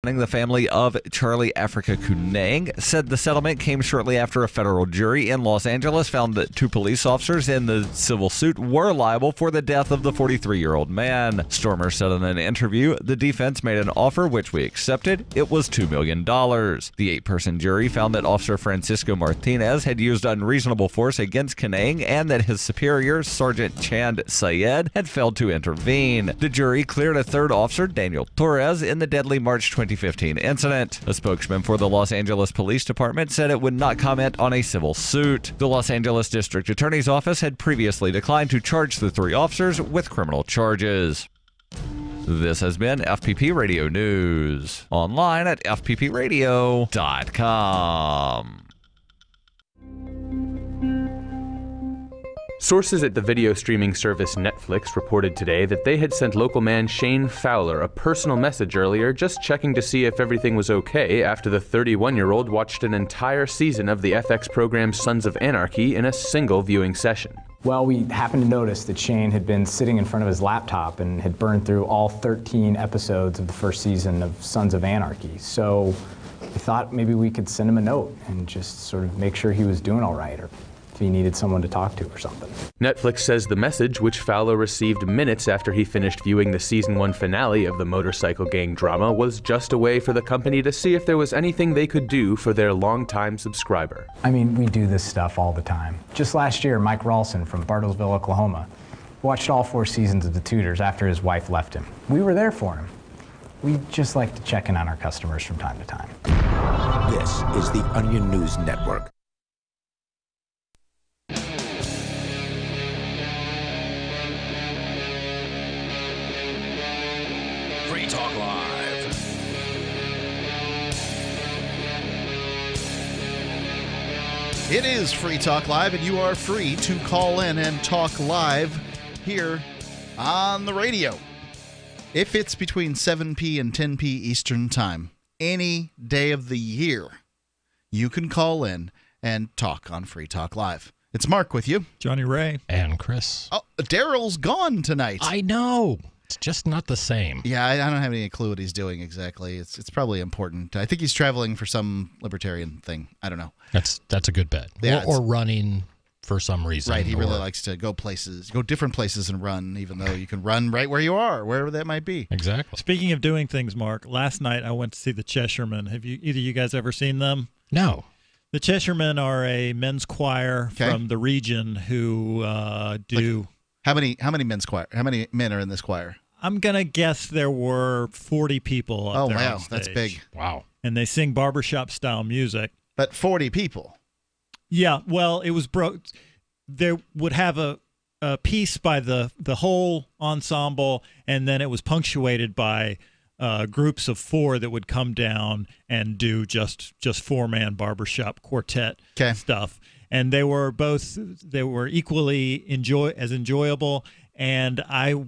The family of Charlie Africa Kunang said the settlement came shortly after a federal jury in Los Angeles found that 2 police officers in the civil suit were liable for the death of the 43-year-old man. Stormer said in an interview, the defense made an offer which we accepted. It was $2 million. The 8-person jury found that Officer Francisco Martinez had used unreasonable force against Kunang and that his superior, Sergeant Chand Syed, had failed to intervene. The jury cleared a 3rd officer, Daniel Torres, in the deadly March 2015 incident. A spokesman for the Los Angeles Police Department said it would not comment on a civil suit. The Los Angeles District Attorney's Office had previously declined to charge the 3 officers with criminal charges. This has been FPP Radio News. Online at fppradio.com. Sources at the video streaming service Netflix reported today that they had sent local man Shane Fowler a personal message earlier just checking to see if everything was okay after the 31-year-old watched an entire season of the FX program Sons of Anarchy in a single viewing session. Well, we happened to notice that Shane had been sitting in front of his laptop and had burned through all 13 episodes of the first season of Sons of Anarchy. So we thought maybe we could send him a note and just sort of make sure he was doing all right, or if he needed someone to talk to or something. Netflix says the message, which Fowler received minutes after he finished viewing the season 1 finale of the motorcycle gang drama, was just a way for the company to see if there was anything they could do for their longtime subscriber. I mean, we do this stuff all the time. Just last year, Mike Ralston from Bartlesville, Oklahoma, watched all 4 seasons of The Tudors after his wife left him. We were there for him. We just like to check in on our customers from time to time. This is the Onion News Network. Free Talk Live. It is Free Talk Live, and you are free to call in and talk live here on the radio. If it's between 7p and 10p Eastern Time, any day of the year, you can call in and talk on Free Talk Live. It's Mark with you. Jonny Ray. And Chris. Oh, Daryl's gone tonight. I know. It's just not the same. Yeah, I don't have any clue what he's doing exactly. It's probably important. I think he's traveling for some libertarian thing. I don't know. That's a good bet. Yeah, or running for some reason. Right, he really likes to go different places and run, even though you can run right where you are, wherever that might be. Exactly. Speaking of doing things, Mark, last night I went to see the Cheshiremen. Have either of you guys ever seen them? No. The Cheshiremen are a men's choir from the region who do... How many men's choir? How many men are in this choir? I'm going to guess there were 40 people up there on stage. That's big. Wow. And they sing barbershop-style music. But 40 people. Yeah, well, it was they would have a piece by the whole ensemble, and then it was punctuated by groups of 4 that would come down and do just 4-man barbershop quartet stuff. And they were equally enjoyable, and I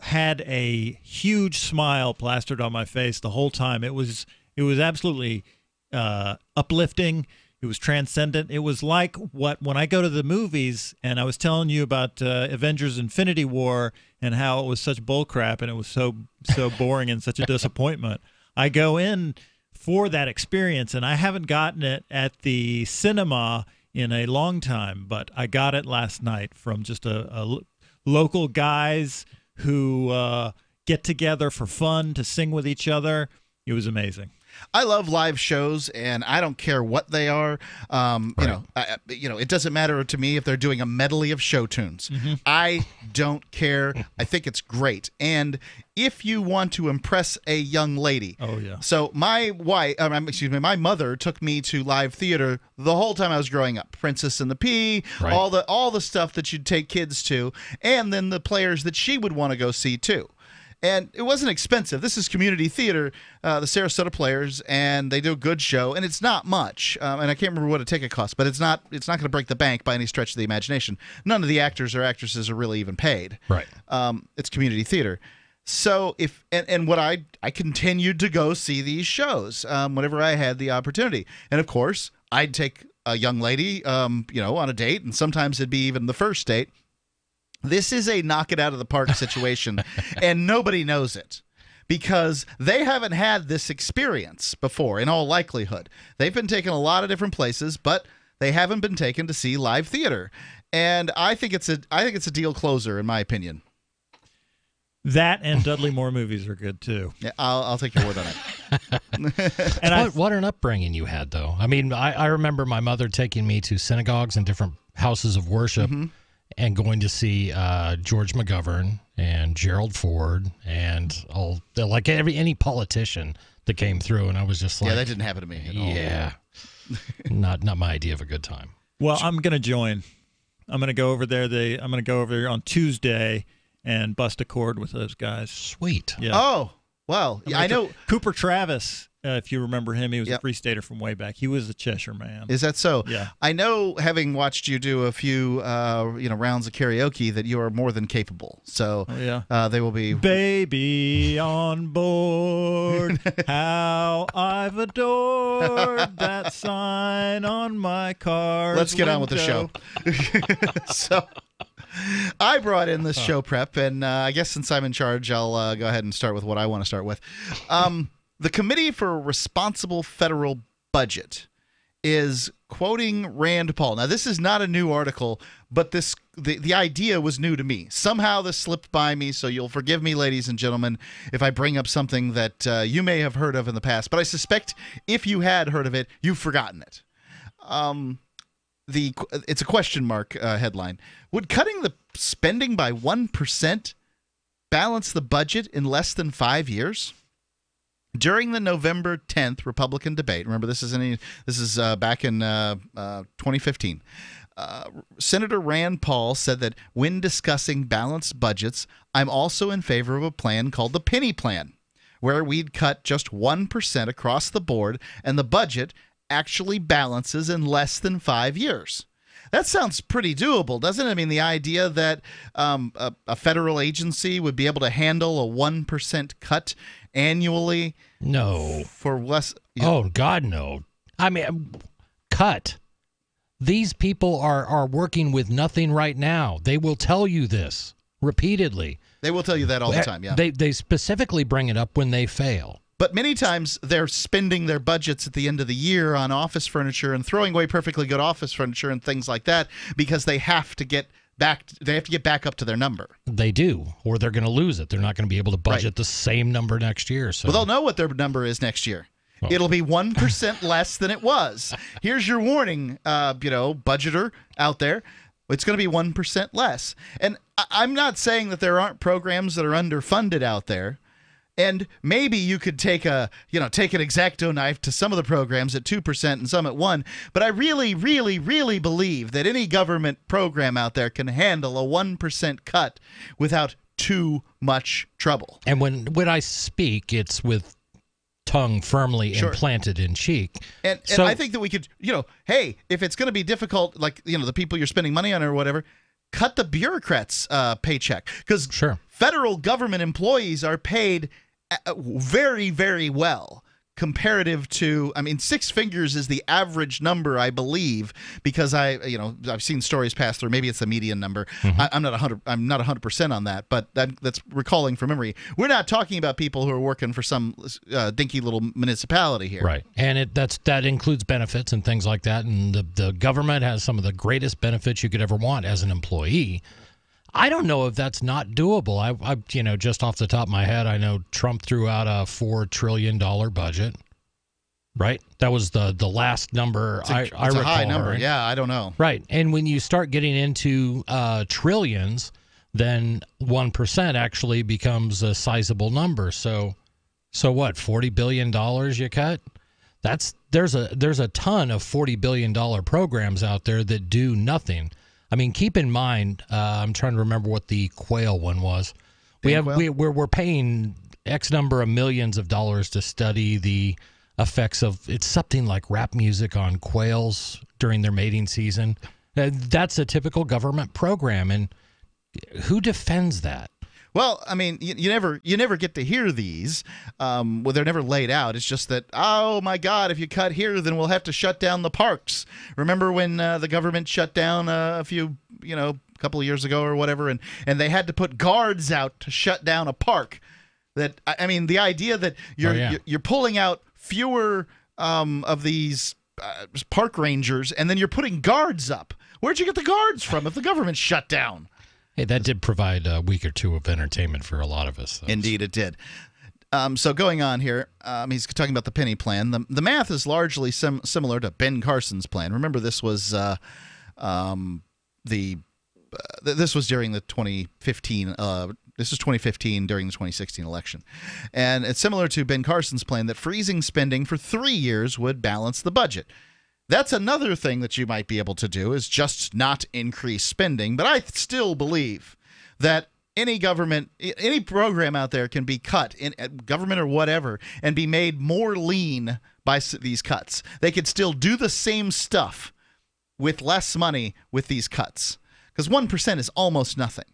had a huge smile plastered on my face the whole time. It was absolutely uplifting. It was transcendent. It was like when I go to the movies, and I was telling you about Avengers Infinity War and how it was such bullcrap and it was so boring and such a disappointment. I go in for that experience, and I haven't gotten it at the cinema in a long time, but I got it last night from just a local guys who get together for fun to sing with each other. It was amazing. I love live shows, and I don't care what they are. It doesn't matter to me if they're doing a medley of show tunes. Mm-hmm. I don't care. I think it's great. And if you want to impress a young lady, So my mother took me to live theater the whole time I was growing up. Princess and the Pea, all the stuff that you'd take kids to, and then the players that she would want to go see too. And it wasn't expensive. This is community theater, the Sarasota Players, and they do a good show, and it's not much. And I can't remember what a ticket costs, but it's not going to break the bank by any stretch of the imagination. None of the actors or actresses are really even paid. Right. It's community theater. So I continued to go see these shows whenever I had the opportunity. And of course, I'd take a young lady, on a date, and sometimes it'd be even the first date. This is a knock it out of the park situation, and nobody knows it because they haven't had this experience before, in all likelihood. They've been taken a lot of different places, but they haven't been taken to see live theater. And I think it's a deal closer, in my opinion. That and Dudley Moore movies are good too. Yeah, I'll take your word on it. And what an upbringing you had, though. I mean, I remember my mother taking me to synagogues and different houses of worship and going to see George McGovern and Gerald Ford and any politician that came through, and I was just like, yeah, that didn't happen to me at all. Yeah, not my idea of a good time. Well, I'm going to join. I'm going to go over there. I'm going to go over there on Tuesday and bust a chord with those guys. Sweet. Yeah. Oh, well, I know. Cooper Travis, if you remember him, he was Yep. a Free Stater from way back. He was the Cheshire Man. Is that so? Yeah. I know, having watched you do a few rounds of karaoke, that you are more than capable. So they will be. Baby on board, how I've adored that sign on my car. Let's get on with the show. So I brought in this show prep, and I guess since I'm in charge, I'll go ahead and start with what I want to start with. The Committee for a Responsible Federal Budget is quoting Rand Paul. Now, this is not a new article, but the idea was new to me. Somehow this slipped by me, so you'll forgive me, ladies and gentlemen, if I bring up something that you may have heard of in the past. But I suspect if you had heard of it, you've forgotten it. It's a question mark headline. Would cutting the spending by 1% balance the budget in less than 5 years? During the November 10th Republican debate, remember this is back in 2015, Senator Rand Paul said that when discussing balanced budgets, I'm also in favor of a plan called the penny plan, where we'd cut just 1% across the board and the budget actually balances in less than 5 years. That sounds pretty doable, doesn't it? I mean, the idea that a federal agency would be able to handle a 1% cut annually. No. For less. Oh, God, no. I mean, cut. These people are working with nothing right now. They will tell you this repeatedly. They will tell you that all the time, yeah. They specifically bring it up when they fail. But many times they're spending their budgets at the end of the year on office furniture and throwing away perfectly good office furniture and things like that because they have to get back. They have to get back up to their number. They do, or they're going to lose it. They're not going to be able to budget the same number next year. So, well, they'll know what their number is next year. Oh. It'll be 1% less than it was. Here's your warning, budgeter out there. It's going to be 1% less. And I'm not saying that there aren't programs that are underfunded out there. And maybe you could take an X-Acto knife to some of the programs at 2% and some at 1%. But I really, really, really believe that any government program out there can handle a 1% cut without too much trouble. And when I speak, it's with tongue firmly implanted in cheek. And I think that we could, hey, if it's going to be difficult, like, the people you're spending money on or whatever, cut the bureaucrats' paycheck. Because federal government employees are paid very, very well comparative to, six figures is the average number, I believe, because I've seen stories pass through. Maybe it's the median number. I'm not 100% on that, but that's recalling from memory. We're not talking about people who are working for some dinky little municipality here, right? And that includes benefits and things like that. And the government has some of the greatest benefits you could ever want as an employee. I don't know if that's not doable. I just off the top of my head, I know Trump threw out a $4 trillion budget, right? That was the last number I recall. It's a high number, right? Yeah, I don't know. Right, and when you start getting into trillions, then 1% actually becomes a sizable number. So what? $40 billion you cut? There's a ton of $40 billion programs out there that do nothing. Keep in mind, I'm trying to remember what the quail one was. We're paying X number of millions of dollars to study the effects of, it's something like rap music on quails during their mating season. That's a typical government program, and who defends that? Well, you never get to hear these. They're never laid out. It's just that, oh my God, if you cut here, then we'll have to shut down the parks. Remember when the government shut down a couple of years ago or whatever, and they had to put guards out to shut down a park. That I mean, the idea that you're pulling out fewer of these park rangers, and then you're putting guards up. Where'd you get the guards from if the government shut down? Hey, that did provide a week or two of entertainment for a lot of us. Indeed, it did. So going on here, he's talking about the penny plan. The math is largely similar to Ben Carson's plan. Remember, this was this was during the 2015. This is 2015 during the 2016 election, and it's similar to Ben Carson's plan that freezing spending for 3 years would balance the budget. That's another thing that you might be able to do, is just not increase spending. But I still believe that any government, any program out there can be cut, in government or whatever, and be made more lean by these cuts. They could still do the same stuff with less money with these cuts, because 1% is almost nothing.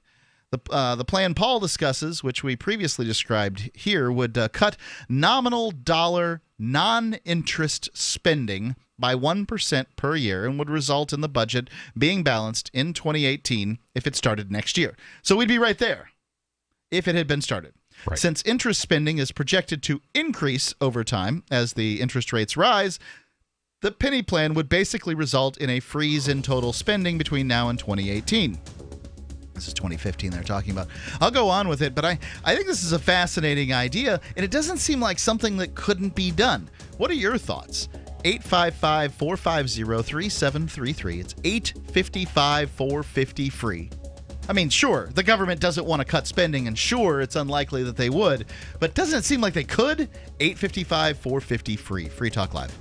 The plan Paul discusses, which we previously described here, would cut nominal dollar non-interest spending by 1% per year and would result in the budget being balanced in 2018 if it started next year. So we'd be right there if it had been started. Right. Since interest spending is projected to increase over time as the interest rates rise, the penny plan would basically result in a freeze in total spending between now and 2018. This is 2015 they're talking about. I'll go on with it, but I think this is a fascinating idea, and it doesn't seem like something that couldn't be done. What are your thoughts? 855-450-3733. It's 855-450-FREE. I mean, sure, the government doesn't want to cut spending, and sure, it's unlikely that they would, but doesn't it seem like they could? 855-450-FREE. Free Talk Live.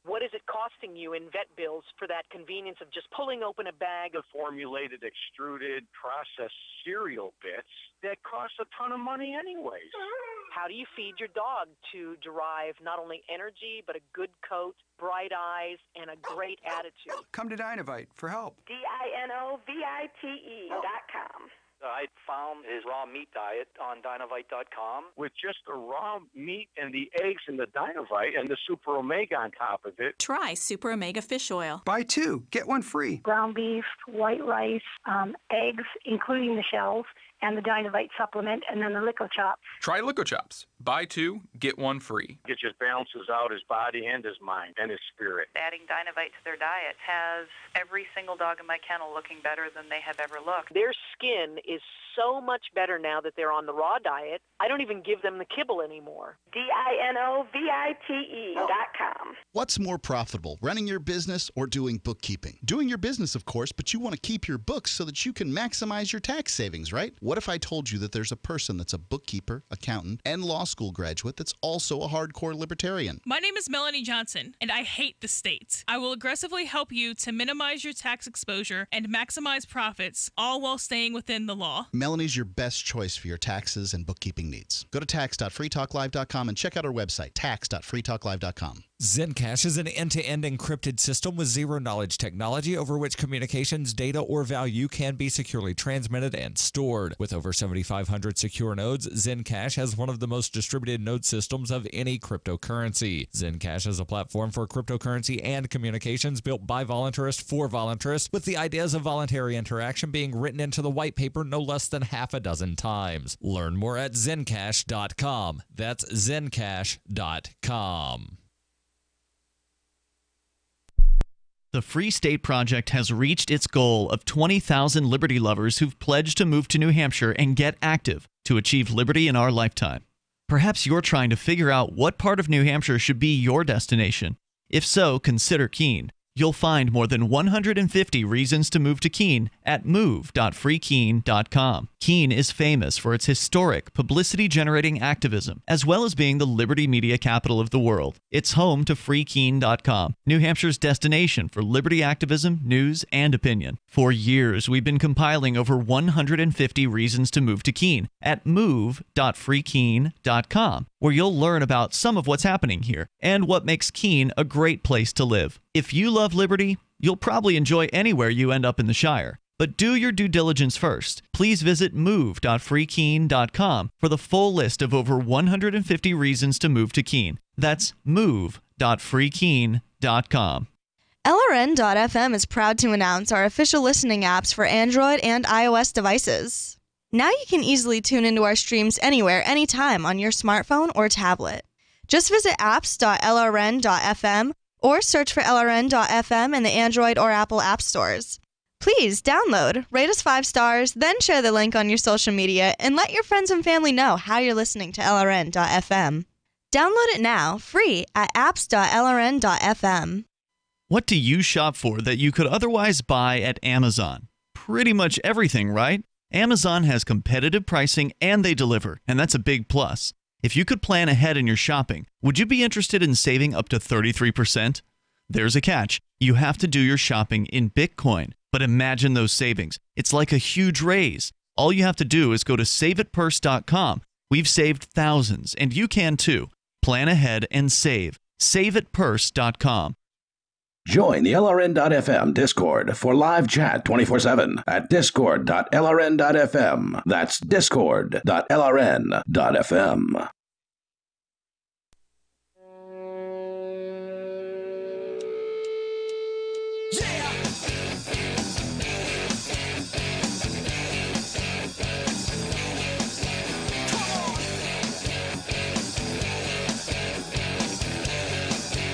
What is it costing you in vet bills for that convenience of just pulling open a bag of Formulated, extruded, processed cereal bits that cost a ton of money anyways? how do you feed your dog to derive not only energy, but a good coat, bright eyes, and a great attitude? Come to Dynovite for help. DINOVITE.com. I found his raw meat diet on Dynovite.com. With just the raw meat and the eggs and the Dynovite and the Super Omega on top of it. Try Super Omega Fish Oil. Buy 2, get 1 free. Ground beef, white rice, eggs, including the shells, and the Dynovite supplement, and then the Lico Chops. Try Lico Chops. Buy 2, get 1 free. It just balances out his body and his mind and his spirit. Adding Dynovite to their diet has every single dog in my kennel looking better than they have ever looked. Their skin is so much better now that they're on the raw diet. I don't even give them the kibble anymore. DINOVITE.com. What's more profitable, running your business or doing bookkeeping? Doing your business, of course, but you want to keep your books so that you can maximize your tax savings, right? What if I told you that there's a person that's a bookkeeper, accountant, and law school graduate that's also a hardcore libertarian? My name is Melanie Johnson, and I hate the state. I will aggressively help you to minimize your tax exposure and maximize profits, all while staying within the law. Melanie's your best choice for your taxes and bookkeeping needs. Go to tax.freetalklive.com and check out our website, tax.freetalklive.com. Zencash is an end-to-end encrypted system with zero-knowledge technology over which communications, data, or value can be securely transmitted and stored. With over 7,500 secure nodes, Zencash has one of the most distributed node systems of any cryptocurrency. Zencash is a platform for cryptocurrency and communications built by voluntarists for voluntarists, with the ideas of voluntary interaction being written into the white paper no less than half a dozen times. Learn more at zencash.com. That's zencash.com. The Free State Project has reached its goal of 20,000 liberty lovers who've pledged to move to New Hampshire and get active to achieve liberty in our lifetime. Perhaps you're trying to figure out what part of New Hampshire should be your destination. If so, consider Keene. You'll find more than 150 reasons to move to Keene at move.freekeene.com. Keene is famous for its historic, publicity-generating activism, as well as being the liberty media capital of the world. It's home to freekeene.com, New Hampshire's destination for liberty activism, news, and opinion. For years, we've been compiling over 150 reasons to move to Keene at move.freekeene.com, where you'll learn about some of what's happening here and what makes Keene a great place to live. If you love liberty, you'll probably enjoy anywhere you end up in the Shire. But do your due diligence first. Please visit move.freekeene.com for the full list of over 150 reasons to move to Keene. That's move.freekeene.com. LRN.FM is proud to announce our official listening apps for Android and iOS devices. Now you can easily tune into our streams anywhere, anytime on your smartphone or tablet. Just visit apps.lrn.fm or search for lrn.fm in the Android or Apple app stores. Please download, rate us 5 stars, then share the link on your social media and let your friends and family know how you're listening to LRN.FM. Download it now, free at apps.lrn.fm. What do you shop for that you could otherwise buy at Amazon? Pretty much everything, right? Amazon has competitive pricing and they deliver, and that's a big plus. If you could plan ahead in your shopping, would you be interested in saving up to 33%? There's a catch. You have to do your shopping in Bitcoin. But imagine those savings. It's like a huge raise. All you have to do is go to saveatpurse.com. We've saved thousands, and you can too. Plan ahead and save. Saveatpurse.com. Join the LRN.FM Discord for live chat 24/7 at discord.lrn.fm. That's discord.lrn.fm.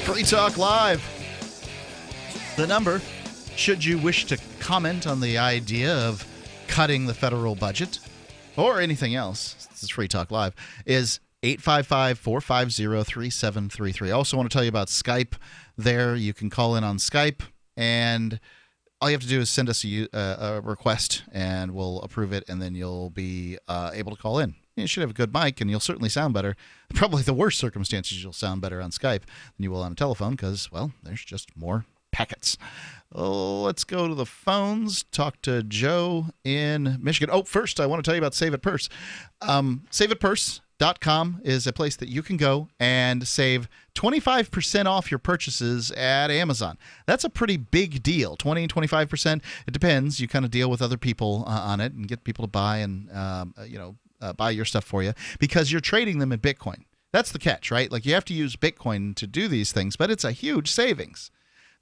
Free Talk Live. The number, should you wish to comment on the idea of cutting the federal budget or anything else, this is Free Talk Live, is 855-450-3733. I also want to tell you about Skype there. You can call in on Skype, and all you have to do is send us a request, and we'll approve it, and then you'll be able to call in. You should have a good mic, and you'll certainly sound better. Probably the worst circumstances, you'll sound better on Skype than you will on a telephone because, well, there's just more packets. Oh, let's go to the phones. Talk to Joe in Michigan. Oh, first, I want to tell you about Save It Purse. SaveItPurse.com is a place that you can go and save 25% off your purchases at Amazon. That's a pretty big deal. 20 and 25%. It depends. You kind of deal with other people on it and get people to buy and buy your stuff for you because you're trading them in Bitcoin. That's the catch, right? Like you have to use Bitcoin to do these things, but it's a huge savings.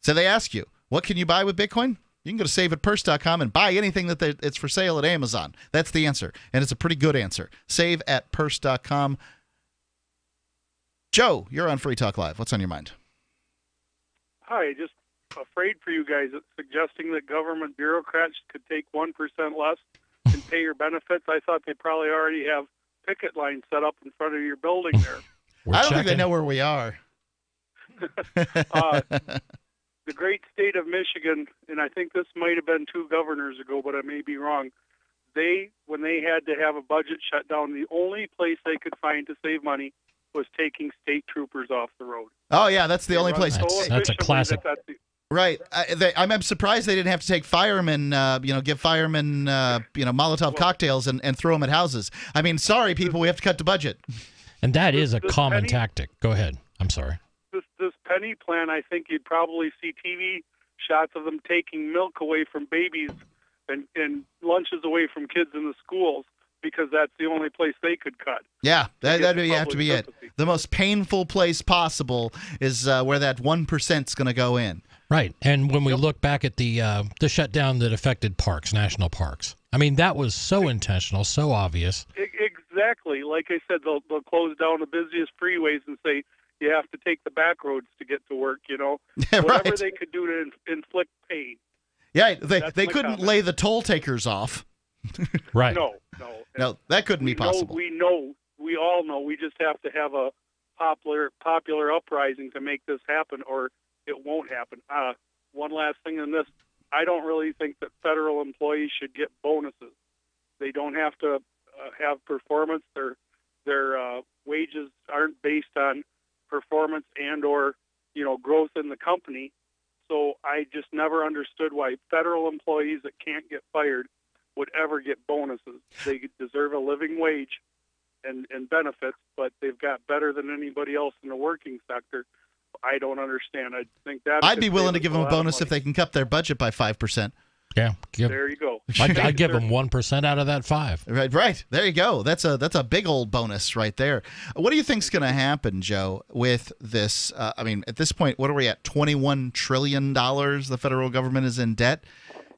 So they ask you, what can you buy with Bitcoin? You can go to saveatpurse.com and buy anything that it's for sale at Amazon. That's the answer, and it's a pretty good answer. Saveatpurse.com. Joe, you're on Free Talk Live. What's on your mind? Hi, just afraid for you guys suggesting that government bureaucrats could take 1% less and pay your benefits. I thought they probably already have picket lines set up in front of your building there. I don't think they know where we are. The great state of Michigan, and I think this might have been 2 governors ago, but I may be wrong, when they had to have a budget shutdown, the only place they could find to save money was taking state troopers off the road. Oh, yeah, that's the only place. That's a classic. Right. I'm surprised they didn't have to take firemen, give firemen, Molotov cocktails and throw them at houses. I mean, sorry, people, we have to cut the budget. And that is a common tactic. Go ahead. I'm sorry. This penny plan, I think you'd probably see TV shots of them taking milk away from babies and lunches away from kids in the schools because that's the only place they could cut. Yeah, that'd have to be it. The most painful place possible is where that 1% is going to go in. Right, and when we look back at the shutdown that affected parks, national parks, I mean, that was so intentional, so obvious. Exactly. Like I said, they'll close down the busiest freeways and say, you have to take the back roads to get to work, Whatever they could do to inflict pain. Yeah, they couldn't lay the toll takers off. Right. No, that couldn't be possible. We all know. We just have to have a popular uprising to make this happen, or it won't happen. One last thing on this. I don't really think that federal employees should get bonuses. They don't have to have performance. Their wages aren't based on performance and or growth in the company. So I just never understood why federal employees that can't get fired would ever get bonuses. They deserve a living wage and benefits, but they've got better than anybody else in the working sector. I don't understand. I think that I'd be willing to give them a bonus if they can cut their budget by 5%. Yeah, there you go. I'd give them 1% out of that 5. Right. There you go. That's a big old bonus right there. What do you think's going to happen, Joe, with this? At this point, what are we at? $21 trillion the federal government is in debt,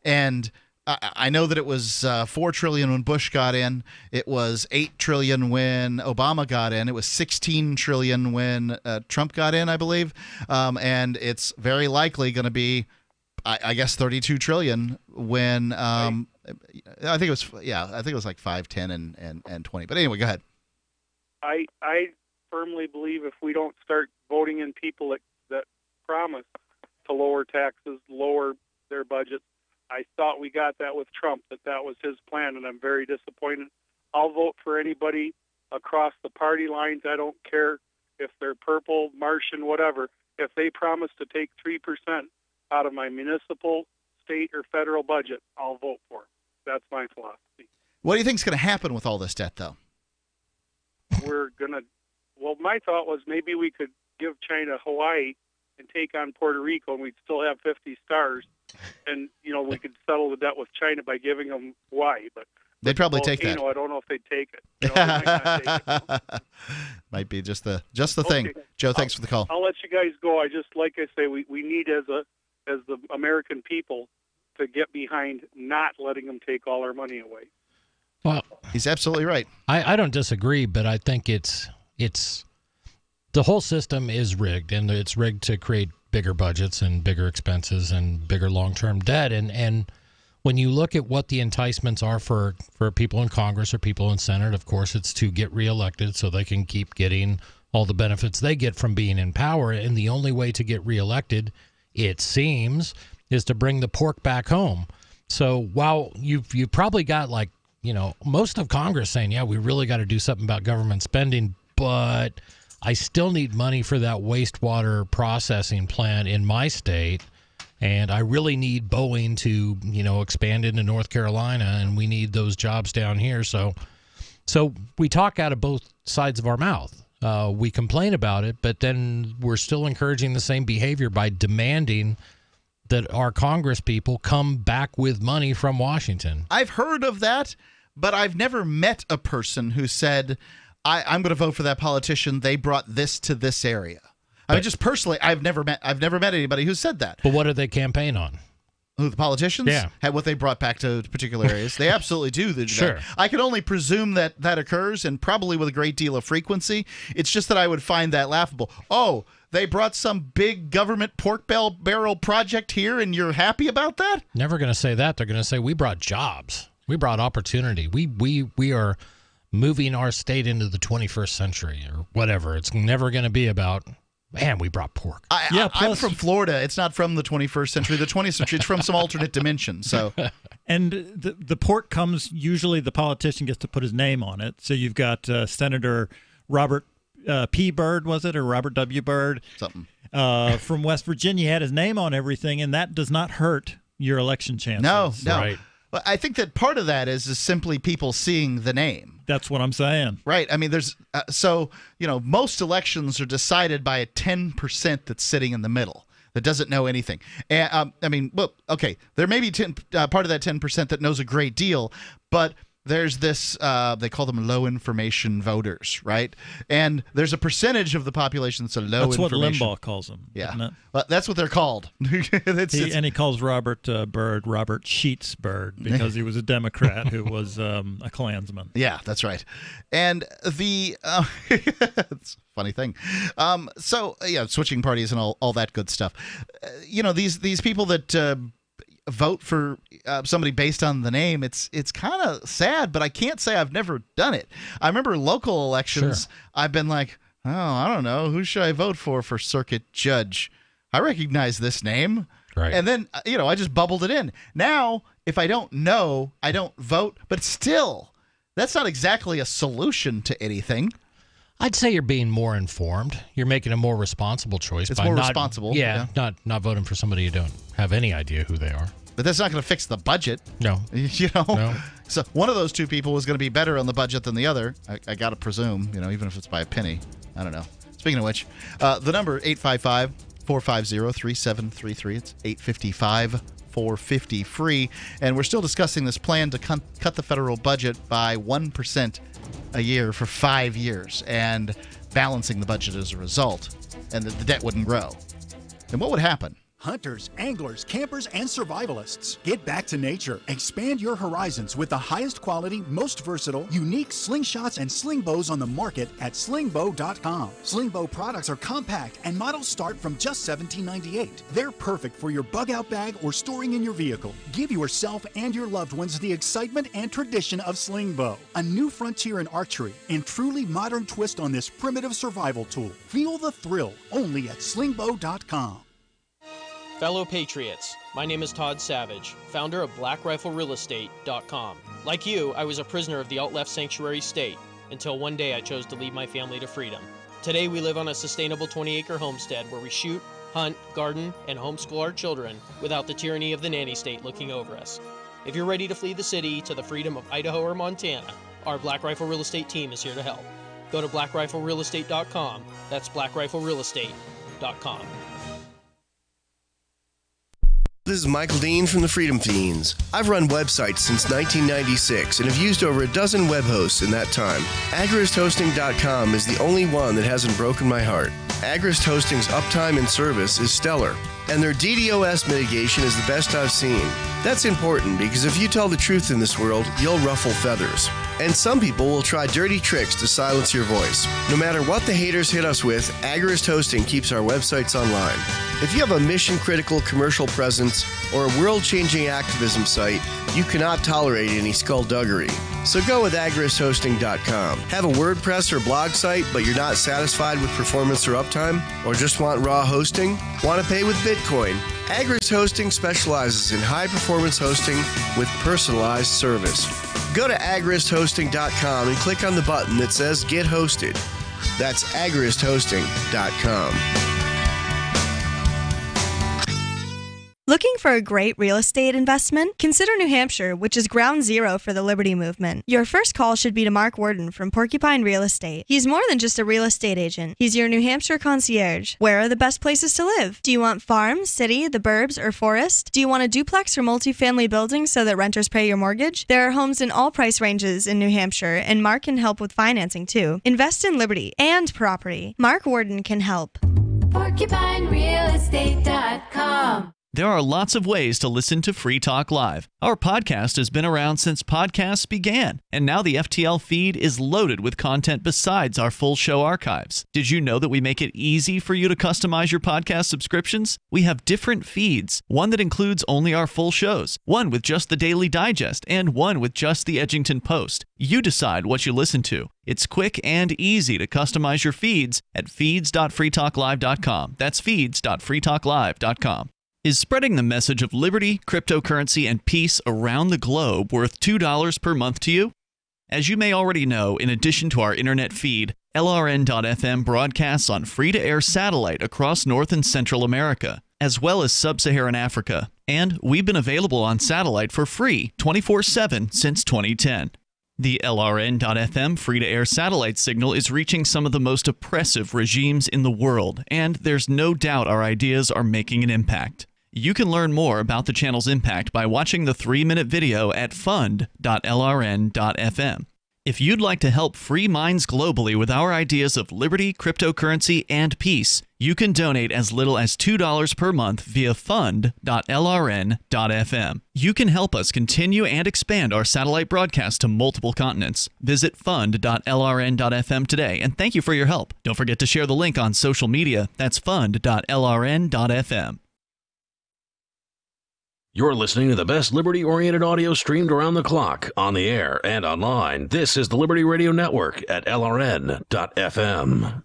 and I know that it was $4 trillion when Bush got in. It was $8 trillion when Obama got in. It was $16 trillion when Trump got in, I believe. And it's very likely going to be, I guess, $32 trillion when I think it was like 5, 10, and 20. But anyway, go ahead. I firmly believe if we don't start voting in people that promise to lower taxes, lower their budgets. I thought we got that with Trump, that was his plan, and I'm very disappointed. I'll vote for anybody across the party lines. I don't care if they're purple, Martian, whatever. If they promise to take 3% out of my municipal, state, or federal budget, I'll vote for it. That's my philosophy. What do you think is going to happen with all this debt, though? Well, my thought was maybe we could give China Hawaii and take on Puerto Rico, and we'd still have 50 stars. And, we could settle the debt with China by giving them Hawaii. But they'd probably take that. I don't know if they'd take it. They might not take it. Might be just the thing. Joe, thanks for the call. I'll let you guys go. Like I say, we need as the American people to get behind not letting them take all our money away. Well, he's absolutely right. I don't disagree, but I think it's the whole system is rigged, and it's rigged to create bigger budgets and bigger expenses and bigger long-term debt. And when you look at what the enticements are for people in Congress or people in Senate, of course, it's to get reelected so they can keep getting all the benefits they get from being in power. And the only way to get reelected, it seems, is to bring the pork back home. So while you've probably got most of Congress saying, yeah, we really got to do something about government spending, but I still need money for that wastewater processing plant in my state, and I really need Boeing to, expand into North Carolina, and we need those jobs down here. So we talk out of both sides of our mouth. We complain about it, but then we're still encouraging the same behavior by demanding that our Congress people come back with money from Washington. I've heard of that, but I've never met a person who said, I'm going to vote for that politician. They brought this to this area. I mean, just personally, I've never met anybody who said that. But what do they campaign on? Who, the politicians? Yeah. What they brought back to particular areas. They absolutely do. Sure. I can only presume that occurs, and probably with a great deal of frequency. It's just that I would find that laughable. Oh, they brought some big government pork barrel project here, and you're happy about that? Never going to say that. They're going to say, we brought jobs. We brought opportunity. We are moving our state into the 21st century or whatever. It's never going to be about, man, we brought pork. I'm from Florida. It's not from the 21st century, the 20th century. It's from some alternate dimension. So, and the pork comes, usually the politician gets to put his name on it. So you've got Senator Robert P. Byrd, was it, or Robert W. Byrd? Something. From West Virginia, had his name on everything, and that does not hurt your election chances. No. Right. Well, I think that part of that is simply people seeing the name. That's what I'm saying. Right. I mean, there's most elections are decided by a 10% that's sitting in the middle that doesn't know anything. And there may be part of that 10% that knows a great deal, but there's this, they call them low information voters, right? And there's a percentage of the population that's a low information. That's what Limbaugh calls them. Yeah. Isn't it? Well, that's what they're called. And he calls Robert Byrd Robert Sheets Byrd because he was a Democrat who was a Klansman. Yeah, that's right. And it's a funny thing. Switching parties and all that good stuff. These people that vote for somebody based on the name, it's kind of sad, but I can't say I've never done it. I remember local elections. Sure. I've been like, oh, I don't know, who should I vote for circuit judge? I recognize this name. Right. And then, I just bubbled it in. Now, if I don't know, I don't vote, but still, that's not exactly a solution to anything. I'd say you're being more informed. You're making a more responsible choice. It's more responsible. Yeah, not voting for somebody you don't have any idea who they are. But that's not going to fix the budget. No. No. So one of those two people is going to be better on the budget than the other. I got to presume, even if it's by a penny. I don't know. Speaking of which, the number 855-450-3733. It's 855-450-FREE. And we're still discussing this plan to cut the federal budget by 1% a year for 5 years and balancing the budget as a result, and that the debt wouldn't grow. And what would happen? Hunters, anglers, campers, and survivalists. Get back to nature. Expand your horizons with the highest quality, most versatile, unique slingshots and sling bows on the market at slingbow.com. Sling bow products are compact and models start from just $17.98. They're perfect for your bug out bag or storing in your vehicle. Give yourself and your loved ones the excitement and tradition of sling bow. A new frontier in archery and truly modern twist on this primitive survival tool. Feel the thrill only at slingbow.com. Fellow Patriots, my name is Todd Savage, founder of BlackRifleRealEstate.com. Like you, I was a prisoner of the alt-left sanctuary state until one day I chose to lead my family to freedom. Today we live on a sustainable 20-acre homestead where we shoot, hunt, garden, and homeschool our children without the tyranny of the nanny state looking over us. If you're ready to flee the city to the freedom of Idaho or Montana, our Black Rifle Real Estate team is here to help. Go to BlackRifleRealEstate.com. That's BlackRifleRealEstate.com. This is Michael Dean from the Freedom Fiends. I've run websites since 1996 and have used over a dozen web hosts in that time. AgristHosting.com is the only one that hasn't broken my heart. Agrist Hosting's uptime and service is stellar, and their DDoS mitigation is the best I've seen. That's important because if you tell the truth in this world, you'll ruffle feathers. And some people will try dirty tricks to silence your voice. No matter what the haters hit us with, Agrist Hosting keeps our websites online. If you have a mission-critical commercial presence or a world-changing activism site, you cannot tolerate any skullduggery. So go with AgristHosting.com. Have a WordPress or blog site, but you're not satisfied with performance or uptime? Or just want raw hosting? Want to pay with Bitcoin? Agrist Hosting specializes in high-performance hosting with personalized service. Go to AgristHosting.com and click on the button that says Get Hosted. That's AgristHosting.com. Looking for a great real estate investment? Consider New Hampshire, which is ground zero for the Liberty Movement. Your first call should be to Mark Worden from Porcupine Real Estate. He's more than just a real estate agent. He's your New Hampshire concierge. Where are the best places to live? Do you want farm, city, the burbs, or forest? Do you want a duplex or multifamily building so that renters pay your mortgage? There are homes in all price ranges in New Hampshire, and Mark can help with financing too. Invest in liberty and property. Mark Worden can help. PorcupineRealEstate.com. There are lots of ways to listen to Free Talk Live. Our podcast has been around since podcasts began, and now the FTL feed is loaded with content besides our full show archives. Did you know that we make it easy for you to customize your podcast subscriptions? We have different feeds, one that includes only our full shows, one with just the Daily Digest, and one with just the Edgington Post. You decide what you listen to. It's quick and easy to customize your feeds at feeds.freetalklive.com. That's feeds.freetalklive.com. Is spreading the message of liberty, cryptocurrency, and peace around the globe worth $2 per month to you? As you may already know, in addition to our internet feed, LRN.FM broadcasts on free-to-air satellite across North and Central America, as well as Sub-Saharan Africa. And we've been available on satellite for free 24/7 since 2010. The LRN.FM free-to-air satellite signal is reaching some of the most oppressive regimes in the world, and there's no doubt our ideas are making an impact. You can learn more about the channel's impact by watching the 3-minute video at fund.lrn.fm. If you'd like to help free minds globally with our ideas of liberty, cryptocurrency, and peace, you can donate as little as $2 per month via fund.lrn.fm. You can help us continue and expand our satellite broadcast to multiple continents. Visit fund.lrn.fm today, and thank you for your help. Don't forget to share the link on social media. That's fund.lrn.fm. You're listening to the best liberty-oriented audio streamed around the clock, on the air, and online. This is the Liberty Radio Network at LRN.FM.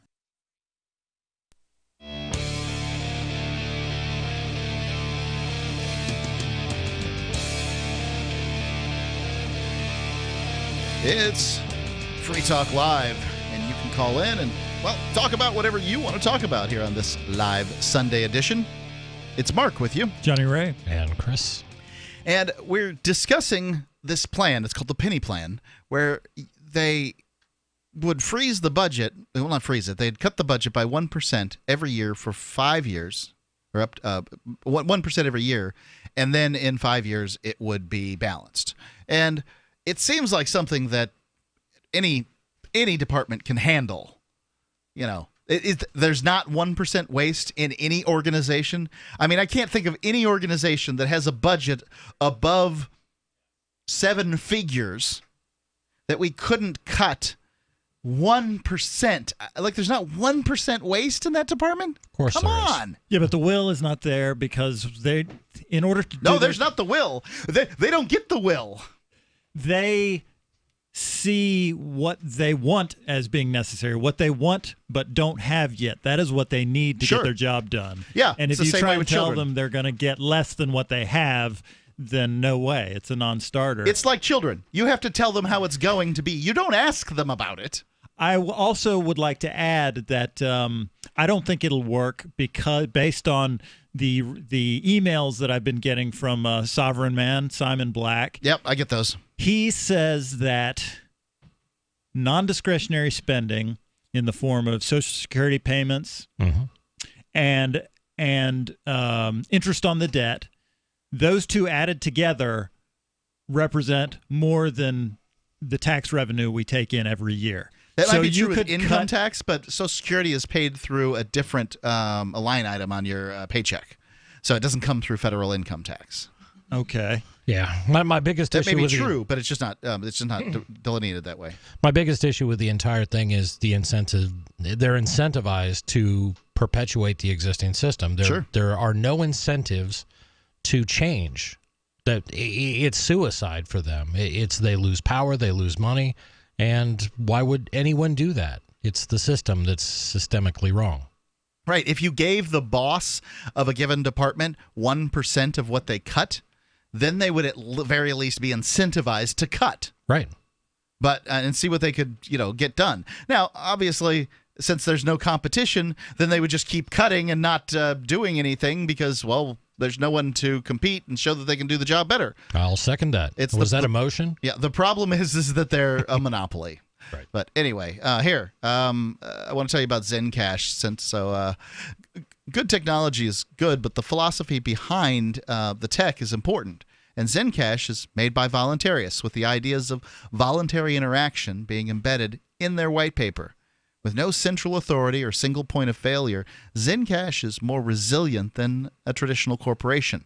It's Free Talk Live, and you can call in and, well, talk about whatever you want to talk about here on this live Sunday edition. It's Mark with you. Jonny Ray. And Chris. And we're discussing this plan. It's called the penny plan, where they would freeze the budget. Well, not freeze it. They'd cut the budget by 1% every year for 5 years, or up 1% every year, and then in 5 years it would be balanced. And it seems like something that any department can handle. You know, There's not 1% waste in any organization. I mean, I can't think of any organization that has a budget above 7 figures that we couldn't cut 1%. Like, there's not 1% waste in that department? Of course Come on. Yeah, but the will is not there because in order to No, there's not the will. They don't get the will. They see what they want as being necessary, what they want but don't have yet. That is what they need to get their job done. Yeah, and if you try and tell them they're going to get less than what they have, then no way. It's a non-starter. It's like children. You have to tell them how it's going to be. You don't ask them about it. I also would like to add that I don't think it'll work because based on the emails that I've been getting from Sovereign Man, Simon Black. Yep, I get those. He says that non-discretionary spending in the form of Social Security payments and interest on the debt, those two added together represent more than the tax revenue we take in every year. That might be true with income tax, but Social Security is paid through a different a line item on your paycheck, so it doesn't come through federal income tax. Okay. Yeah, my biggest issue may be with true, but it's just not delineated that way. My biggest issue with the entire thing is the incentive. They're incentivized to perpetuate the existing system. There are no incentives to change. That it's suicide for them. They lose power, they lose money, and why would anyone do that? It's the system that's systemically wrong. Right. If you gave the boss of a given department 1% of what they cut, then they would at very least be incentivized to cut. Right. But and see what they could, get done. Now, obviously, since there's no competition, then they would just keep cutting and not doing anything because, well, there's no one to compete and show that they can do the job better. I'll second that. Was that a motion? Yeah. The problem is that they're a monopoly. Right. But anyway, here, I want to tell you about Zencash. Good technology is good, but the philosophy behind the tech is important. And Zencash is made by voluntarists with the ideas of voluntary interaction being embedded in their white paper. With no central authority or single point of failure, Zencash is more resilient than a traditional corporation.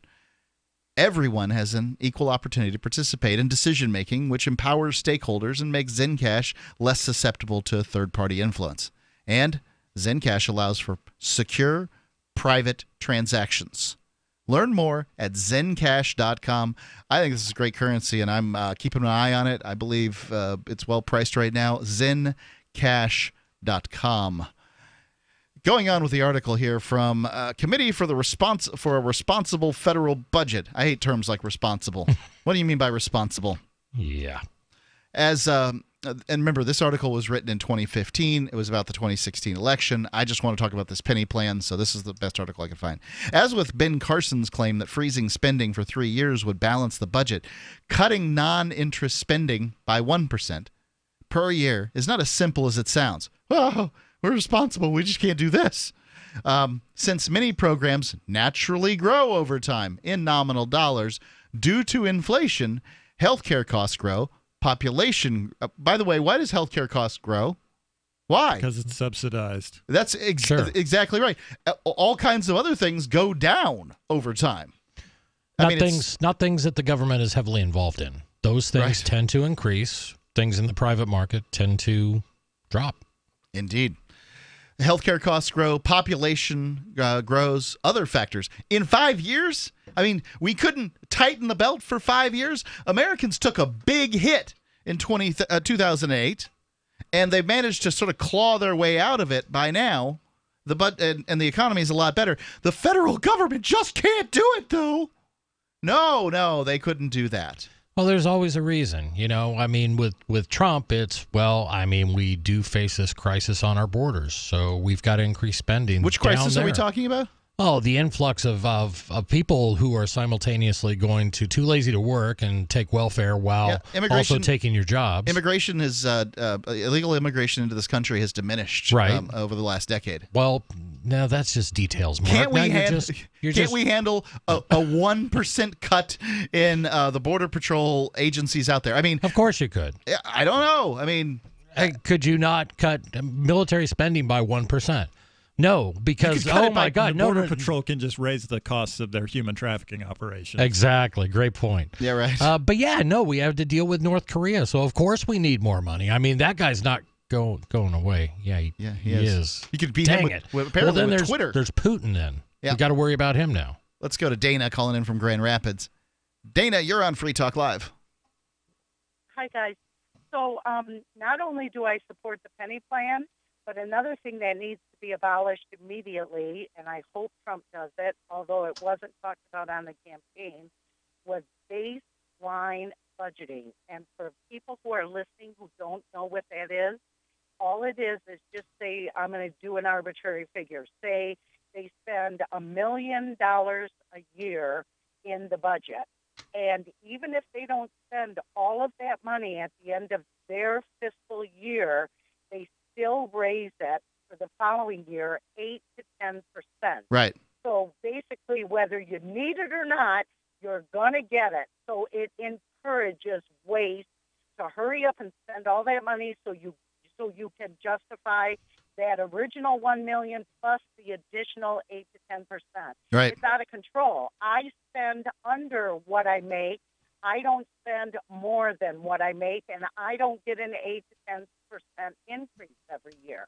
Everyone has an equal opportunity to participate in decision-making, which empowers stakeholders and makes Zencash less susceptible to third-party influence. And Zencash allows for secure, private transactions. Learn more at zencash.com. I think this is great currency, and I'm keeping an eye on it. I believe it's well priced right now. Zencash.com. Going on with the article here from Committee for a Responsible Federal Budget. I hate terms like responsible. What do you mean by responsible? Yeah. And remember, this article was written in 2015. It was about the 2016 election. I just want to talk about this penny plan, so this is the best article I could find. As with Ben Carson's claim that freezing spending for 3 years would balance the budget, cutting non-interest spending by 1% per year is not as simple as it sounds. Oh, we're responsible. We just can't do this. Since many programs naturally grow over time in nominal dollars due to inflation, healthcare costs grow. Population. By the way, why does healthcare costs grow? Why? Because it's subsidized. That's exactly right. All kinds of other things go down over time. Not things that the government is heavily involved in. Those things tend to increase. Things in the private market tend to drop. Indeed. Healthcare costs grow, population grows, other factors. In 5 years, I mean, we couldn't tighten the belt for 5 years. Americans took a big hit in 2008, and they've managed to sort of claw their way out of it by now. And the economy is a lot better. The federal government just can't do it, though. No, they couldn't do that. Well, there's always a reason, I mean, with Trump, we do face this crisis on our borders, so we've got to increase spending. Which crisis are we talking about? Oh, the influx of people who are simultaneously going to too lazy to work and take welfare while also taking your jobs. Immigration is illegal immigration into this country has diminished over the last decade. Well, no, that's just details, Mark. Can't we handle a 1% cut in the Border Patrol agencies out there? I mean, of course you could. I don't know. I mean, could you not cut military spending by 1%? No, because oh my God, the Border Patrol can just raise the costs of their human trafficking operations. Exactly, great point. Yeah, right. But yeah, no, we have to deal with North Korea, so of course we need more money. I mean, that guy's not going away. Yeah, he is. You could beat Dang him it. with apparently then with there's Twitter. There's Putin then. Yeah. We got to worry about him now. Let's go to Dana calling in from Grand Rapids. Dana, you're on Free Talk Live. Hi, guys. So not only do I support the penny plan, but another thing that needs to be abolished immediately, and I hope Trump does it, although it wasn't talked about on the campaign, was baseline budgeting. And for people who are listening who don't know what that is, all it is just say, I'm going to do an arbitrary figure. Say they spend $1 million a year in the budget. And even if they don't spend all of that money at the end of their fiscal year, they still raise it for the following year 8 to 10%. Right. So basically, whether you need it or not, you're going to get it. So it encourages waste to hurry up and spend all that money so you can justify that original $1 million plus the additional 8 to 10%. Right. It's out of control. I spend under what I make. I don't spend more than what I make, and I don't get an 8 to 10% increase every year.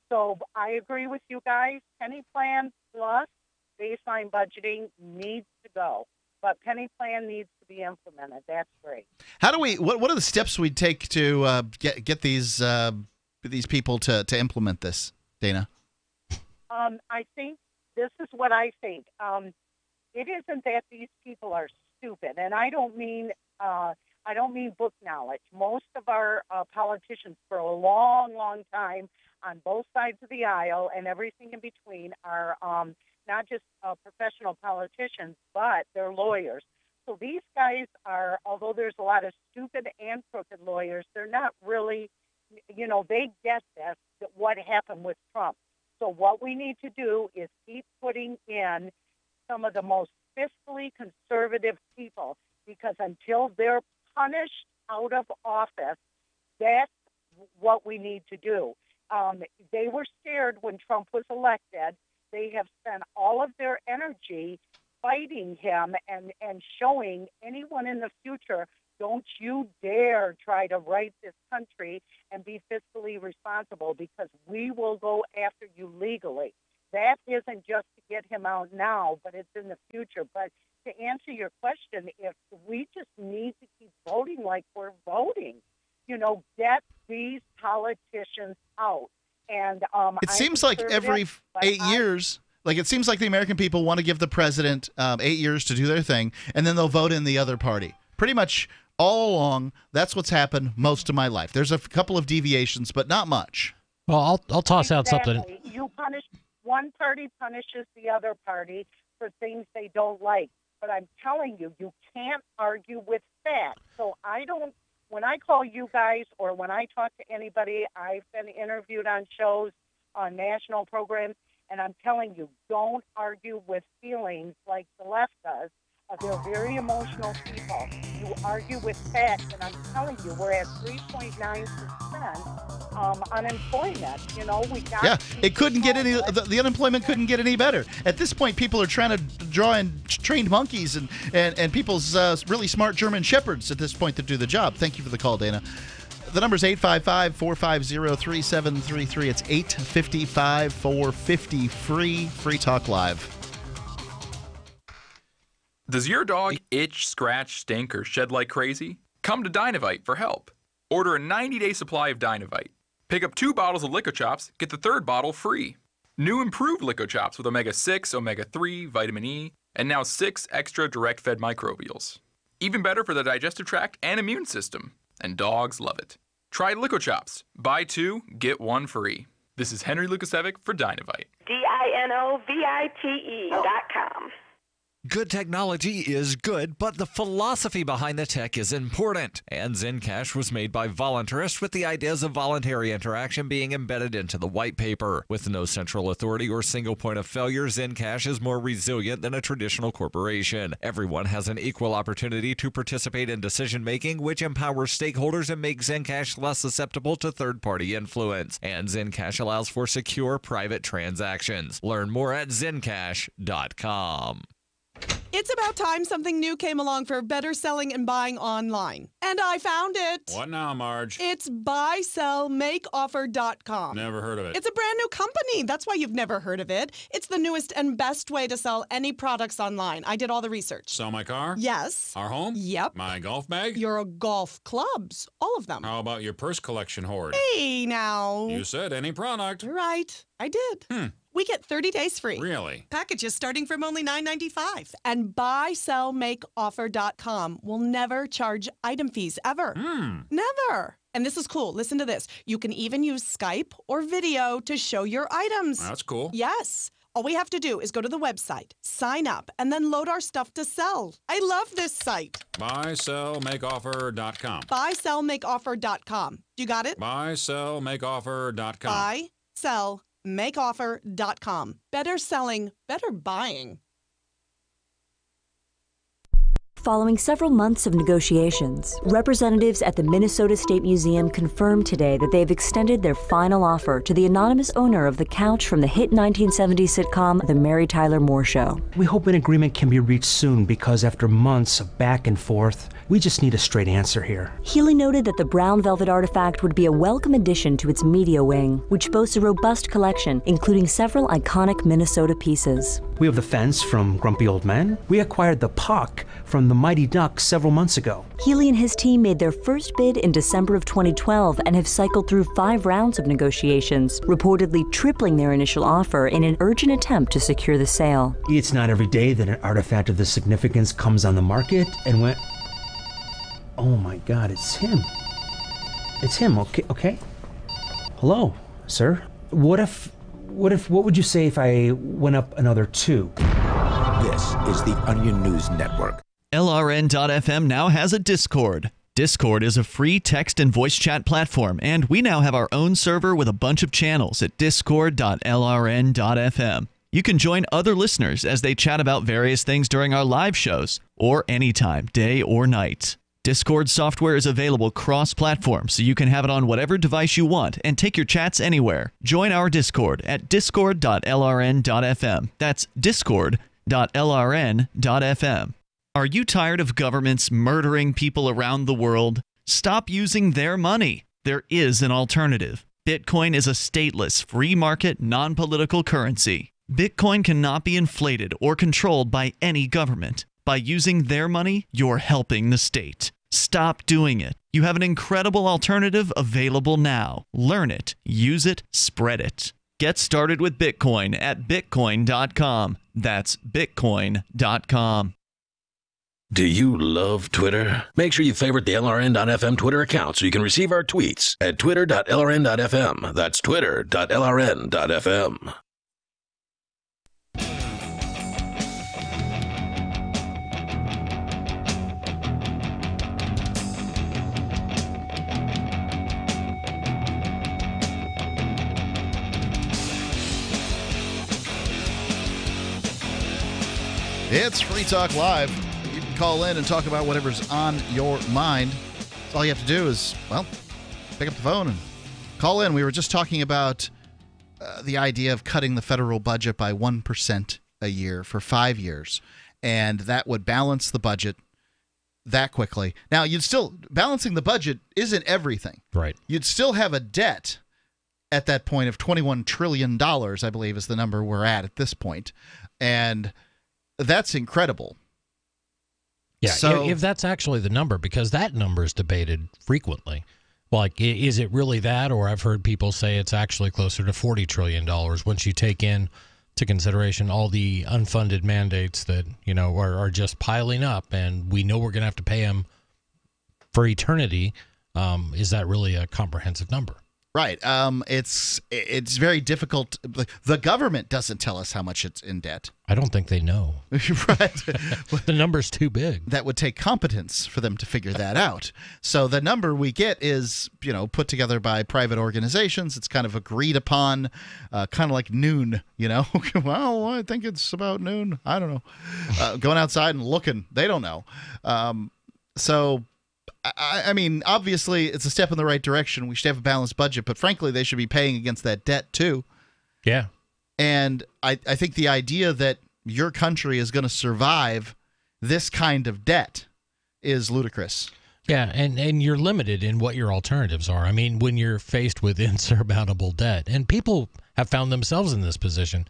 So I agree with you guys. Penny plan plus baseline budgeting needs to go, but penny plan needs to be implemented. That's great. How do we? What are the steps we take to get these people to implement this, Dana? I think this is what I think. It isn't that these people are stupid, and I don't mean book knowledge. Most of our politicians for a long, long time on both sides of the aisle and everything in between are not just professional politicians, but they're lawyers. So these guys are, although there's a lot of stupid and crooked lawyers, they're not really, they get this, what happened with Trump. So what we need to do is keep putting in some of the most fiscally conservative people, because until they're punished out of office, that's what we need to do. They were scared when Trump was elected. They have spent all of their energy fighting him and showing anyone in the future, don't you dare try to right this country and be fiscally responsible, because we will go after you legally. That isn't just to get him out now, but it's in the future. But to answer your question, if we just need to keep voting like we're voting, get these politicians out. And it seems like every 8 years, it seems like the American people want to give the president 8 years to do their thing, and then they'll vote in the other party. Pretty much all along, that's what's happened most of my life. There's a couple of deviations, but not much. Well, I'll toss out something. You punish one party, punishes the other party for things they don't like. But I'm telling you, you can't argue with facts. So when I call you guys or when I talk to anybody, I've been interviewed on shows, on national programs, and I'm telling you, don't argue with feelings like the left does. They're very emotional people. You argue with facts, and I'm telling you, we're at 3.9% unemployment. We got. Yeah, it couldn't get any. The unemployment couldn't get any better. At this point, people are trying to draw in trained monkeys and people's really smart German shepherds at this point to do the job. Thank you for the call, Dana. The number's 855-450-3733. It's 855-450-FREE. Free Talk Live. Does your dog itch, scratch, stink, or shed like crazy? Come to Dynavite for help. Order a 90-day supply of Dynavite. Pick up 2 bottles of Lico Chops, get the 3rd bottle free. New improved Lico Chops with omega-6, omega-3, vitamin E, and now 6 extra direct-fed microbials. Even better for the digestive tract and immune system. And dogs love it. Try Lico Chops. Buy 2, get 1 free. This is Henry Lukasevic for Dynavite. DINOVITE.com. Good technology is good, but the philosophy behind the tech is important. And Zencash was made by voluntarists with the ideas of voluntary interaction being embedded into the white paper. With no central authority or single point of failure, Zencash is more resilient than a traditional corporation. Everyone has an equal opportunity to participate in decision-making, which empowers stakeholders and makes Zencash less susceptible to third-party influence. And Zencash allows for secure private transactions. Learn more at zencash.com. It's about time something new came along for better selling and buying online. And I found it. What now, Marge? It's buysellmakeoffer.com. Never heard of it. It's a brand new company. That's why you've never heard of it. It's the newest and best way to sell any products online. I did all the research. Sell my car? Yes. Our home? Yep. My golf bag? Your golf clubs. All of them. How about your purse collection hoard? Hey, now. You said any product. You're right. I did. We get 30 days free. Really? Packages starting from only $9.95. And buysellmakeoffer.com will never charge item fees, ever. Never. And this is cool. Listen to this. You can even use Skype or video to show your items. That's cool. Yes. All we have to do is go to the website, sign up, and then load our stuff to sell. I love this site. Buysellmakeoffer.com. Buysellmakeoffer.com. You got it? Buysellmakeoffer.com. Buysellmakeoffer.com. Better selling, better buying. Following several months of negotiations, representatives at the Minnesota State Museum confirmed today that they've extended their final offer to the anonymous owner of the couch from the hit 1970s sitcom The Mary Tyler Moore Show. We hope an agreement can be reached soon because after months of back and forth, we just need a straight answer here. Healy noted that the brown velvet artifact would be a welcome addition to its media wing, which boasts a robust collection, including several iconic Minnesota pieces. We have the fence from Grumpy Old Men. We acquired the puck from the Mighty Ducks several months ago. Healy and his team made their first bid in December of 2012 and have cycled through 5 rounds of negotiations, reportedly tripling their initial offer in an urgent attempt to secure the sale. It's not every day that an artifact of this significance comes on the market and went... Oh my God, it's him. It's him, okay? Hello, sir. What would you say if I went up another 2? This is the Onion News Network. LRN.FM now has a Discord. Discord is a free text and voice chat platform, and we now have our own server with a bunch of channels at discord.lrn.fm. You can join other listeners as they chat about various things during our live shows, or anytime, day or night. Discord software is available cross-platform, so you can have it on whatever device you want and take your chats anywhere. Join our Discord at discord.lrn.fm. That's discord.lrn.fm. Are you tired of governments murdering people around the world? Stop using their money. There is an alternative. Bitcoin is a stateless, free market, non-political currency. Bitcoin cannot be inflated or controlled by any government. By using their money, you're helping the state. Stop doing it. You have an incredible alternative available now. Learn it, use it, spread it. Get started with Bitcoin at bitcoin.com. That's bitcoin.com. Do you love Twitter? Make sure you favorite the LRN.FM Twitter account so you can receive our tweets at twitter.lrn.fm. That's twitter.lrn.fm. It's Free Talk Live. You can call in and talk about whatever's on your mind. So all you have to do is, well, pick up the phone and call in. We were just talking about the idea of cutting the federal budget by 1% a year for 5 years, and that would balance the budget that quickly. Now, balancing the budget isn't everything. Right. You'd still have a debt at that point of $21 trillion, I believe is the number we're at this point. And that's incredible. Yeah, so, if that's actually the number, because that number is debated frequently. Like, is it really that? Or I've heard people say it's actually closer to $40 trillion once you take into consideration all the unfunded mandates that, are just piling up, and we know we're going to have to pay them for eternity. Is that really a comprehensive number? Right. It's very difficult. The government doesn't tell us how much it's in debt. I don't think they know. Right. The number's too big. That would take competence for them to figure that out. So the number we get is, put together by private organizations. It's kind of agreed upon, kind of like noon, Well, I think it's about noon. I don't know. Going outside and looking, they don't know. So... I mean, obviously, it's a step in the right direction. We should have a balanced budget, but frankly, they should be paying against that debt too. Yeah. And I think the idea that your country is going to survive this kind of debt is ludicrous. Yeah, and you're limited in what your alternatives are. I mean, when you're faced with insurmountable debt, and people have found themselves in this position,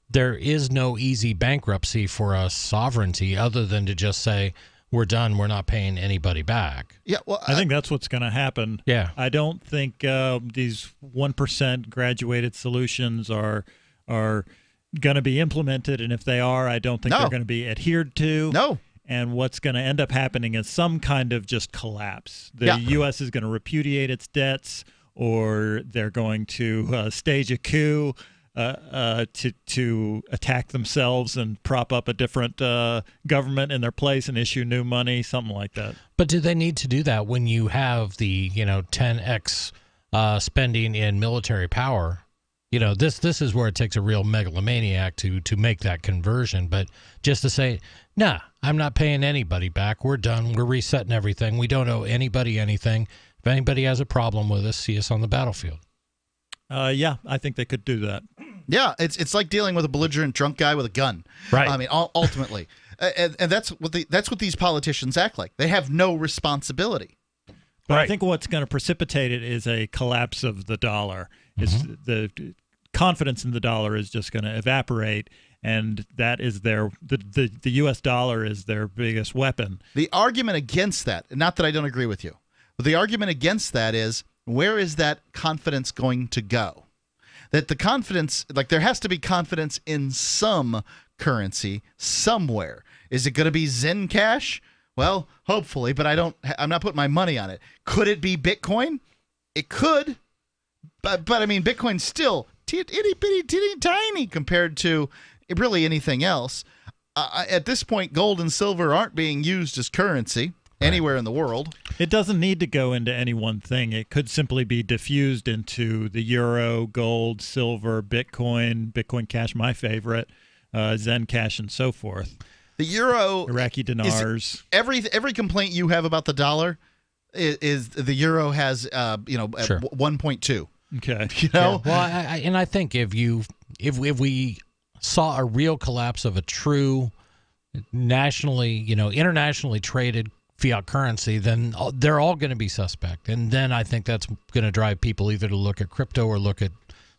there is no easy bankruptcy for a sovereignty other than to just say, we're done. We're not paying anybody back. Yeah, well, I think that's what's going to happen. Yeah, I don't think these 1% graduated solutions are going to be implemented, and if they are, I don't think they're going to be adhered to. No. And what's going to end up happening is some kind of just collapse. The U.S. is going to repudiate its debts, or they're going to stage a coup to attack themselves and prop up a different government in their place and issue new money, something like that. But do they need to do that when you have the 10x spending in military power? This is where it takes a real megalomaniac to make that conversion. But just to say, nah, I'm not paying anybody back. We're done. We're resetting everything. We don't owe anybody anything. If anybody has a problem with us, see us on the battlefield. Yeah, I think they could do that. Yeah, it's like dealing with a belligerent drunk guy with a gun. Right. I mean, ultimately, and that's what these politicians act like. They have no responsibility. But I think what's going to precipitate it is a collapse of the dollar. Mm-hmm. The confidence in the dollar is just going to evaporate, and that is the U.S. dollar is their biggest weapon. The argument against that, not that I don't agree with you, but the argument against that is, where is that confidence going to go? That the confidence, there has to be confidence in some currency somewhere. Is it going to be Zen Cash? Well, hopefully, but I'm not putting my money on it. Could it be Bitcoin? It could, but I mean, Bitcoin's still itty bitty teeny tiny compared to really anything else. At this point, gold and silver aren't being used as currency anywhere in the world. It doesn't need to go into any one thing. It could simply be diffused into the euro, gold, silver, Bitcoin Cash, my favorite, Zen Cash, and so forth. The euro, Iraqi dinars. Every complaint you have about the dollar is the euro has 1.2. Okay. Well, I think if we saw a real collapse of a true nationally, internationally traded fiat currency, then they're all going to be suspect. And then I think that's going to drive people either to look at crypto or look at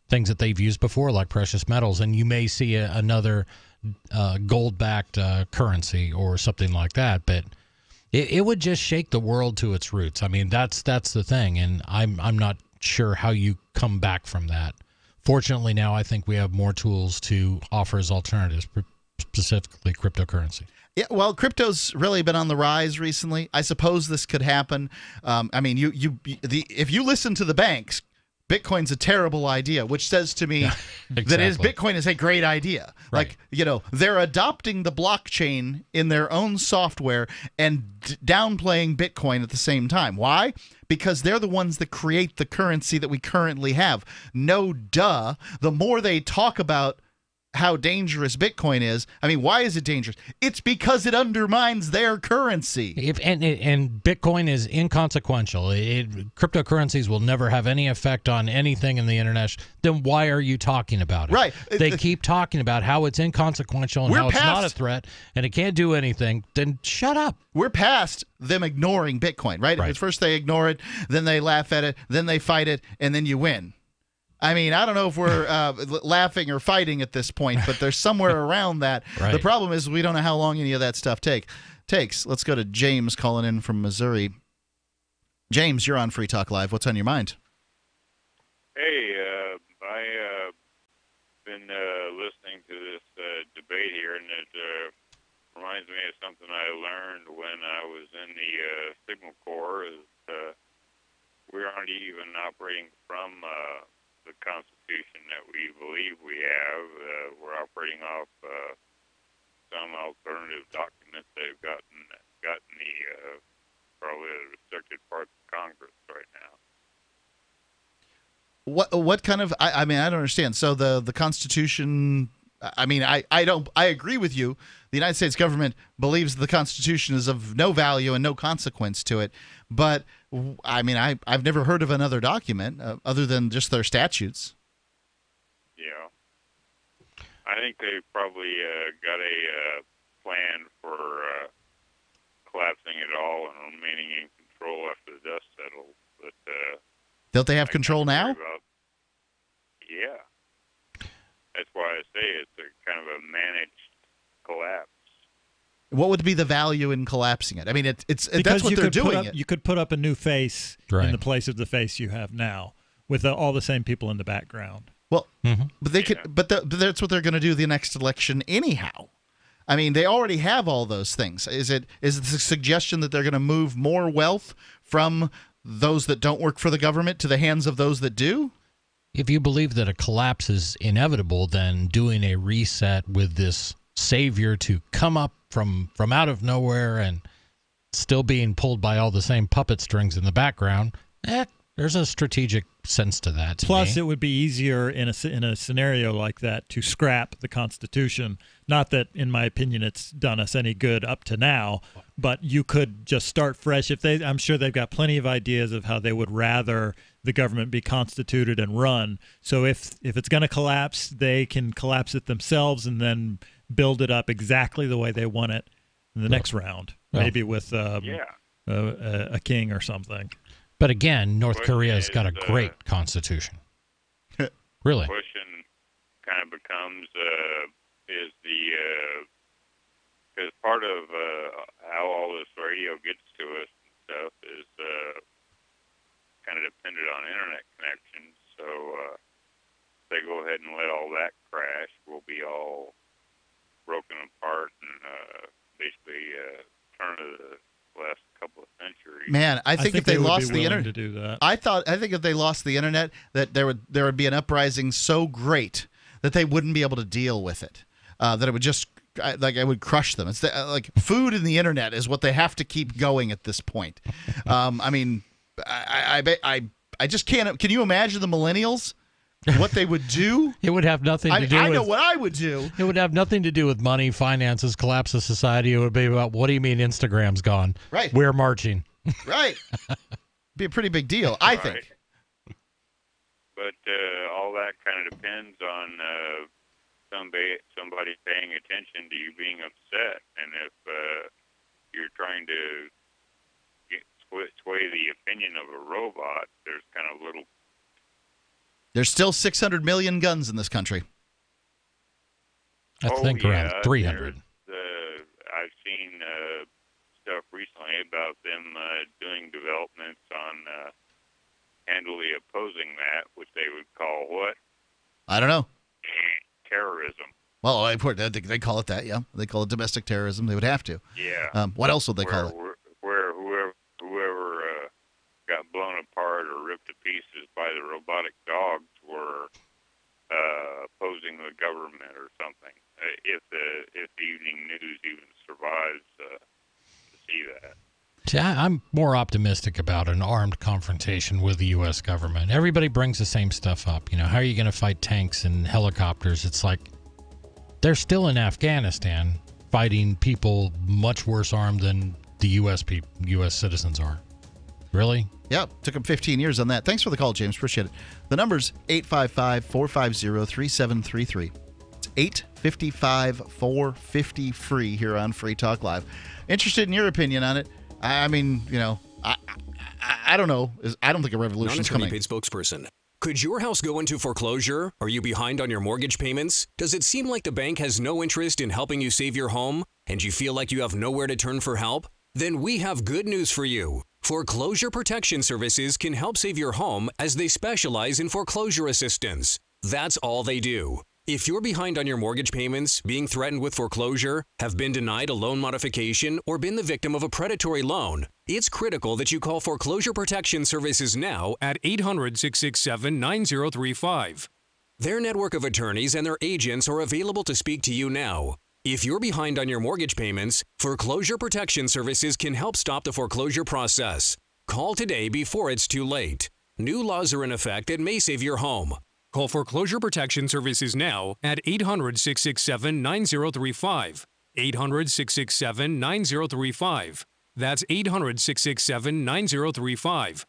things that they've used before, like precious metals. And you may see another gold-backed currency or something like that. But it would just shake the world to its roots. I mean, that's the thing. And I'm not sure how you come back from that. Fortunately, now I think we have more tools to offer as alternatives, specifically cryptocurrency. Yeah, well, crypto's really been on the rise recently. I suppose this could happen. I mean, if you listen to the banks, Bitcoin's a terrible idea, which says to me that Bitcoin is a great idea. Right. They're adopting the blockchain in their own software and downplaying Bitcoin at the same time. Why? Because they're the ones that create the currency that we currently have. No duh. The more they talk about how dangerous Bitcoin is. I mean, why is it dangerous? It's because it undermines their currency. And Bitcoin is inconsequential. Cryptocurrencies will never have any effect on anything in the international. Then why are you talking about it? Right. They keep talking about how it's inconsequential and how it's not a threat and it can't do anything. Then shut up. We're past them ignoring Bitcoin, right? At first they ignore it, then they laugh at it, then they fight it, and then you win. I mean, I don't know if we're laughing or fighting at this point, but there's somewhere around that. Right. The problem is we don't know how long any of that stuff takes. Let's go to James calling in from Missouri. James, you're on Free Talk Live. What's on your mind? Hey, I've been listening to this debate here, and it reminds me of something I learned when I was in the Signal Corps. We aren't even operating from operating off some alternative documents they've gotten the probably the restricted parts of Congress right now. What kind of? I mean, I don't understand. So the Constitution. I mean, I agree with you. The United States government believes the Constitution is of no value and no consequence to it. But I mean, I've never heard of another document other than just their statutes. Yeah, I think they probably got a plan for collapsing it all and remaining in control after the dust settles. But don't they have control now? Yeah. That's why I say it's a kind of a managed collapse. What would be the value in collapsing it? I mean, it's because that's what they're doing. You could put up a new face in the place of the face you have now, with all the same people in the background. Well, but they could, but that's what they're going to do the next election anyhow. I mean, they already have all those things. Is it the suggestion that they're going to move more wealth from those that don't work for the government to the hands of those that do? If you believe that a collapse is inevitable, then doing a reset with this savior to come up from out of nowhere and still being pulled by all the same puppet strings in the background, there's a strategic sense to that. Plus, it would be easier in a scenario like that to scrap the Constitution. Not that, in my opinion, it's done us any good up to now, but you could just start fresh. I'm sure they've got plenty of ideas of how they would rather the government be constituted and run. So if it's going to collapse, they can collapse it themselves and then build it up exactly the way they want it in the next round, maybe with a king or something. But again, North Korea's got a great constitution. Really? The question kind of becomes is because part of how all this radio gets to us and stuff is kind of dependent on internet connections. So if they go ahead and let all that crash, we'll be all broken apart and basically turn to the last couple of centuries. Man, I think if they lost the internet, to do that. I think if they lost the internet, that there would be an uprising so great that they wouldn't be able to deal with it. That it would just it would crush them. It's like food and the internet is what they have to keep going at this point. I mean, I just can't. Can you imagine the millennials? What they would do? It would have nothing to do with... I know what I would do. It would have nothing to do with money, finances, collapse of society. It would be about, what do you mean Instagram's gone? Right. We're marching. Right. Be a pretty big deal, I think. But all that kind of depends on somebody paying attention to you being upset. And if you're trying to sway the opinion of a robot, there's kind of little... There's still 600 million guns in this country. I think around 300. I've seen stuff recently about them doing developments on handily opposing that, which they would call what? I don't know. Terrorism. Well, they call it that, yeah. They call it domestic terrorism. They would have to. Yeah. What else would they call it? Where whoever got blown apart or ripped to pieces by the robotic dogs were opposing the government or something. If the evening news even survives to see that. See, I'm more optimistic about an armed confrontation with the U.S. government. Everybody brings the same stuff up. You know, how are you going to fight tanks and helicopters? It's like they're still in Afghanistan fighting people much worse armed than the U.S. citizens are. Really? Yeah, took them 15 years on that. Thanks for the call, James. Appreciate it. The number's 855-450-3733. It's 855-450-FREE here on Free Talk Live. Interested in your opinion on it. I mean, you know, I don't know. I don't think a revolution's coming. Non-attorney paid spokesperson. Could your house go into foreclosure? Are you behind on your mortgage payments? Does it seem like the bank has no interest in helping you save your home? And you feel like you have nowhere to turn for help? Then we have good news for you. Foreclosure Protection Services can help save your home as they specialize in foreclosure assistance. That's all they do. If you're behind on your mortgage payments, being threatened with foreclosure, have been denied a loan modification, or been the victim of a predatory loan, it's critical that you call Foreclosure Protection Services now at 800-667-9035. Their network of attorneys and their agents are available to speak to you now. If you're behind on your mortgage payments, Foreclosure Protection Services can help stop the foreclosure process. Call today before it's too late. New laws are in effect that may save your home. Call Foreclosure Protection Services now at 800-667-9035. 800-667-9035. That's 800-667-9035.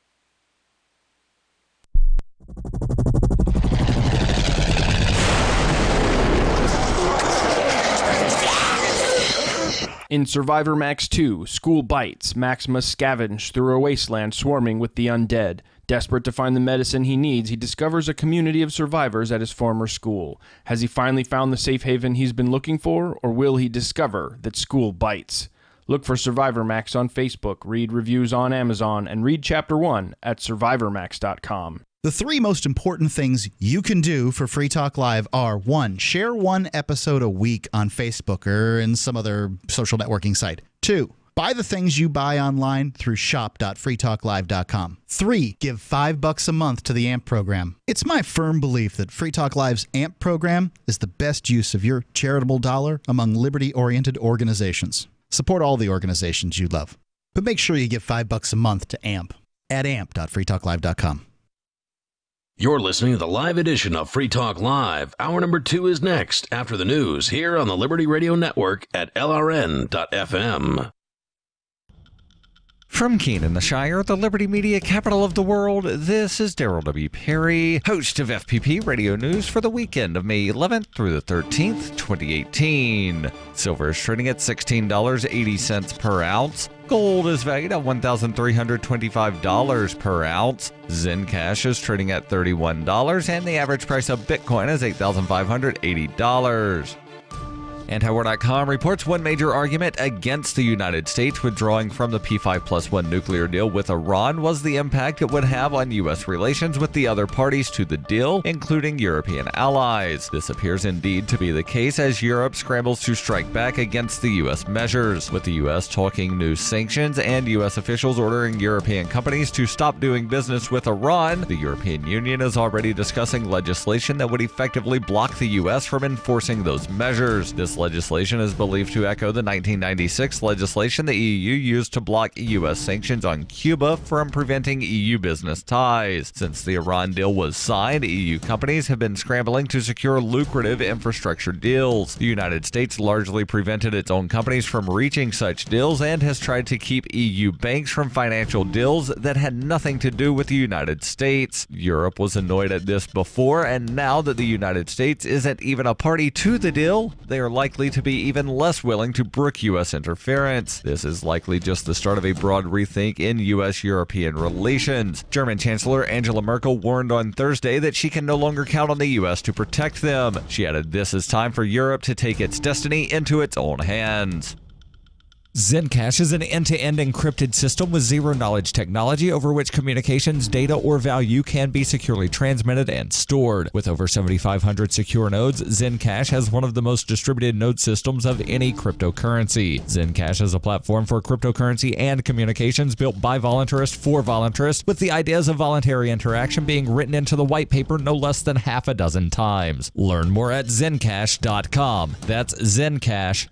In Survivor Max 2, School Bites, Max must scavenge through a wasteland swarming with the undead. Desperate to find the medicine he needs, he discovers a community of survivors at his former school. Has he finally found the safe haven he's been looking for, or will he discover that school bites? Look for Survivor Max on Facebook, read reviews on Amazon, and read Chapter 1 at survivormax.com. The 3 most important things you can do for Free Talk Live are: 1, share 1 episode a week on Facebook or in some other social networking site. 2, buy the things you buy online through shop.freetalklive.com. 3, give $5 a month to the AMP program. It's my firm belief that Free Talk Live's AMP program is the best use of your charitable dollar among liberty-oriented organizations. Support all the organizations you love, but make sure you give $5 a month to AMP at amp.freetalklive.com. You're listening to the live edition of Free Talk Live. Hour number 2 is next after the news here on the Liberty Radio Network at LRN.FM. From Keene in the Shire, the Liberty Media capital of the world, this is Daryl W. Perry, host of FPP Radio News for the weekend of May 11th through the 13th, 2018. Silver is trading at $16.80 per ounce. Gold is valued at $1,325 per ounce. Zencash is trading at $31, and the average price of Bitcoin is $8,580. Antiwar.com reports one major argument against the United States withdrawing from the P5+1 nuclear deal with Iran was the impact it would have on U.S. relations with the other parties to the deal, including European allies. This appears indeed to be the case as Europe scrambles to strike back against the U.S. measures, with the U.S. talking new sanctions and U.S. officials ordering European companies to stop doing business with Iran. The European Union is already discussing legislation that would effectively block the U.S. from enforcing those measures. This legislation is believed to echo the 1996 legislation the EU used to block U.S. sanctions on Cuba from preventing EU business ties. Since the Iran deal was signed, EU companies have been scrambling to secure lucrative infrastructure deals. The United States largely prevented its own companies from reaching such deals and has tried to keep EU banks from financial deals that had nothing to do with the United States. Europe was annoyed at this before, and now that the United States isn't even a party to the deal, they are likely to be even less willing to brook U.S. interference. This is likely just the start of a broad rethink in U.S.-European relations. German Chancellor Angela Merkel warned on Thursday that she can no longer count on the U.S. to protect them. She added this is time for Europe to take its destiny into its own hands. Zencash is an end-to-end encrypted system with zero-knowledge technology over which communications, data, or value can be securely transmitted and stored. With over 7,500 secure nodes, Zencash has one of the most distributed node systems of any cryptocurrency. Zencash is a platform for cryptocurrency and communications built by voluntarists for voluntarists, with the ideas of voluntary interaction being written into the white paper no less than half a dozen times. Learn more at zencash.com. That's zencash.com.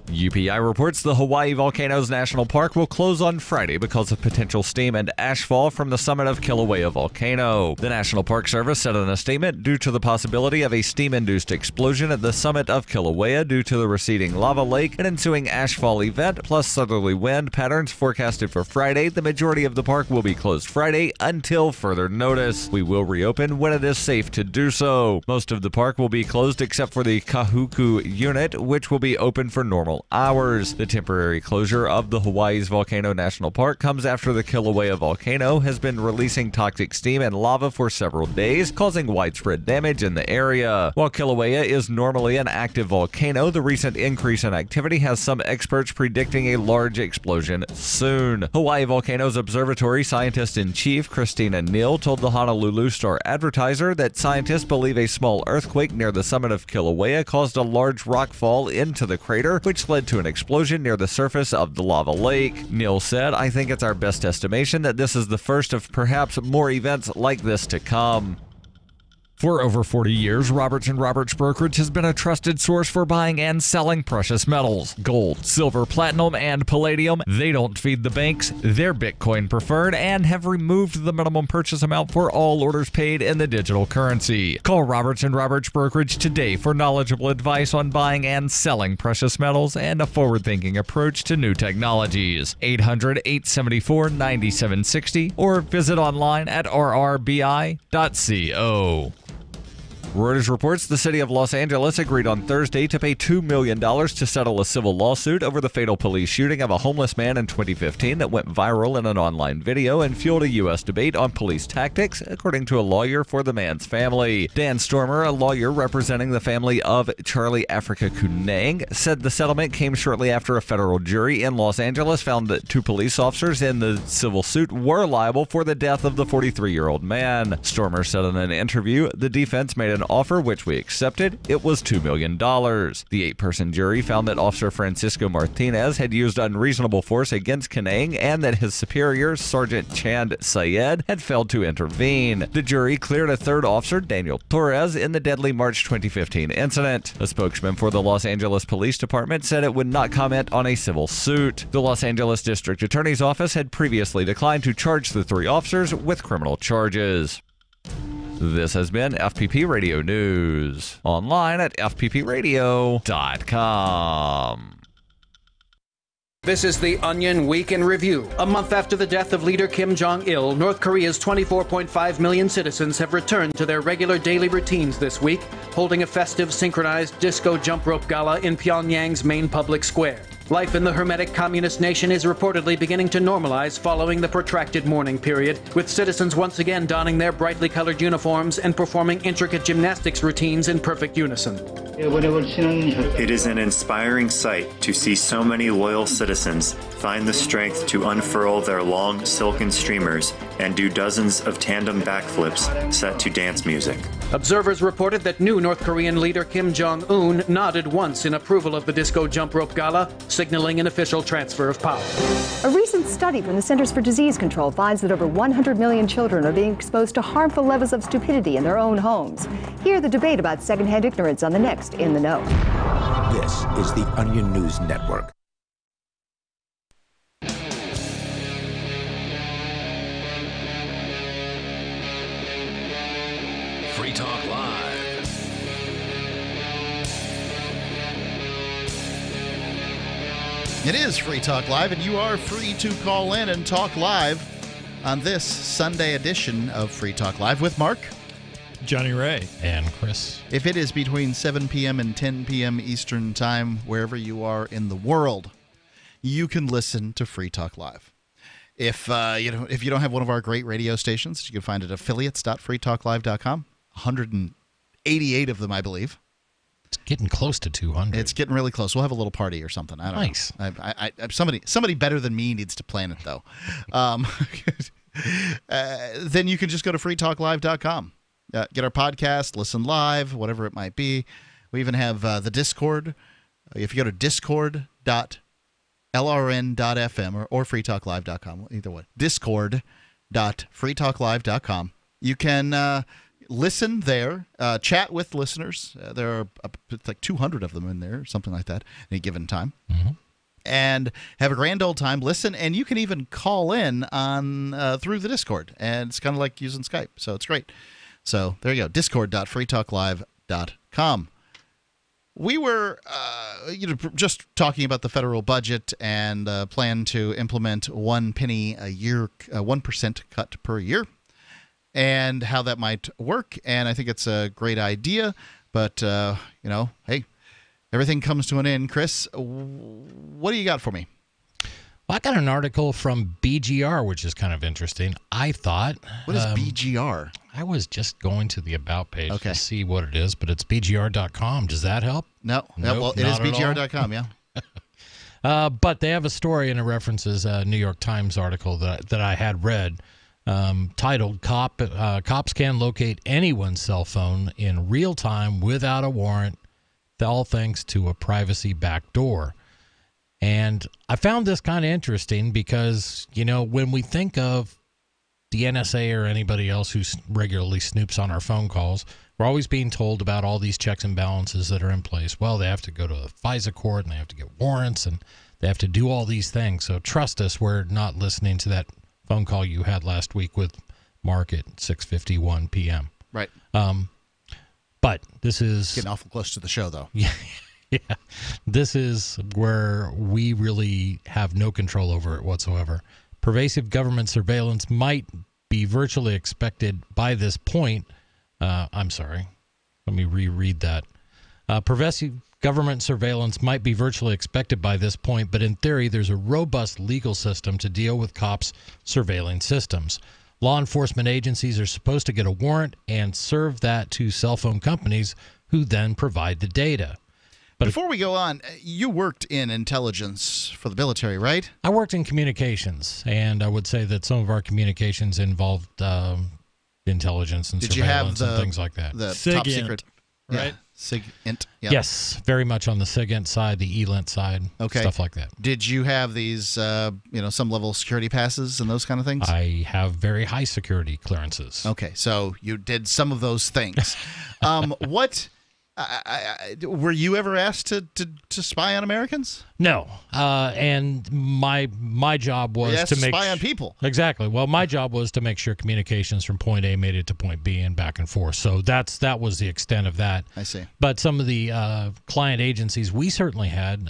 UPI reports the Hawaii Volcanoes National Park will close on Friday because of potential steam and ashfall from the summit of Kilauea volcano. The National Park Service said in a statement, due to the possibility of a steam-induced explosion at the summit of Kilauea due to the receding lava lake, an ensuing ashfall event, plus southerly wind patterns forecasted for Friday, the majority of the park will be closed Friday until further notice. We will reopen when it is safe to do so. Most of the park will be closed except for the Kahuku unit, which will be open for normal hours. The temporary closure of the Hawaii's Volcano National Park comes after the Kilauea volcano has been releasing toxic steam and lava for several days, causing widespread damage in the area. While Kilauea is normally an active volcano, the recent increase in activity has some experts predicting a large explosion soon. Hawaii Volcanoes Observatory scientist-in-chief Christina Neal told the Honolulu Star-Advertiser that scientists believe a small earthquake near the summit of Kilauea caused a large rock fall into the crater, which led to an explosion near the surface of the lava lake. Neal said, "I think it's our best estimation that this is the first of perhaps more events like this to come." For over 40 years, Roberts & Roberts Brokerage has been a trusted source for buying and selling precious metals. Gold, silver, platinum, and palladium. They don't feed the banks. They're Bitcoin preferred and have removed the minimum purchase amount for all orders paid in the digital currency. Call Roberts & Roberts Brokerage today for knowledgeable advice on buying and selling precious metals and a forward-thinking approach to new technologies. 800-874-9760 or visit online at rrbi.co. Reuters reports the city of Los Angeles agreed on Thursday to pay $2 million to settle a civil lawsuit over the fatal police shooting of a homeless man in 2015 that went viral in an online video and fueled a U.S. debate on police tactics, according to a lawyer for the man's family. Dan Stormer, a lawyer representing the family of Charlie Africa Kunang, said the settlement came shortly after a federal jury in Los Angeles found that 2 police officers in the civil suit were liable for the death of the 43-year-old man. Stormer said in an interview, the defense made an offer which we accepted. It was $2 million. The 8-person jury found that Officer Francisco Martinez had used unreasonable force against Kanang and that his superior, Sergeant Chand Syed, had failed to intervene. The jury cleared a third officer, Daniel Torres, in the deadly March 2015 incident. A spokesman for the Los Angeles Police Department said it would not comment on a civil suit. The Los Angeles District Attorney's Office had previously declined to charge the 3 officers with criminal charges. This has been FPP Radio News. Online at fppradio.com. This is the Onion Week in Review. A month after the death of leader Kim Jong-il, North Korea's 24.5 million citizens have returned to their regular daily routines this week, holding a festive synchronized disco jump rope gala in Pyongyang's main public square. Life in the hermetic communist nation is reportedly beginning to normalize following the protracted mourning period, with citizens once again donning their brightly colored uniforms and performing intricate gymnastics routines in perfect unison. It is an inspiring sight to see so many loyal citizens find the strength to unfurl their long silken streamers and do dozens of tandem backflips set to dance music. Observers reported that new North Korean leader Kim Jong-un nodded once in approval of the disco jump rope gala, signaling an official transfer of power. A recent study from the Centers for Disease Control finds that over 100 million children are being exposed to harmful levels of stupidity in their own homes. Hear the debate about secondhand ignorance on the next In the Know. This is the Onion News Network. Free Talk Live. It is Free Talk Live, and you are free to call in and talk live on this Sunday edition of Free Talk Live with Mark, Jonny Ray, and Chris. If it is between 7 p.m. and 10 p.m. Eastern Time, wherever you are in the world, you can listen to Free Talk Live. If you don't have one of our great radio stations, you can find it at affiliates.freetalklive.com. 188 of them, I believe. It's getting close to 200. It's getting really close. We'll have a little party or something. I don't know. Nice. Somebody better than me needs to plan it, though. Then you can just go to freetalklive.com. Get our podcast, listen live, whatever it might be. We even have the Discord. If you go to discord.lrn.fm or freetalklive.com, either way, discord.freetalklive.com. You can listen there, chat with listeners. There are like 200 of them in there, or something like that, at any given time. Mm-hmm. And have a grand old time. Listen, and you can even call in on through the Discord. And it's kind of like using Skype, so it's great. So there you go, discord.freetalklive.com. We were just talking about the federal budget and plan to implement 1 penny a year, 1% cut per year, and how that might work. And I think it's a great idea, but hey, everything comes to an end. Chris, what do you got for me? Well, I got an article from BGR, which is kind of interesting. I thought. What is BGR? I was just going to the About page to see what it is, but it's BGR.com. Does that help? No. Nope, well, it is BGR.com, yeah. But they have a story, and it references a New York Times article that I had read titled, Cops Can Locate Anyone's Cell Phone in Real Time Without a Warrant, all thanks to a privacy backdoor. And I found this kind of interesting because, when we think of the NSA or anybody else who regularly snoops on our phone calls, we're always being told about all these checks and balances that are in place. Well, they have to go to a FISA court, and they have to get warrants, and they have to do all these things. So trust us, we're not listening to that phone call you had last week with Mark at 6:51 p.m. Right. But this is getting awful close to the show, though. Yeah. This is where we really have no control over it whatsoever. Pervasive government surveillance might be virtually expected by this point. I'm sorry. Let me reread that. Pervasive government surveillance might be virtually expected by this point, but in theory, there's a robust legal system to deal with cops' surveilling systems. Law enforcement agencies are supposed to get a warrant and serve that to cell phone companies who then provide the data. But before we go on, you worked in intelligence for the military, right? I worked in communications, and I would say that some of our communications involved intelligence and surveillance and things like that. The SIGINT, top secret, right? SIGINT. Yeah. Yes, very much on the SIGINT side, the ELINT side, stuff like that. Did you have these, some level of security passes and those kind of things? I have very high security clearances. Okay, so you did some of those things. What? Were you ever asked to spy on Americans? No, and my job was to spy on people. Exactly. Well, my job was to make sure communications from point A made it to point B and back and forth. So that was the extent of that. I see. But some of the client agencies we certainly had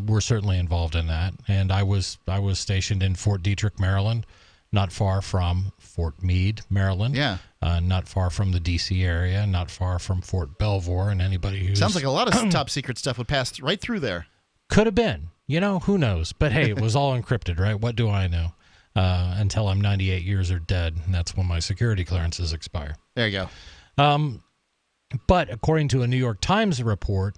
were certainly involved in that, and I was stationed in Fort Detrick, Maryland, not far from Fort Meade, Maryland. Yeah. Not far from the D.C. area, not far from Fort Belvoir, and anybody who sounds like a lot of top secret stuff would pass right through there. Could have been, who knows? But hey, it was all encrypted, right? What do I know? Until I'm 98 years or dead, and that's when my security clearances expire. There you go. But according to a New York Times report,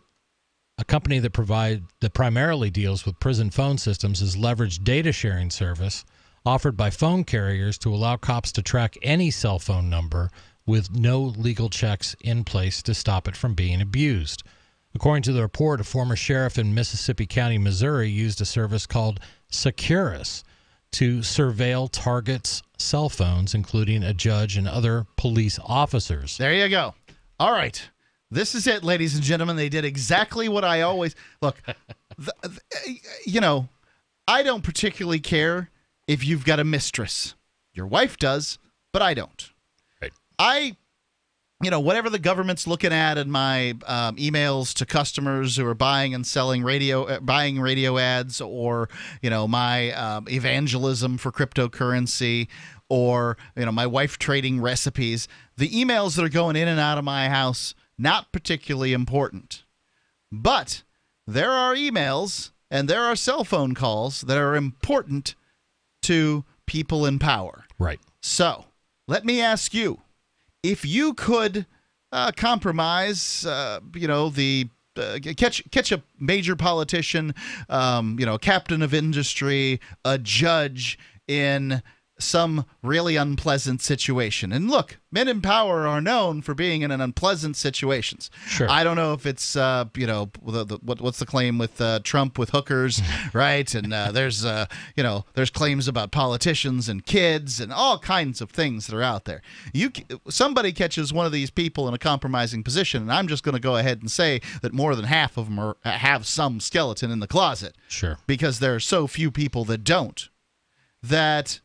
a company that primarily deals with prison phone systems has leveraged data sharing service offered by phone carriers to allow cops to track any cell phone number with no legal checks in place to stop it from being abused. According to the report, a former sheriff in Mississippi County, Missouri, used a service called Securus to surveil targets' cell phones, including a judge and other police officers. There you go. All right. This is it, ladies and gentlemen. They did exactly what I always... Look, I don't particularly care if you've got a mistress. Your wife does, but I don't. Right. Whatever the government's looking at in my emails to customers who are buying and selling radio ads, or my evangelism for cryptocurrency, or my wife trading recipes, the emails that are going in and out of my house, not particularly important. But there are emails and there are cell phone calls that are important to people in power. Right. So let me ask you, if you could compromise, catch a major politician, a captain of industry, a judge in some really unpleasant situation. And look, men in power are known for being in unpleasant situations. Sure. I don't know if it's, what's the claim with Trump with hookers, right? And there's claims about politicians and kids and all kinds of things that are out there. Somebody catches one of these people in a compromising position, and I'm just going to go ahead and say that more than half of them have some skeleton in the closet. Sure. Because there are so few people that don't. That...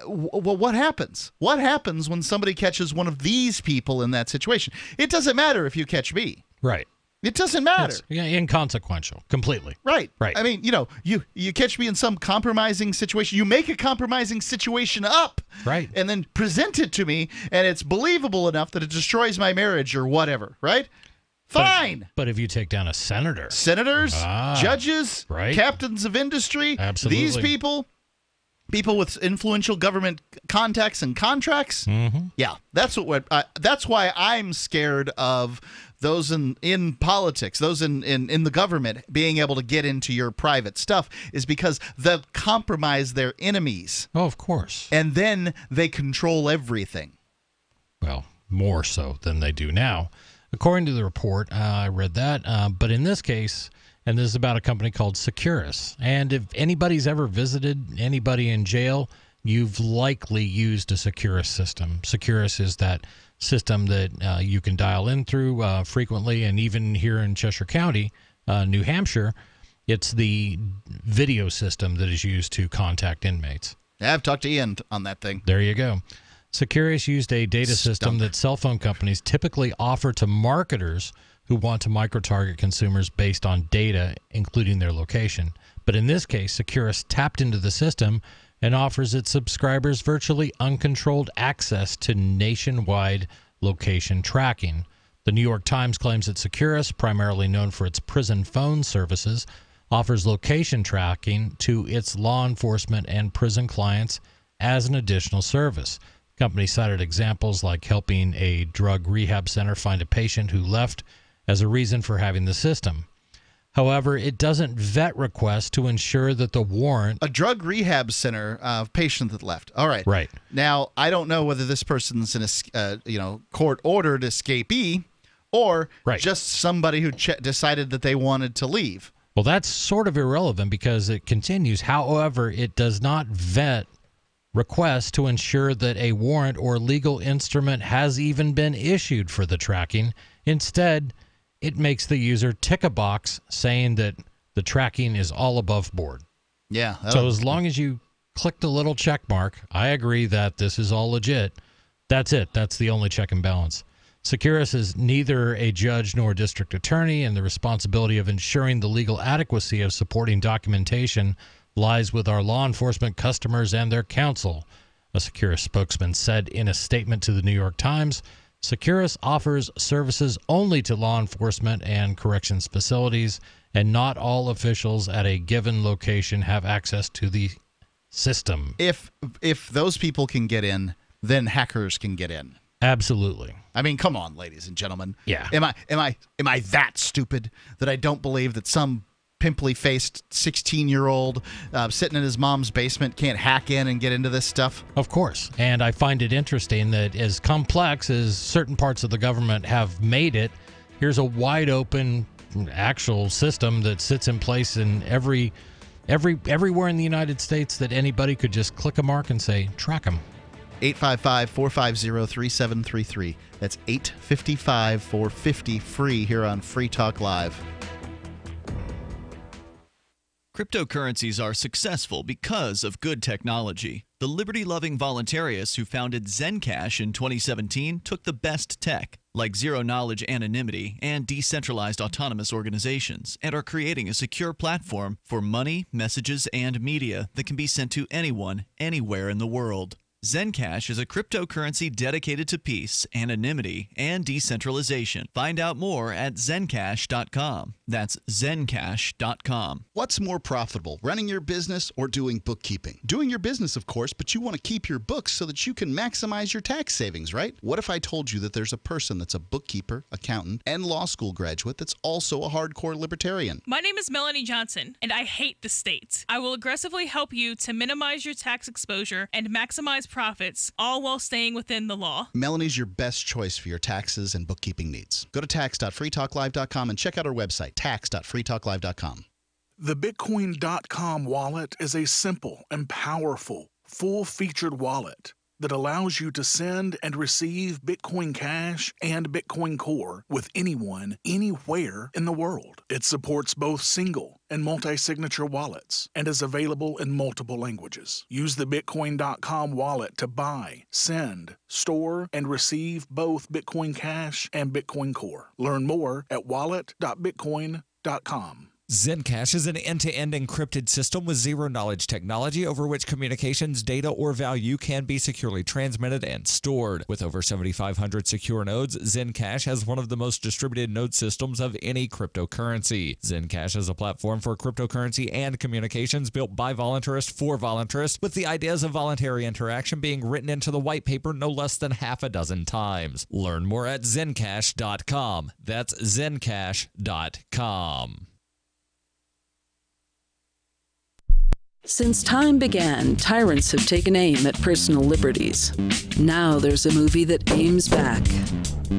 well, what happens? What happens when somebody catches one of these people in that situation? It doesn't matter if you catch me. Right. It doesn't matter. It's inconsequential, completely. Right. Right. I mean, you catch me in some compromising situation. You make a compromising situation up. Right. And then present it to me, and it's believable enough that it destroys my marriage or whatever. Right. Fine. But if you take down a senator. Senators, judges, right. Captains of industry. Absolutely. These people with influential government contacts and contracts. Mm-hmm. Yeah, that's why I'm scared of those in politics, those in the government being able to get into your private stuff, is because they'll compromise their enemies. Oh, of course. And then they control everything. Well, more so than they do now. According to the report, I read that. But in this case... And this is about a company called Securus. And if anybody's ever visited anybody in jail, you've likely used a Securus system. Securus is that system that you can dial in through frequently, and even here in Cheshire County, New Hampshire, it's the video system that is used to contact inmates. Yeah, I've talked to Ian on that thing. There you go. Securus used a data system that cell phone companies typically offer to marketers who want to micro-target consumers based on data, including their location. But in this case, Securus tapped into the system and offers its subscribers virtually uncontrolled access to nationwide location tracking. The New York Times claims that Securus, primarily known for its prison phone services, offers location tracking to its law enforcement and prison clients as an additional service. The company cited examples like helping a drug rehab center find a patient who left as a reason for having the system. However, it doesn't vet requests to ensure that the warrant... A drug rehab center patient that left. All right. Right. Now, I don't know whether this person's an court-ordered escapee or just somebody who decided that they wanted to leave. Well, that's sort of irrelevant because it continues. However, it does not vet requests to ensure that a warrant or legal instrument has even been issued for the tracking. Instead, it makes the user tick a box saying that the tracking is all above board. Yeah. So as long as you click the little check mark, I agree that this is all legit, that's it. That's the only check and balance. Securus is neither a judge nor a district attorney, and the responsibility of ensuring the legal adequacy of supporting documentation lies with our law enforcement customers and their counsel, a Securus spokesman said in a statement to the New York Times. Securus offers services only to law enforcement and corrections facilities, and not all officials at a given location have access to the system. If those people can get in, then hackers can get in. Absolutely. I mean, come on, ladies and gentlemen. Yeah. Am I that stupid that I don't believe that some pimply-faced 16-year-old sitting in his mom's basement can't hack in and get into this stuff? Of course. And I find it interesting that as complex as certain parts of the government have made it, here's a wide-open actual system that sits in place in everywhere in the United States that anybody could just click a mark and say, track them. 855-450-3733. That's 855-450-FREE here on Free Talk Live. Cryptocurrencies are successful because of good technology. The liberty-loving voluntarists who founded Zencash in 2017 took the best tech, like zero-knowledge anonymity and decentralized autonomous organizations, and are creating a secure platform for money, messages, and media that can be sent to anyone, anywhere in the world. Zencash is a cryptocurrency dedicated to peace, anonymity, and decentralization. Find out more at zencash.com. That's zencash.com. What's more profitable, running your business or doing bookkeeping? Doing your business, of course, but you want to keep your books so that you can maximize your tax savings, right? What if I told you that there's a person that's a bookkeeper, accountant, and law school graduate that's also a hardcore libertarian? My name is Melanie Johnson, and I hate the state. I will aggressively help you to minimize your tax exposure and maximize profits, all while staying within the law. Melanie's your best choice for your taxes and bookkeeping needs. Go to tax.freetalklive.com and check out our website, tax.freetalklive.com. The Bitcoin.com wallet is a simple and powerful, full-featured wallet that allows you to send and receive Bitcoin Cash and Bitcoin Core with anyone, anywhere in the world. It supports both single and multi-signature wallets and is available in multiple languages. Use the Bitcoin.com wallet to buy, send, store, and receive both Bitcoin Cash and Bitcoin Core. Learn more at wallet.bitcoin.com. Zencash is an end-to-end encrypted system with zero-knowledge technology over which communications, data, or value can be securely transmitted and stored. With over 7,500 secure nodes, Zencash has one of the most distributed node systems of any cryptocurrency. Zencash is a platform for cryptocurrency and communications built by voluntarists for voluntarists, with the ideas of voluntary interaction being written into the white paper no less than half a dozen times. Learn more at zencash.com. That's zencash.com. Since time began, tyrants have taken aim at personal liberties. Now there's a movie that aims back.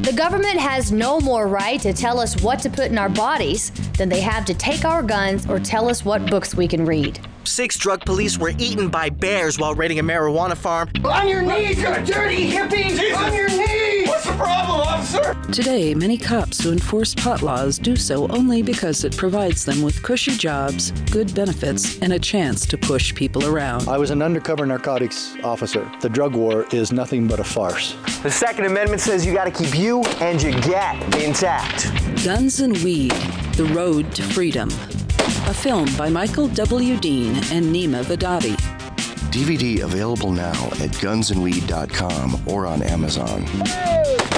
The government has no more right to tell us what to put in our bodies than they have to take our guns or tell us what books we can read. 6 drug police were eaten by bears while raiding a marijuana farm. On your knees, you dirty hippie! Jesus. On your knees! What's the problem, officer? Today, many cops who enforce pot laws do so only because it provides them with cushy jobs, good benefits, and a chance to push people around. I was an undercover narcotics officer. The drug war is nothing but a farce. The Second Amendment says you gotta keep you and your gat intact. Guns and Weed, The Road to Freedom. A film by Michael W. Dean and Nima Vadadi. DVD available now at gunsandweed.com or on Amazon.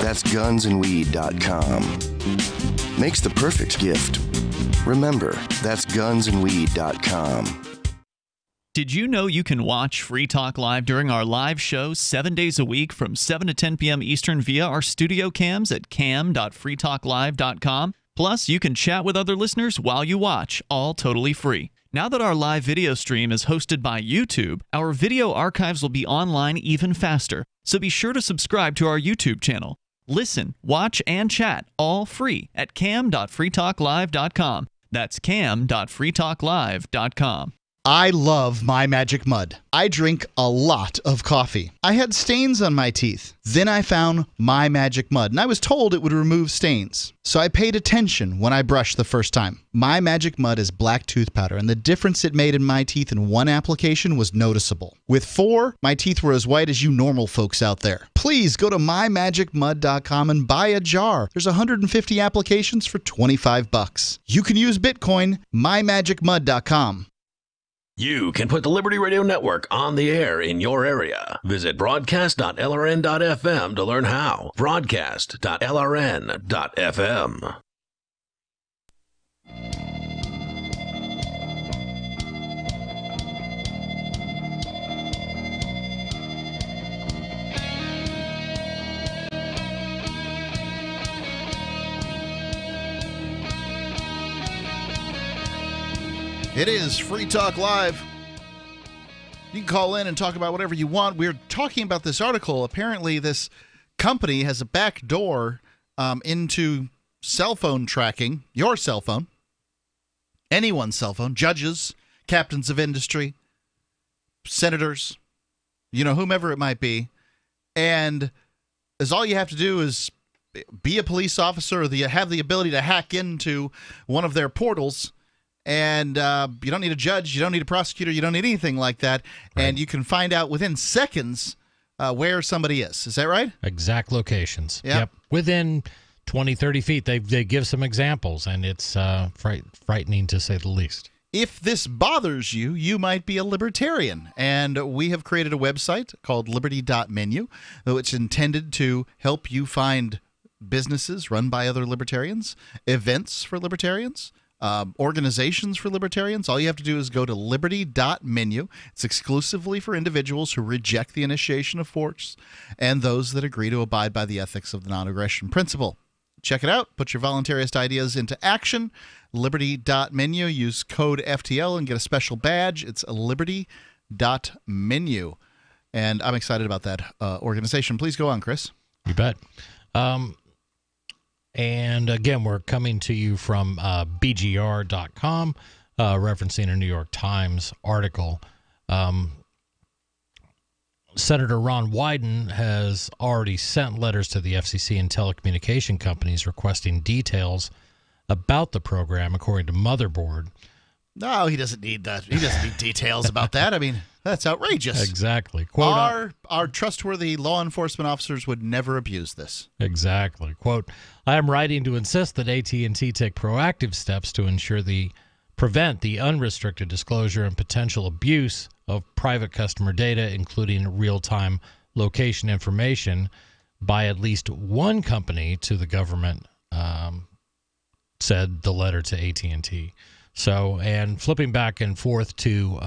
That's gunsandweed.com. Makes the perfect gift. Remember, that's gunsandweed.com. Did you know you can watch Free Talk Live during our live show 7 days a week from 7 to 10 p.m. Eastern via our studio cams at cam.freetalklive.com? Plus, you can chat with other listeners while you watch, all totally free. Now that our live video stream is hosted by YouTube, our video archives will be online even faster, so be sure to subscribe to our YouTube channel. Listen, watch, and chat all free at cam.freetalklive.com. That's cam.freetalklive.com. I love My Magic Mud. I drink a lot of coffee. I had stains on my teeth. Then I found My Magic Mud, and I was told it would remove stains. So I paid attention when I brushed the first time. My Magic Mud is black tooth powder, and the difference it made in my teeth in one application was noticeable. With 4, my teeth were as white as you normal folks out there. Please go to mymagicmud.com and buy a jar. There's 150 applications for $25. You can use Bitcoin, mymagicmud.com. You can put the Liberty Radio Network on the air in your area. Visit broadcast.lrn.fm to learn how. Broadcast.lrn.fm. It is Free Talk Live. You can call in and talk about whatever you want. We're talking about this article. Apparently, this company has a back door into cell phone tracking, your cell phone, anyone's cell phone, judges, captains of industry, senators, whomever it might be. And all you have to do is be a police officer or have the ability to hack into one of their portals. And you don't need a judge, you don't need a prosecutor, you don't need anything like that. Right. And you can find out within seconds where somebody is. Is that right? Exact locations. Yep. Within 20, 30 feet. They give some examples, and it's frightening to say the least. If this bothers you, you might be a libertarian. And we have created a website called liberty.menu, which is intended to help you find businesses run by other libertarians, events for libertarians, organizations for libertarians. All you have to do is go to liberty.menu. It's exclusively for individuals who reject the initiation of force and those that agree to abide by the ethics of the non-aggression principle. Check it out. Put your voluntarist ideas into action. Liberty.menu. Use code FTL and get a special badge. It's liberty.menu. And I'm excited about that organization. Please go on, Chris. You bet. And again, we're coming to you from BGR.com, referencing a New York Times article. Senator Ron Wyden has already sent letters to the FCC and telecommunication companies requesting details about the program, according to Motherboard. No, he doesn't need that. He doesn't need details about that. I mean, that's outrageous. Exactly. Quote, our trustworthy law enforcement officers would never abuse this. Exactly. Quote, I am writing to insist that AT&T take proactive steps to prevent the unrestricted disclosure and potential abuse of private customer data, including real-time location information, by at least one company to the government, said the letter to AT&T. So, and flipping back and forth to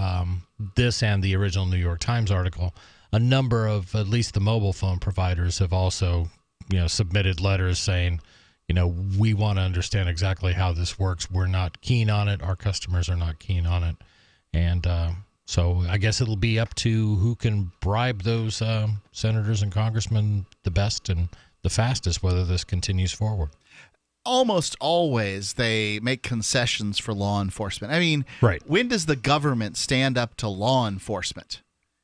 this and the original New York Times article, a number of at least the mobile phone providers have also, submitted letters saying, we want to understand exactly how this works. We're not keen on it. Our customers are not keen on it. And so I guess it'll be up to who can bribe those senators and congressmen the best and the fastest, whether this continues forward. almost always they make concessions for law enforcement. I mean, when does the government stand up to law enforcement?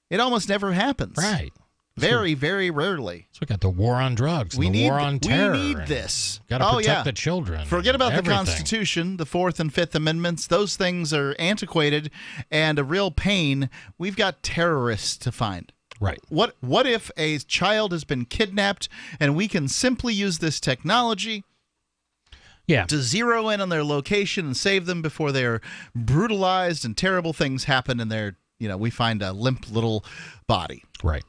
It almost never happens. Right. Very, very rarely. So we got the war on drugs, war on terror. We need this. Got to protect the children. Forget about everything. the Constitution, the Fourth and Fifth Amendments. Those things are antiquated and a real pain. We've got terrorists to find. Right. What if a child has been kidnapped and we can simply use this technology to zero in on their location and save them before they're brutalized and terrible things happen and we find a limp little body. Right.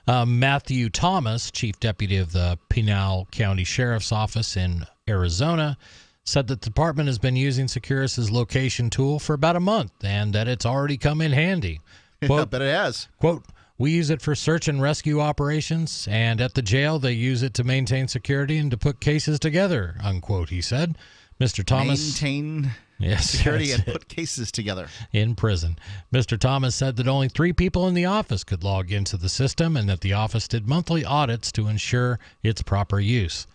Matthew Thomas, chief deputy of the Pinal County Sheriff's Office in Arizona, said that the department has been using Securus's location tool for about a month and that it's already come in handy. Quote, I bet it has. Quote, we use it for search and rescue operations, and at the jail they use it to maintain security and to put cases together, unquote, he said. Mr. Thomas... Maintain security and put cases together. In prison. Mr. Thomas said that only 3 people in the office could log into the system and that the office did monthly audits to ensure its proper use.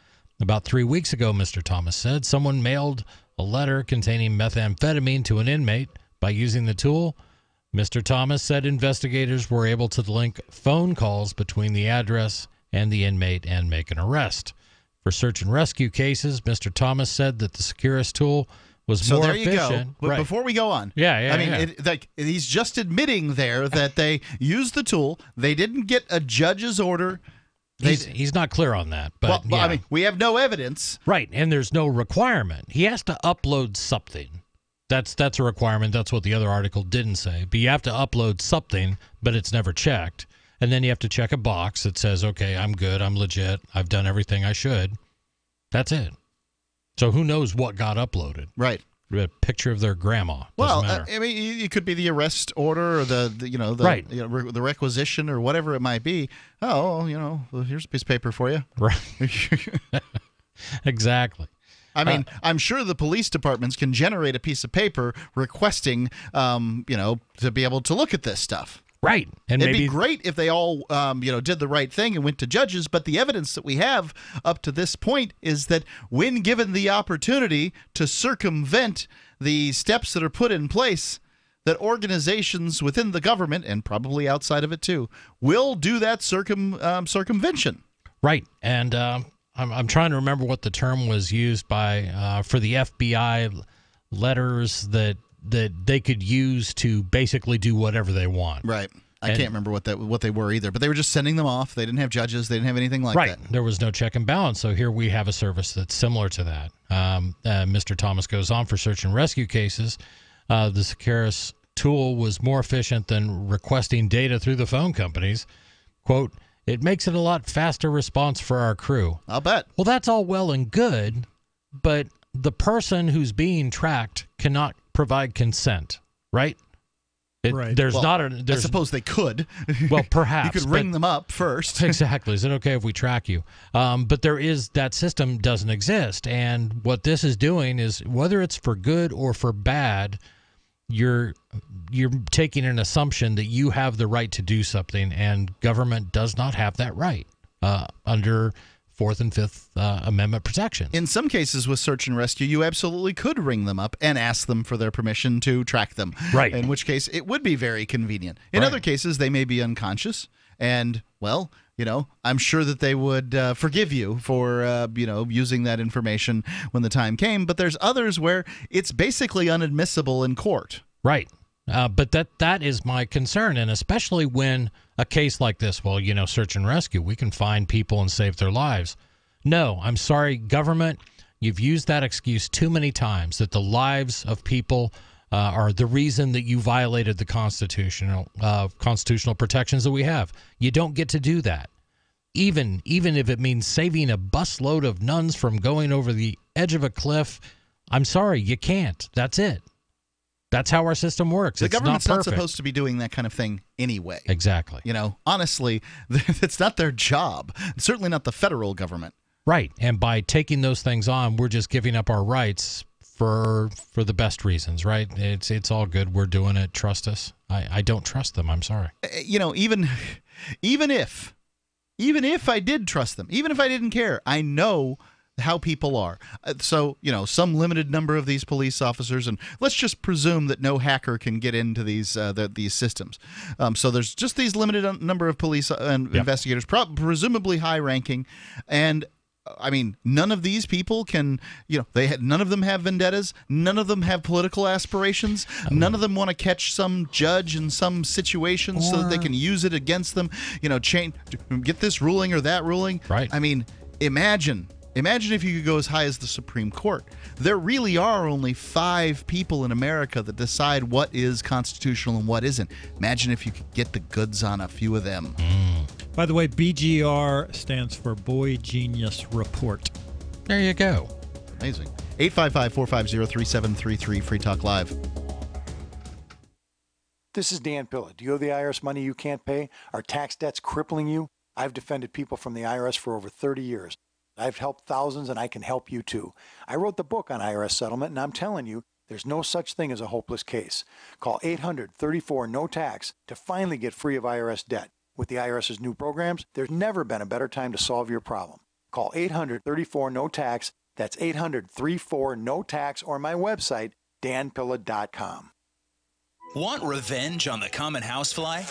About 3 weeks ago, Mr. Thomas said, someone mailed a letter containing methamphetamine to an inmate. By using the tool, Mr. Thomas said investigators were able to link phone calls between the address and the inmate and make an arrest. For search and rescue cases, Mr. Thomas said that the Securus tool was more efficient. So there you go. But before we go on, he's just admitting there that they used the tool. They didn't get a judge's order. He's not clear on that. But I mean, we have no evidence. Right, and there's no requirement. He has to upload something. That's a requirement. That's what the other article didn't say. But you have to upload something, but it's never checked. And then you have to check a box that says, okay, I'm good, I'm legit, I've done everything I should. That's it. So who knows what got uploaded? Right. A picture of their grandma. Well, I mean, it could be the arrest order or the requisition or whatever it might be. Oh, well, here's a piece of paper for you. Right. Exactly. I mean, I'm sure the police departments can generate a piece of paper requesting, to be able to look at this stuff. Right. And it'd be great if they all, did the right thing and went to judges. But the evidence that we have up to this point is that when given the opportunity to circumvent the steps that are put in place, that organizations within the government, and probably outside of it too, will do that circumvention. Right. And I'm trying to remember what the term was used by for the FBI letters that they could use to basically do whatever they want. Right. I can't remember what they were either, but they were just sending them off. They didn't have judges. They didn't have anything like that. Right. There was no check and balance. So here we have a service that's similar to that. Mr. Thomas goes on, for search and rescue cases, the Securus tool was more efficient than requesting data through the phone companies. Quote, it makes it a lot faster response for our crew. I'll bet. Well, that's all well and good, but the person who's being tracked cannot provide consent, right? Right. I suppose they could. Well, perhaps. You could ring them up first. Exactly. Is it okay if we track you? But that system doesn't exist. And what this is doing is, whether it's for good or for bad, you're taking an assumption that you have the right to do something, and government does not have that right under Fourth and Fifth Amendment protection. In some cases with search and rescue, you absolutely could ring them up and ask them for their permission to track them. Right. In which case, it would be very convenient. In other cases, they may be unconscious, and, well, I'm sure that they would forgive you for, using that information when the time came. But there's others where it's basically unadmissible in court. Right. But that is my concern, and especially when a case like this, search and rescue, we can find people and save their lives. No, I'm sorry, government, you've used that excuse too many times, that the lives of people are the reason that you violated the constitutional protections that we have. You don't get to do that, even if it means saving a busload of nuns from going over the edge of a cliff. I'm sorry, you can't. That's it. That's how our system works. The government's not supposed to be doing that kind of thing anyway. Exactly. Honestly, it's not their job. It's certainly not the federal government. Right. And by taking those things on, we're just giving up our rights for the best reasons, right? It's all good. We're doing it. Trust us. I don't trust them. I'm sorry. Even if I did trust them, even if I didn't care, I know how people are. So, some limited number of these police officers, and let's just presume that no hacker can get into these systems. So there's just these limited number of police investigators, presumably high-ranking, and I mean, none of these people can, none of them have vendettas. None of them have political aspirations. None of them want to catch some judge in some situation so that they can use it against them. Get this ruling or that ruling. Right. I mean, imagine if you could go as high as the Supreme Court. There really are only 5 people in America that decide what is constitutional and what isn't. Imagine if you could get the goods on a few of them. By the way, BGR stands for Boy Genius Report. There you go. Amazing. 855-450-3733, Free Talk Live. This is Dan Pilla. Do you owe the IRS money you can't pay? Are tax debts crippling you? I've defended people from the IRS for over 30 years. I've helped thousands, and I can help you too. I wrote the book on IRS settlement, and I'm telling you, there's no such thing as a hopeless case. Call 800-34-NO-TAX to finally get free of IRS debt. With the IRS's new programs, there's never been a better time to solve your problem. Call 800-34-NO-TAX. That's 800-34-NO-TAX, or my website, danpilla.com. Want revenge on the common housefly?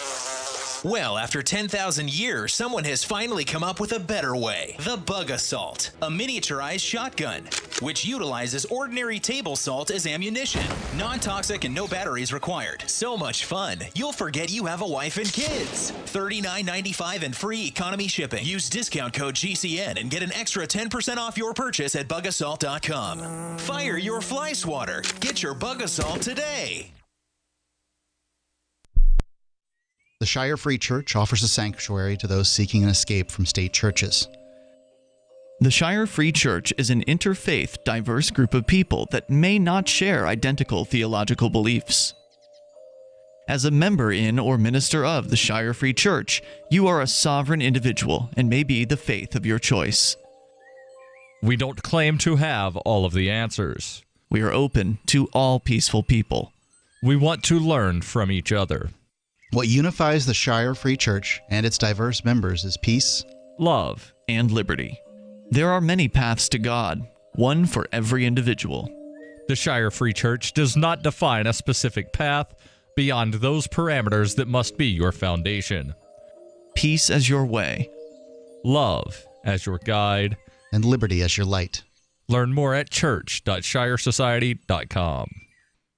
Well, after 10,000 years, someone has finally come up with a better way. The Bug Assault, a miniaturized shotgun, which utilizes ordinary table salt as ammunition. Non-toxic and no batteries required. So much fun, you'll forget you have a wife and kids. $39.95 and free economy shipping. Use discount code GCN and get an extra 10% off your purchase at bugassault.com. Fire your fly swatter. Get your Bug Assault today. The Shire Free Church offers a sanctuary to those seeking an escape from state churches. The Shire Free Church is an interfaith, diverse group of people that may not share identical theological beliefs. As a member in or minister of the Shire Free Church, you are a sovereign individual and may be the faith of your choice. We don't claim to have all of the answers. We are open to all peaceful people. We want to learn from each other. What unifies the Shire Free Church and its diverse members is peace, love, and liberty. There are many paths to God, one for every individual. The Shire Free Church does not define a specific path beyond those parameters that must be your foundation. Peace as your way, love as your guide, and liberty as your light. Learn more at church.shiresociety.com.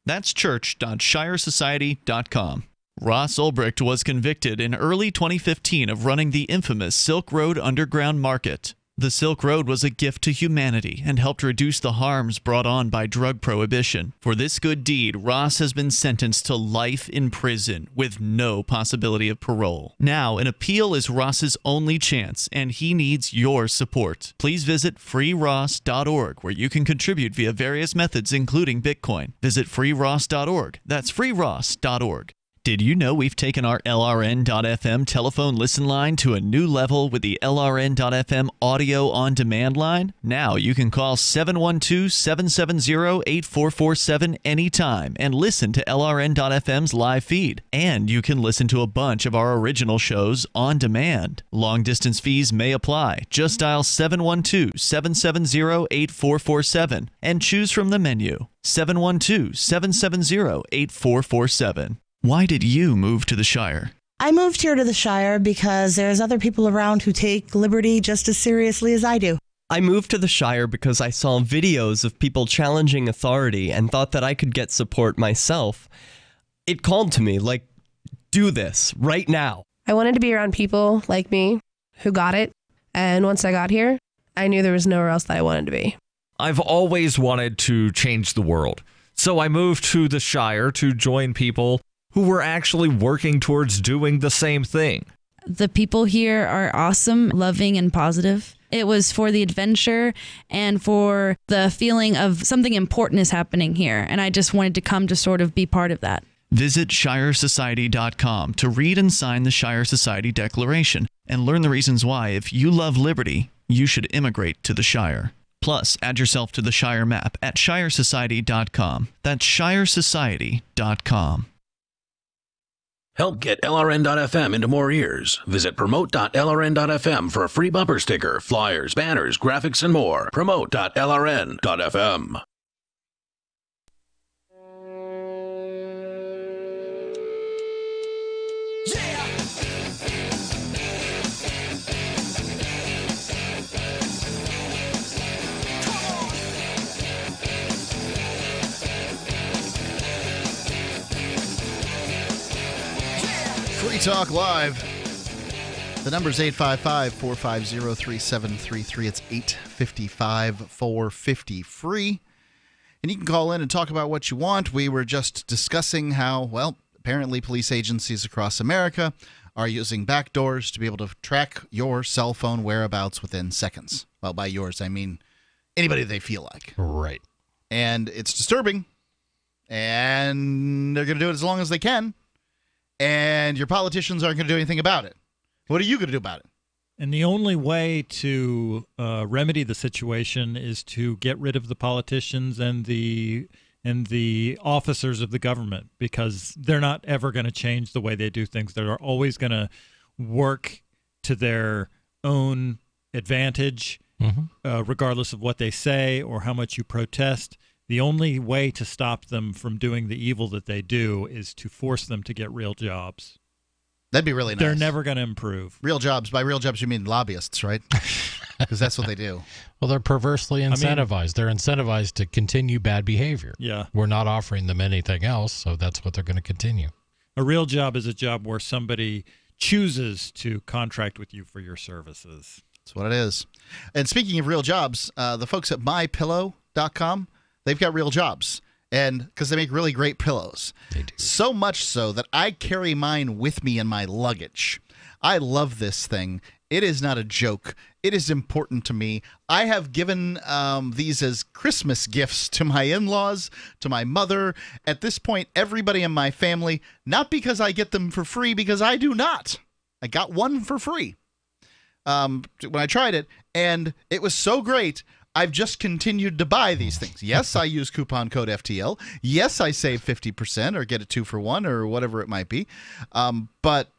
That's church.shiresociety.com. Ross Ulbricht was convicted in early 2015 of running the infamous Silk Road Underground Market. The Silk Road was a gift to humanity and helped reduce the harms brought on by drug prohibition. For this good deed, Ross has been sentenced to life in prison with no possibility of parole. Now, an appeal is Ross's only chance, and he needs your support. Please visit freeross.org, where you can contribute via various methods, including Bitcoin. Visit freeross.org. That's freeross.org. Did you know we've taken our LRN.FM telephone listen line to a new level with the LRN.FM audio on demand line? Now you can call 712-770-8447 anytime and listen to LRN.FM's live feed. And you can listen to a bunch of our original shows on demand. Long distance fees may apply. Just dial 712-770-8447 and choose from the menu. 712-770-8447. Why did you move to the Shire? I moved here to the Shire because there's other people around who take liberty just as seriously as I do. I moved to the Shire because I saw videos of people challenging authority and thought that I could get support myself. It called to me, like, do this right now. I wanted to be around people like me who got it. And once I got here, I knew there was nowhere else that I wanted to be. I've always wanted to change the world. So I moved to the Shire to join people who were actually working towards doing the same thing. The people here are awesome, loving, and positive. It was for the adventure and for the feeling of something important is happening here. And I just wanted to come to sort of be part of that. Visit shiresociety.com to read and sign the Shire Society Declaration and learn the reasons why, if you love liberty, you should immigrate to the Shire. Plus, add yourself to the Shire map at shiresociety.com. That's shiresociety.com. Help get LRN.FM into more ears. Visit promote.lrn.fm for a free bumper sticker, flyers, banners, graphics, and more. Promote.lrn.fm. Free Talk Live. The number's 855-450-3733. It's 855-450-FREE. And you can call in and talk about what you want. We were just discussing how, well, apparently police agencies across America are using backdoors to be able to track your cell phone whereabouts within seconds. Well, by yours, I mean anybody they feel like. Right. And it's disturbing. And they're going to do it as long as they can. And your politicians aren't going to do anything about it. What are you going to do about it? And the only way to remedy the situation is to get rid of the politicians and the officers of the government, because they're not ever going to change the way they do things. They're always going to work to their own advantage, regardless of what they say or how much you protest. The only way to stop them from doing the evil that they do is to force them to get real jobs. That'd be really nice. They're never going to improve. Real jobs. By real jobs, you mean lobbyists, right? Because that's what they do. Well, they're perversely incentivized. They're incentivized to continue bad behavior. Yeah. We're not offering them anything else, so that's what they're going to continue. A real job is a job where somebody chooses to contract with you for your services. That's what it is. And speaking of real jobs, the folks at mypillow.com, they've got real jobs, and because they make really great pillows. They do. So much so that I carry mine with me in my luggage. I love this thing. It is not a joke. It is important to me. I have given these as Christmas gifts to my in-laws, to my mother. At this point, everybody in my family, not because I get them for free, because I do not. I got one for free when I tried it, and it was so great. I've just continued to buy these things. Yes, I use coupon code FTL. Yes, I save 50% or get a 2-for-1 or whatever it might be. But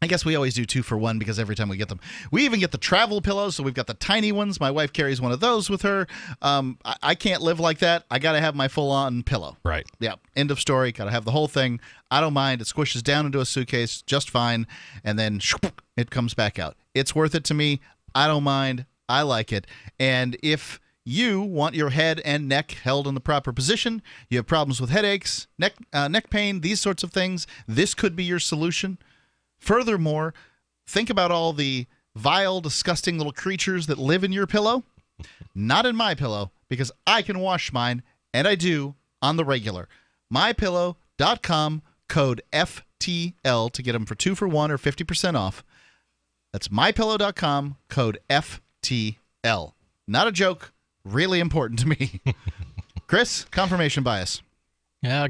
I guess we always do 2-for-1 because every time we get them. We even get the travel pillows, so we've got the tiny ones. My wife carries one of those with her. I can't live like that. I got to have my full-on pillow. Right. Yeah, end of story. Got to have the whole thing. I don't mind. It squishes down into a suitcase just fine, and then it comes back out. It's worth it to me. I don't mind. I like it. And if you want your head and neck held in the proper position, you have problems with headaches, neck pain, these sorts of things, this could be your solution. Furthermore, think about all the vile, disgusting little creatures that live in your pillow. Not in my pillow, because I can wash mine, and I do on the regular. MyPillow.com, code FTL to get them for 2-for-1 or 50% off. That's MyPillow.com, code FTL. Not a joke. Really important to me. Chris, confirmation bias.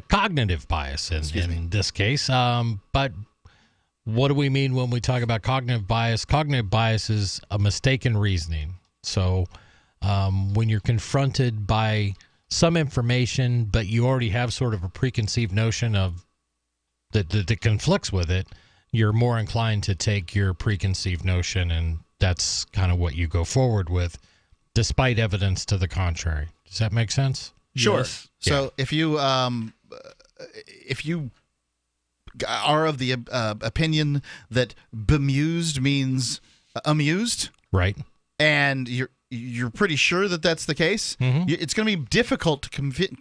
Cognitive bias in this case. But what do we mean when we talk about cognitive bias? Cognitive bias is a mistaken reasoning. So when you're confronted by some information, but you already have sort of a preconceived notion of that conflicts with it, you're more inclined to take your preconceived notion, and that's kind of what you go forward with, despite evidence to the contrary. Does that make sense? Sure. Yes. So if you are of the opinion that bemused means amused, right, and you're pretty sure that that's the case, it's going to be difficult to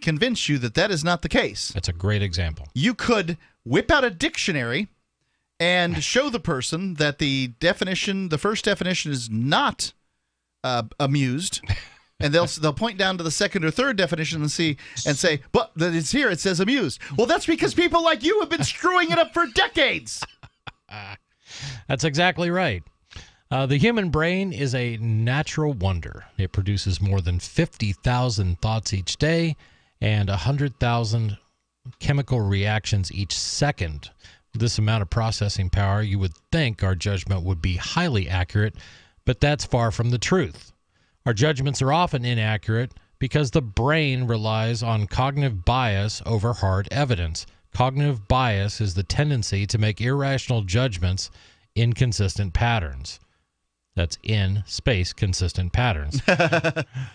convince you that that is not the case. That's a great example. You could whip out a dictionary and show the person that the first definition is not amused, and they'll point down to the second or third definition and say, but it's here, it says amused. Well, that's because people like you have been screwing it up for decades. That's exactly right. The human brain is a natural wonder. It produces more than 50,000 thoughts each day and 100,000 chemical reactions each second. With this amount of processing power, you would think our judgment would be highly accurate, but that's far from the truth. Our judgments are often inaccurate because the brain relies on cognitive bias over hard evidence. Cognitive bias is the tendency to make irrational judgments in consistent patterns. That's in space consistent patterns.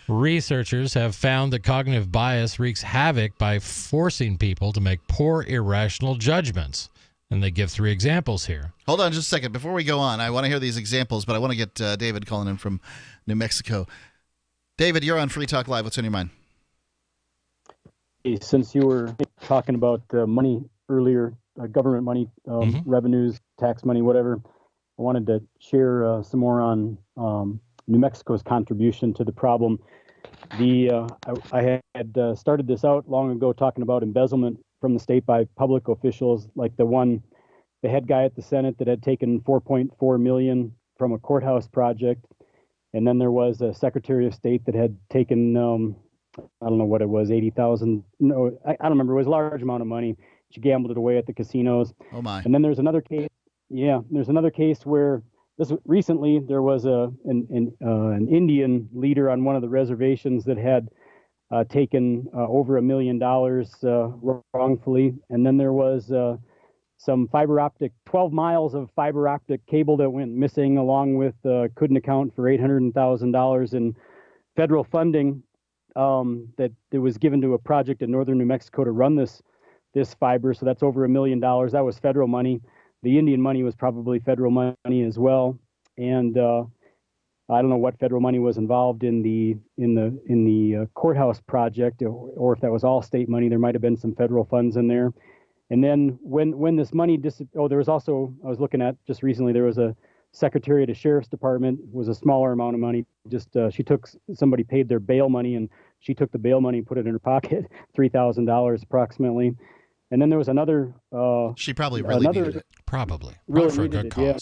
Researchers have found that cognitive bias wreaks havoc by forcing people to make poor, irrational judgments. And they give 3 examples here. Hold on just a second. Before we go on, I want to hear these examples, but I want to get David calling in from New Mexico. David, you're on Free Talk Live. What's on your mind? Since you were talking about money earlier, government money, revenues, tax money, whatever, I wanted to share some more on New Mexico's contribution to the problem. I had started this out long ago talking about embezzlement from the state by public officials, like the head guy at the Senate that had taken $4.4 million from a courthouse project. And then there was a Secretary of State that had taken, I don't know what it was, 80,000. No, I don't remember. It was a large amount of money. She gambled it away at the casinos. Oh my! And then there's another case. Yeah, there's another case where recently there was an Indian leader on one of the reservations that had taken over $1 million wrongfully, and then there was some 12 miles of fiber optic cable that went missing, along with couldn't account for $800,000 in federal funding that was given to a project in northern New Mexico to run this fiber. So that's over $1 million. That was federal money. The Indian money was probably federal money as well, and I don't know what federal money was involved in the courthouse project, or if that was all state money. There might have been some federal funds in there. And then when this money there was also, I was looking at just recently, there was a secretary at a sheriff's department, was a smaller amount of money. Just somebody paid their bail money, and she took the bail money and put it in her pocket, $3,000 approximately. And then there was another. She probably really needed it. Probably really for a good cause. Yeah.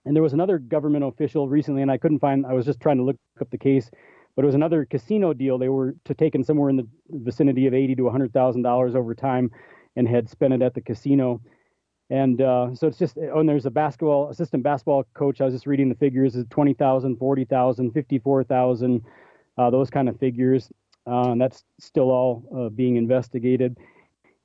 And there was another government official recently, and I couldn't find. I was just trying to look up the case, but it was another casino deal. They were taken somewhere in the vicinity of $80,000 to $100,000 over time, and had spent it at the casino. And so it's just. Oh, and there's a assistant basketball coach. I was just reading the figures: is $20,000, $40,000, $54,000, those kind of figures. And that's still all being investigated.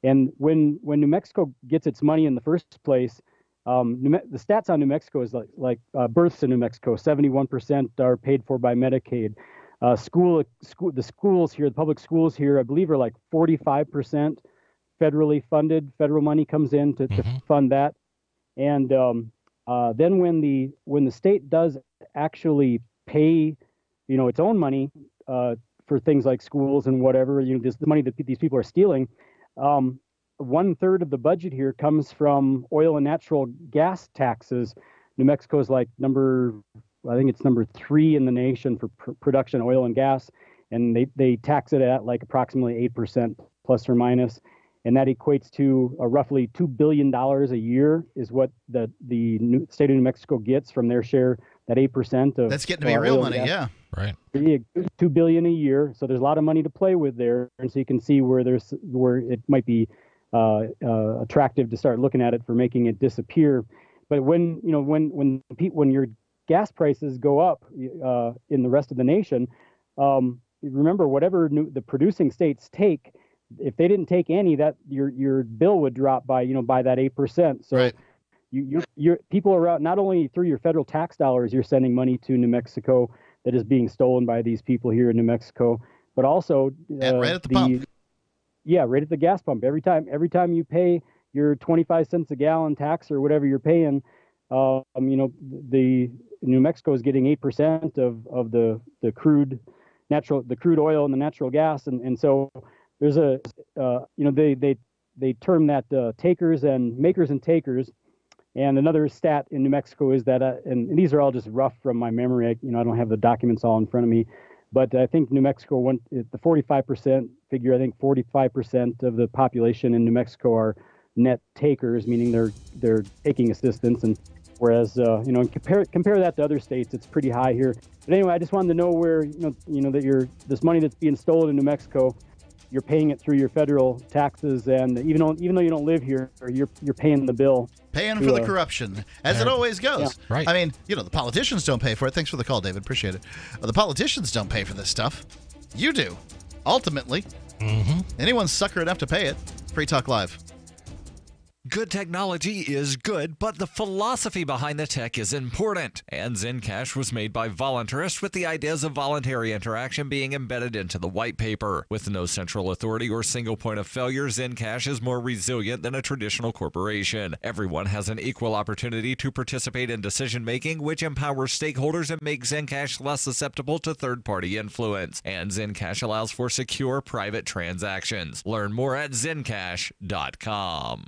And when New Mexico gets its money in the first place, the stats on New Mexico is like births in New Mexico, 71% are paid for by Medicaid. The schools here, the public schools here, I believe are like 45% federally funded. Federal money comes in to fund that. And then when the state does actually pay, its own money for things like schools and whatever, this the money that these people are stealing. 1/3 of the budget here comes from oil and natural gas taxes. New Mexico is I think it's number 3 in the nation for production oil and gas, and they tax it at like approximately 8% plus or minus, and that equates to roughly $2 billion a year is what the state of New Mexico gets from their share. That 8% of that's getting to be real money, yeah, right. $2 billion a year. So there's a lot of money to play with there, and so you can see where it might be attractive to start looking at it for making it disappear. But when your gas prices go up in the rest of the nation, remember whatever the producing states take, if they didn't take any, that your bill would drop by that 8%. So. Right. Your people are out, not only through your federal tax dollars, you're sending money to New Mexico that is being stolen by these people here in New Mexico, but also right at the pump. Yeah, right at the gas pump. Every time you pay your 25 cents a gallon tax or whatever you're paying, the New Mexico is getting 8% of the crude oil and the natural gas, and so there's they term that takers and makers and takers. And another stat in New Mexico is that, and these are all just rough from my memory. I don't have the documents all in front of me, but I think New Mexico the 45% figure. I think 45% of the population in New Mexico are net takers, meaning they're taking assistance. And whereas compare that to other states, it's pretty high here. But anyway, I just wanted to know where that this money that's being stolen in New Mexico, you're paying it through your federal taxes, and even though you don't live here, you're paying the bill. Paying for the corruption, as it always goes. Yeah. Right. I mean, the politicians don't pay for it. Thanks for the call, David. Appreciate it. The politicians don't pay for this stuff. You do. Ultimately. Anyone's sucker enough to pay it. Free Talk Live. Good technology is good, but the philosophy behind the tech is important. And Zencash was made by voluntarists with the ideas of voluntary interaction being embedded into the white paper. With no central authority or single point of failure, Zencash is more resilient than a traditional corporation. Everyone has an equal opportunity to participate in decision-making, which empowers stakeholders and makes Zencash less susceptible to third-party influence. And Zencash allows for secure private transactions. Learn more at zencash.com.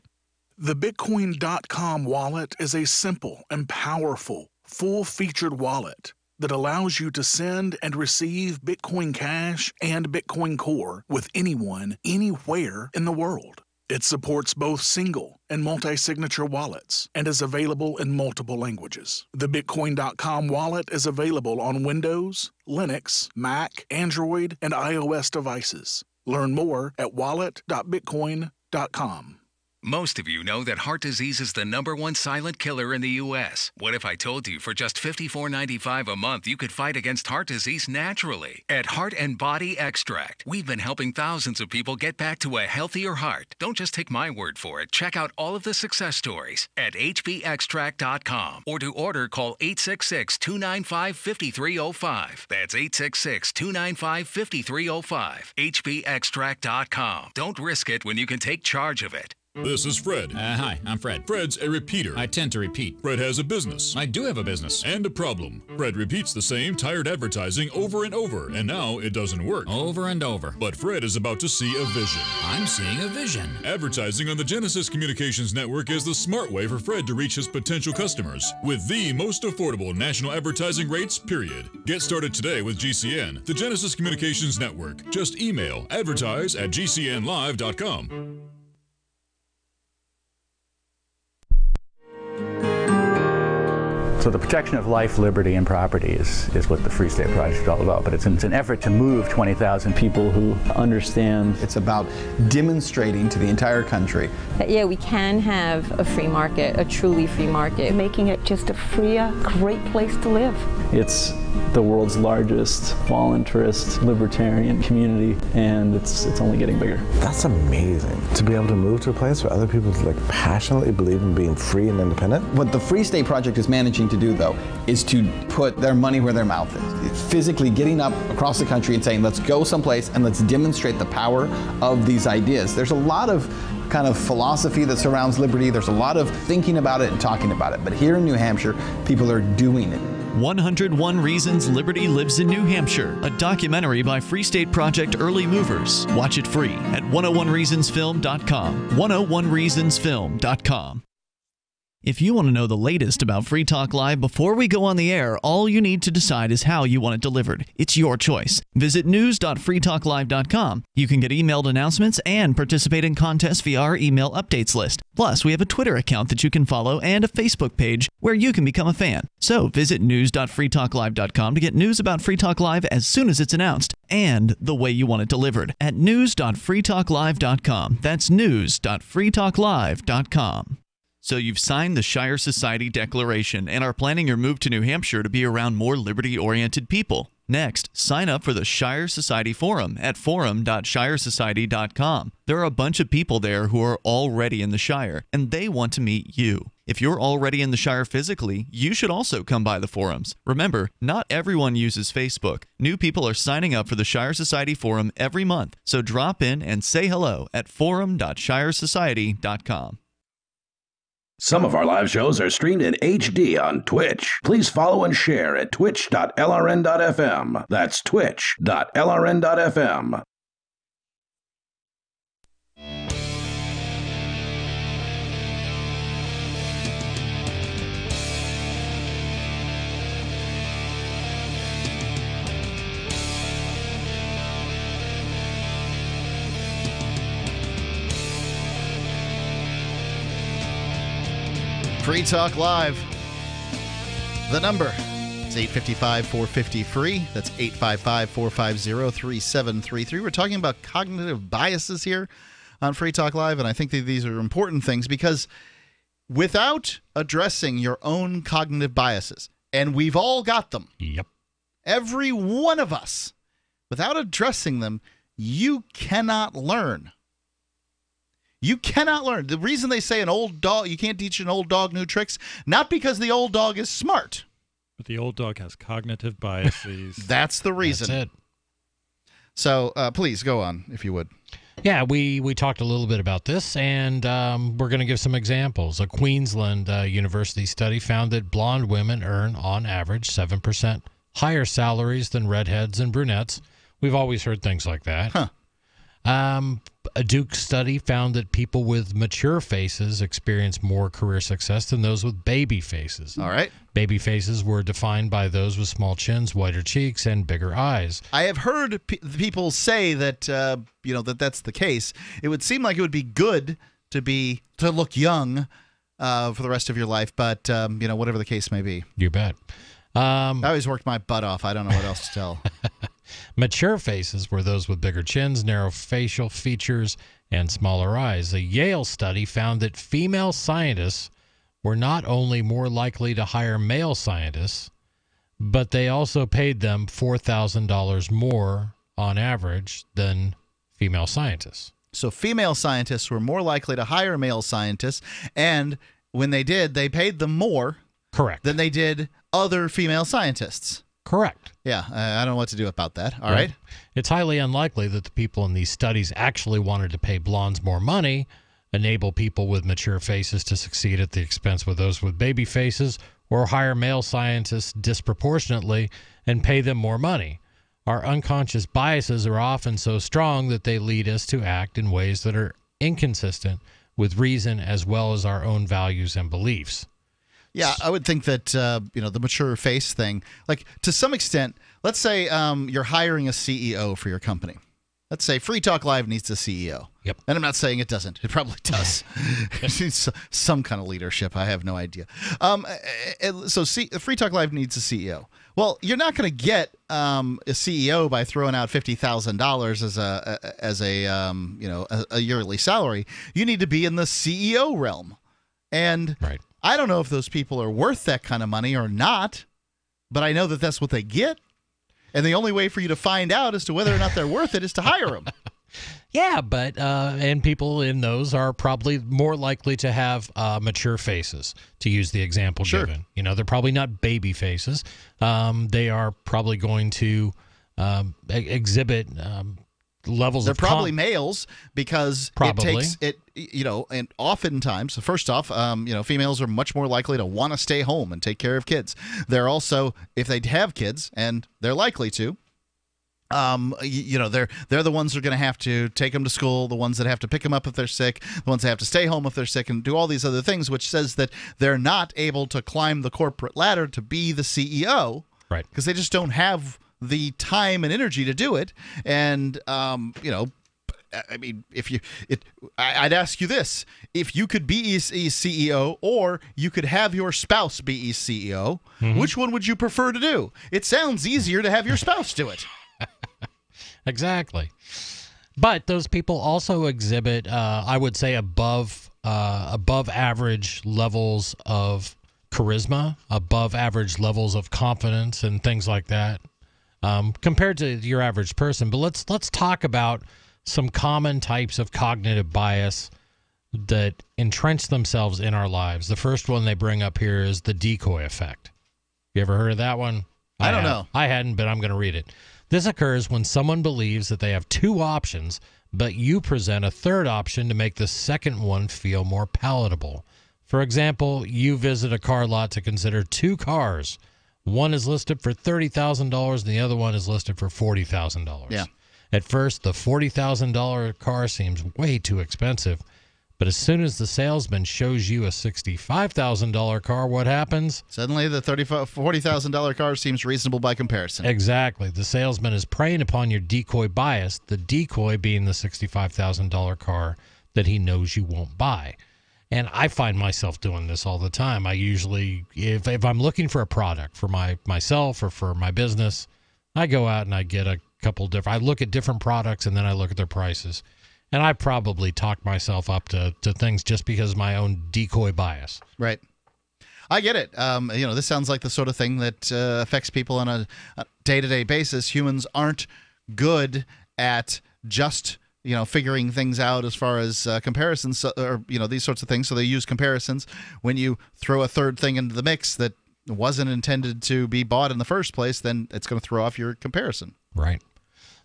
The Bitcoin.com wallet is a simple and powerful, full-featured wallet that allows you to send and receive Bitcoin Cash and Bitcoin Core with anyone, anywhere in the world. It supports both single and multi-signature wallets and is available in multiple languages. The Bitcoin.com wallet is available on Windows, Linux, Mac, Android, and iOS devices. Learn more at wallet.bitcoin.com. Most of you know that heart disease is the #1 silent killer in the U.S. What if I told you for just $54.95 a month you could fight against heart disease naturally? At Heart and Body Extract, we've been helping thousands of people get back to a healthier heart. Don't just take my word for it. Check out all of the success stories at hbextract.com, or to order, call 866-295-5305. That's 866-295-5305. hbextract.com. Don't risk it when you can take charge of it. This is Fred. Hi, I'm Fred. Fred's a repeater. I tend to repeat. Fred has a business. I do have a business. And a problem. Fred repeats the same tired advertising over and over, and now it doesn't work. Over and over. But Fred is about to see a vision. I'm seeing a vision. Advertising on the Genesis Communications Network is the smart way for Fred to reach his potential customers with the most affordable national advertising rates, period. Get started today with GCN, the Genesis Communications Network. Just email advertise@gcnlive.com. So the protection of life, liberty, and property is what the Free State Project is all about. But it's an effort to move 20,000 people who understand. It's about demonstrating to the entire country that, yeah, we can have a free market, a truly free market. Making it just a freer, great place to live. It's the world's largest voluntarist libertarian community, and it's only getting bigger. That's amazing, to be able to move to a place where other people passionately believe in being free and independent. What the Free State Project is managing to do, though, is to put their money where their mouth is. It's physically getting up across the country and saying, let's go someplace and let's demonstrate the power of these ideas. There's a lot of kind of philosophy that surrounds liberty. There's a lot of thinking about it and talking about it. But here in New Hampshire, people are doing it. 101 Reasons Liberty Lives in New Hampshire, a documentary by Free State Project Early Movers. Watch it free at 101reasonsfilm.com. 101reasonsfilm.com. If you want to know the latest about Free Talk Live before we go on the air, all you need to decide is how you want it delivered. It's your choice. Visit news.freetalklive.com. You can get emailed announcements and participate in contests via our email updates list. Plus, we have a Twitter account that you can follow and a Facebook page where you can become a fan. So visit news.freetalklive.com to get news about Free Talk Live as soon as it's announced and the way you want it delivered at news.freetalklive.com. That's news.freetalklive.com. So you've signed the Shire Society Declaration and are planning your move to New Hampshire to be around more liberty-oriented people. Next, sign up for the Shire Society Forum at forum.shiresociety.com. There are a bunch of people there who are already in the Shire, and they want to meet you. If you're already in the Shire physically, you should also come by the forums. Remember, not everyone uses Facebook. New people are signing up for the Shire Society Forum every month, so drop in and say hello at forum.shiresociety.com. Some of our live shows are streamed in HD on Twitch. Please follow and share at twitch.lrn.fm. That's twitch.lrn.fm. Free Talk Live. The number is 855-450-FREE. That's 855-450-3733. We're talking about cognitive biases here on Free Talk Live, and I think that these are important things because without addressing your own cognitive biases, and we've all got them. Yep. Every one of us. Without addressing them, you cannot learn. You cannot learn. The reason they say an old dog, you can't teach an old dog new tricks, not because the old dog is smart. But the old dog has cognitive biases. That's the reason. That's it. So please go on, if you would. Yeah, we talked a little bit about this, and we're going to give some examples. A Queensland university study found that blonde women earn, on average, 7% higher salaries than redheads and brunettes. We've always heard things like that. Huh. A Duke study found that people with mature faces experience more career success than those with baby faces. All right. Baby faces were defined by those with small chins, whiter cheeks, and bigger eyes. I have heard people say that that's the case. It would seem like it would be good to look young for the rest of your life, but whatever the case may be. You bet. I always worked my butt off. I don't know what else to tell. Mature faces were those with bigger chins, narrow facial features, and smaller eyes. A Yale study found that female scientists were not only more likely to hire male scientists, but they also paid them $4,000 more on average than female scientists. So female scientists were more likely to hire male scientists, and when they did, they paid them more. Correct. Than they did other female scientists. Correct. Yeah, I don't know what to do about that. All right. It's highly unlikely that the people in these studies actually wanted to pay blondes more money, enable people with mature faces to succeed at the expense of those with baby faces, or hire male scientists disproportionately and pay them more money. Our unconscious biases are often so strong that they lead us to act in ways that are inconsistent with reason as well as our own values and beliefs. Yeah, I would think that, the mature face thing, like to some extent, let's say you're hiring a CEO for your company. Let's say Free Talk Live needs a CEO. Yep. And I'm not saying it doesn't. It probably does. It needs some kind of leadership. I have no idea. Free Talk Live needs a CEO. Well, you're not going to get a CEO by throwing out $50,000 as a yearly salary. You need to be in the CEO realm. And right. I don't know if those people are worth that kind of money or not, but I know that that's what they get. And the only way for you to find out as to whether or not they're worth it is to hire them. Yeah, but and people in those are probably more likely to have mature faces, to use the example given. They're probably not baby faces. They are probably going to exhibit levels They're of probably males because probably. It takes it, and oftentimes, first off, females are much more likely to want to stay home and take care of kids. They're also, if they have kids, and they're likely to, they're the ones who are going to have to take them to school, the ones that have to pick them up if they're sick, the ones that have to stay home if they're sick, and do all these other things, which says that they're not able to climb the corporate ladder to be the CEO, right? Because they just don't have the time and energy to do it. And I mean, I'd ask you this: if you could be a CEO, or you could have your spouse be a CEO, which one would you prefer to do? It sounds easier to have your spouse do it. Exactly. But those people also exhibit, I would say, above average levels of charisma, above average levels of confidence, and things like that, compared to your average person. But let's talk about some common types of cognitive bias that entrench themselves in our lives. The first one they bring up here is the decoy effect. You ever heard of that one? I don't know. I hadn't, but I'm going to read it. This occurs when someone believes that they have two options, but you present a third option to make the second one feel more palatable. For example, you visit a car lot to consider two cars. One is listed for $30,000 and the other one is listed for $40,000. Yeah. At first, the $40,000 car seems way too expensive, but as soon as the salesman shows you a $65,000 car, what happens? Suddenly, the $40,000 car seems reasonable by comparison. Exactly. The salesman is preying upon your decoy bias, the decoy being the $65,000 car that he knows you won't buy. And I find myself doing this all the time. I usually, if I'm looking for a product for myself or for my business, I go out and I get a couple different, I look at different products and then I look at their prices. And I probably talk myself up to things just because of my own decoy bias. Right. I get it. This sounds like the sort of thing that affects people on a day-to-day basis. Humans aren't good at just figuring things out as far as comparisons or these sorts of things. So they use comparisons. When you throw a third thing into the mix that wasn't intended to be bought in the first place, then it's going to throw off your comparison. Right.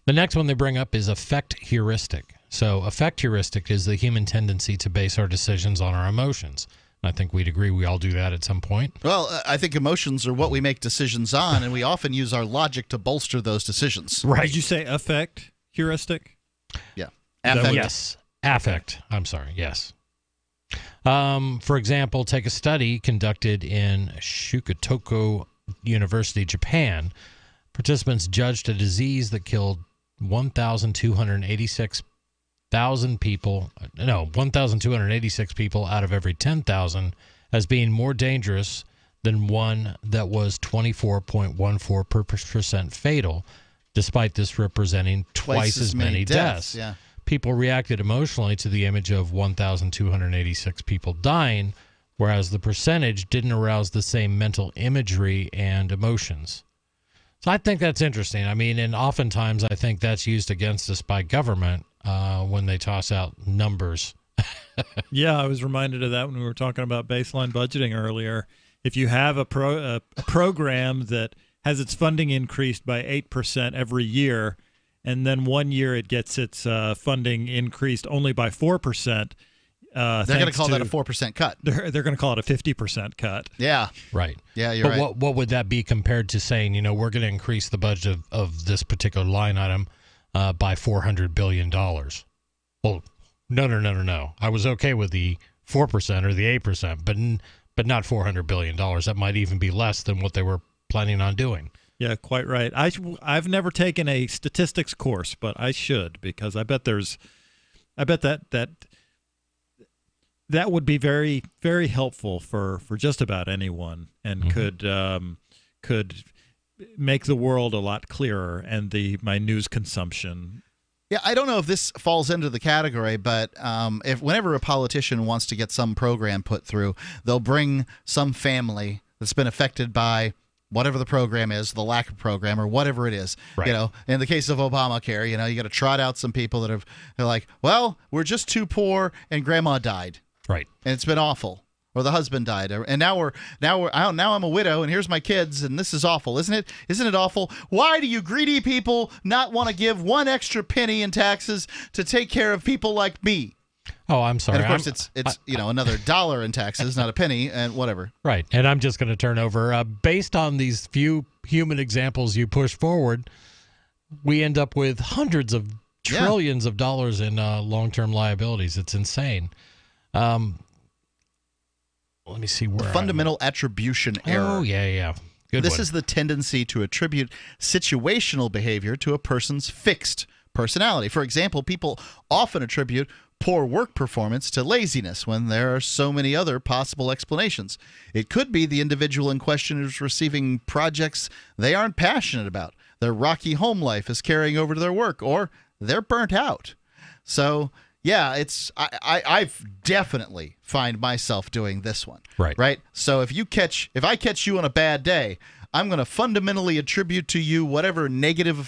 The next one they bring up is affect heuristic. So affect heuristic is the human tendency to base our decisions on our emotions. I think we'd agree we all do that at some point. Well, I think emotions are what we make decisions on, and we often use our logic to bolster those decisions. Right. Did you say affect heuristic? Yeah. Affect. Yes. Affect. I'm sorry. Yes. For example, take a study conducted in Shukotoko University, Japan. Participants judged a disease that killed 1,286 people out of every 10,000 as being more dangerous than one that was 24.14% fatal, despite this representing twice as many deaths. Yeah. People reacted emotionally to the image of 1,286 people dying, whereas the percentage didn't arouse the same mental imagery and emotions. So I think that's interesting. I mean, and oftentimes I think that's used against us by government when they toss out numbers. Yeah, I was reminded of that when we were talking about baseline budgeting earlier. If you have a program that has its funding increased by 8% every year, and then 1 year it gets its funding increased only by 4%. They're going to call that a 4% cut. They're going to call it a 50% cut. Yeah. Right. Yeah, you're right. What would that be compared to saying, we're going to increase the budget of this particular line item by $400 billion? Well, no. I was okay with the 4% or the 8%, but not $400 billion. That might even be less than what they were planning on doing. Yeah, quite right. I've never taken a statistics course, but I should, because I bet that would be very, very helpful for just about anyone, and could make the world a lot clearer and my news consumption. Yeah, I don't know if this falls into the category, but whenever a politician wants to get some program put through, they'll bring some family that's been affected by whatever the program is, the lack of program, or whatever it is. Right. In the case of Obamacare, you got to trot out some people that they're like, well, we're just too poor, and grandma died. Right. And it's been awful. Or the husband died, and now I'm a widow, and here's my kids, and this is awful, isn't it? Isn't it awful? Why do you greedy people not want to give one extra penny in taxes to take care of people like me? Oh, I'm sorry. And of course, it's another $1 in taxes, not a penny, and whatever. Right. And I'm just going to turn over. Based on these few human examples you push forward, we end up with hundreds of trillions of dollars in long-term liabilities. It's insane. Let me see where. Fundamental attribution error. Oh, yeah. This is the tendency to attribute situational behavior to a person's fixed personality. For example, people often attribute poor work performance to laziness when there are so many other possible explanations. It could be the individual in question is receiving projects they aren't passionate about. Their rocky home life is carrying over to their work, or they're burnt out. So, yeah, I've definitely find myself doing this one. Right. So if I catch you on a bad day, I'm going to fundamentally attribute to you whatever negative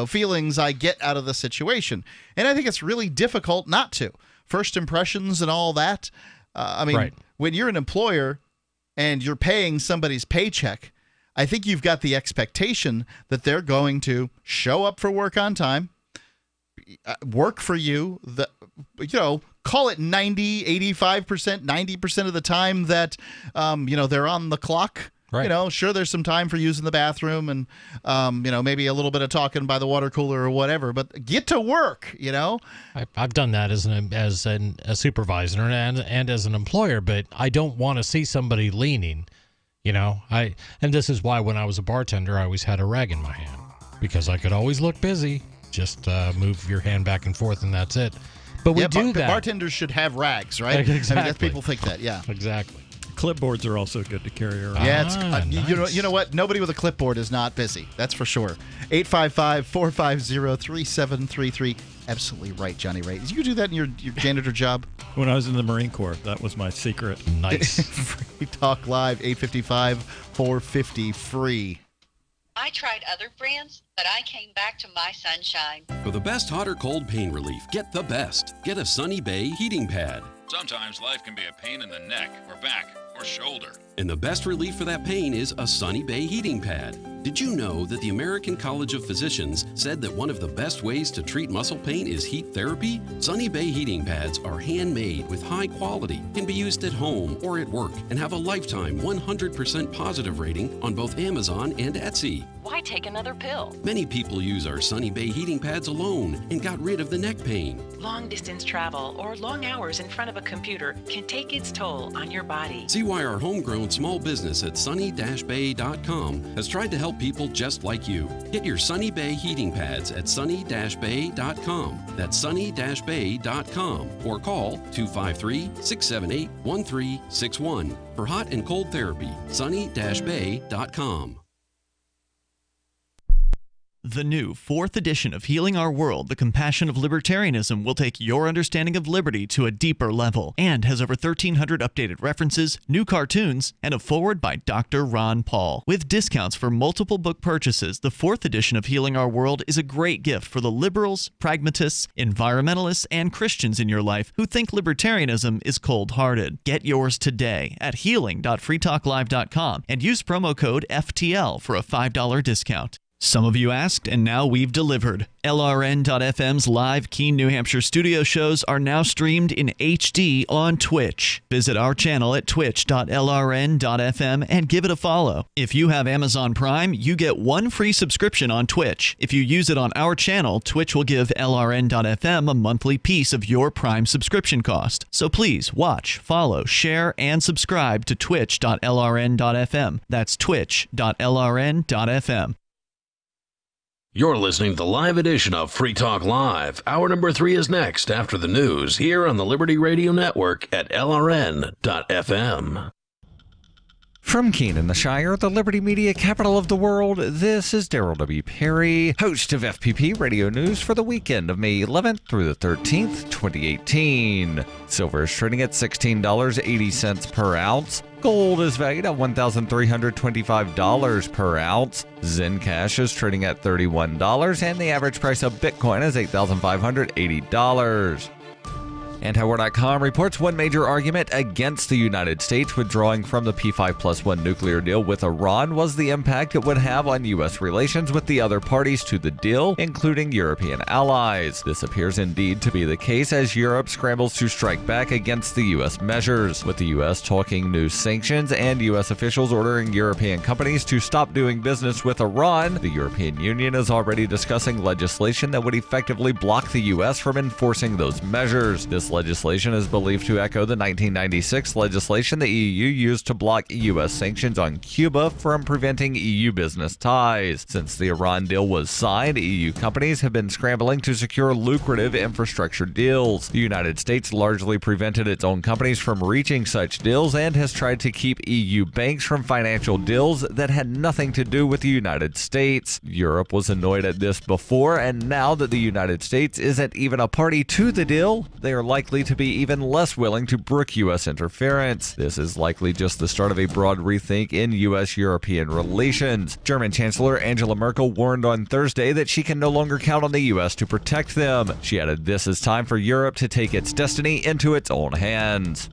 feelings I get out of the situation. And I think it's really difficult not to. First impressions and all that. When you're an employer and you're paying somebody's paycheck, I think you've got the expectation that they're going to show up for work on time, work for you, call it 90, 85%, 90% of the time that, they're on the clock. Right. Sure, there's some time for using the bathroom and, maybe a little bit of talking by the water cooler or whatever, but get to work, I've done that as a supervisor and as an employer, but I don't want to see somebody leaning, and this is why when I was a bartender, I always had a rag in my hand because I could always look busy. Just move your hand back and forth and that's it. But we do that. Bartenders should have rags, right? Exactly. People think that, yeah. Exactly. Clipboards are also good to carry around. Yeah, nice. You know what? Nobody with a clipboard is not busy. That's for sure. 855-450-3733. Absolutely right, Jonny Ray. Did you do that in your janitor job? When I was in the Marine Corps, that was my secret. Nice. Free Talk Live, 855-450-FREE. I tried other brands, but I came back to my Sunshine. For the best hot or cold pain relief, get the best. Get a Sunny Bay heating pad. Sometimes life can be a pain in the neck or back or shoulder. And the best relief for that pain is a Sunny Bay heating pad. Did you know that the American College of Physicians said that one of the best ways to treat muscle pain is heat therapy? Sunny Bay heating pads are handmade with high quality, can be used at home or at work, and have a lifetime 100% positive rating on both Amazon and Etsy. Why take another pill? Many people use our Sunny Bay heating pads alone and got rid of the neck pain. Long distance travel or long hours in front of a computer can take its toll on your body. See why our homegrown small business at sunny-bay.com has tried to help people just like you. Get your Sunny Bay heating pads at sunny-bay.com. That's sunny-bay.com or call 253-678-1361 for hot and cold therapy. sunny-bay.com. The new 4th edition of Healing Our World, The Compassion of Libertarianism, will take your understanding of liberty to a deeper level and has over 1,300 updated references, new cartoons, and a foreword by Dr. Ron Paul. With discounts for multiple book purchases, the 4th edition of Healing Our World is a great gift for the liberals, pragmatists, environmentalists, and Christians in your life who think libertarianism is cold-hearted. Get yours today at healing.freetalklive.com and use promo code FTL for a $5 discount. Some of you asked, and now we've delivered. LRN.FM's live Keene, New Hampshire studio shows are now streamed in HD on Twitch. Visit our channel at twitch.lrn.fm and give it a follow. If you have Amazon Prime, you get 1 free subscription on Twitch. If you use it on our channel, Twitch will give LRN.FM a monthly piece of your Prime subscription cost. So please watch, follow, share, and subscribe to twitch.lrn.fm. That's twitch.lrn.fm. You're listening to the live edition of Free Talk Live. Hour number 3 is next after the news here on the Liberty Radio Network at LRN.FM. From Keene in the Shire, the Liberty Media capital of the world, this is Daryl W. Perry, host of FPP Radio News for the weekend of May 11th through the 13th, 2018. Silver is trading at $16.80 per ounce. Gold is valued at $1,325 per ounce. Zencash is trading at $31, and the average price of Bitcoin is $8,580. Antiwar.com reports one major argument against the United States withdrawing from the P5+1 nuclear deal with Iran was the impact it would have on U.S. relations with the other parties to the deal, including European allies. This appears indeed to be the case as Europe scrambles to strike back against the U.S. measures, with the U.S. talking new sanctions and U.S. officials ordering European companies to stop doing business with Iran. The European Union is already discussing legislation that would effectively block the U.S. from enforcing those measures. This legislation is believed to echo the 1996 legislation the EU used to block U.S. sanctions on Cuba from preventing EU business ties. Since the Iran deal was signed, EU companies have been scrambling to secure lucrative infrastructure deals. The United States largely prevented its own companies from reaching such deals and has tried to keep EU banks from financial deals that had nothing to do with the United States. Europe was annoyed at this before, and now that the United States isn't even a party to the deal, they are likely to be even less willing to brook U.S. interference. This is likely just the start of a broad rethink in U.S.-European relations. German Chancellor Angela Merkel warned on Thursday that she can no longer count on the U.S. to protect them. She added this is time for Europe to take its destiny into its own hands.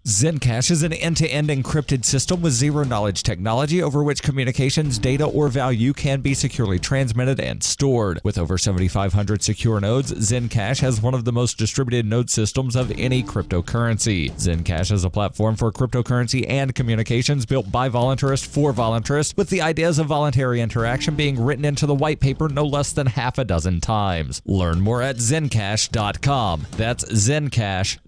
Zencash is an end-to-end encrypted system with zero-knowledge technology over which communications, data, or value can be securely transmitted and stored. With over 7,500 secure nodes, Zencash has one of the most distributed node systems of any cryptocurrency. Zencash is a platform for cryptocurrency and communications built by voluntarists for voluntarists, with the ideas of voluntary interaction being written into the white paper no less than half a dozen times. Learn more at zencash.com. That's zencash.com.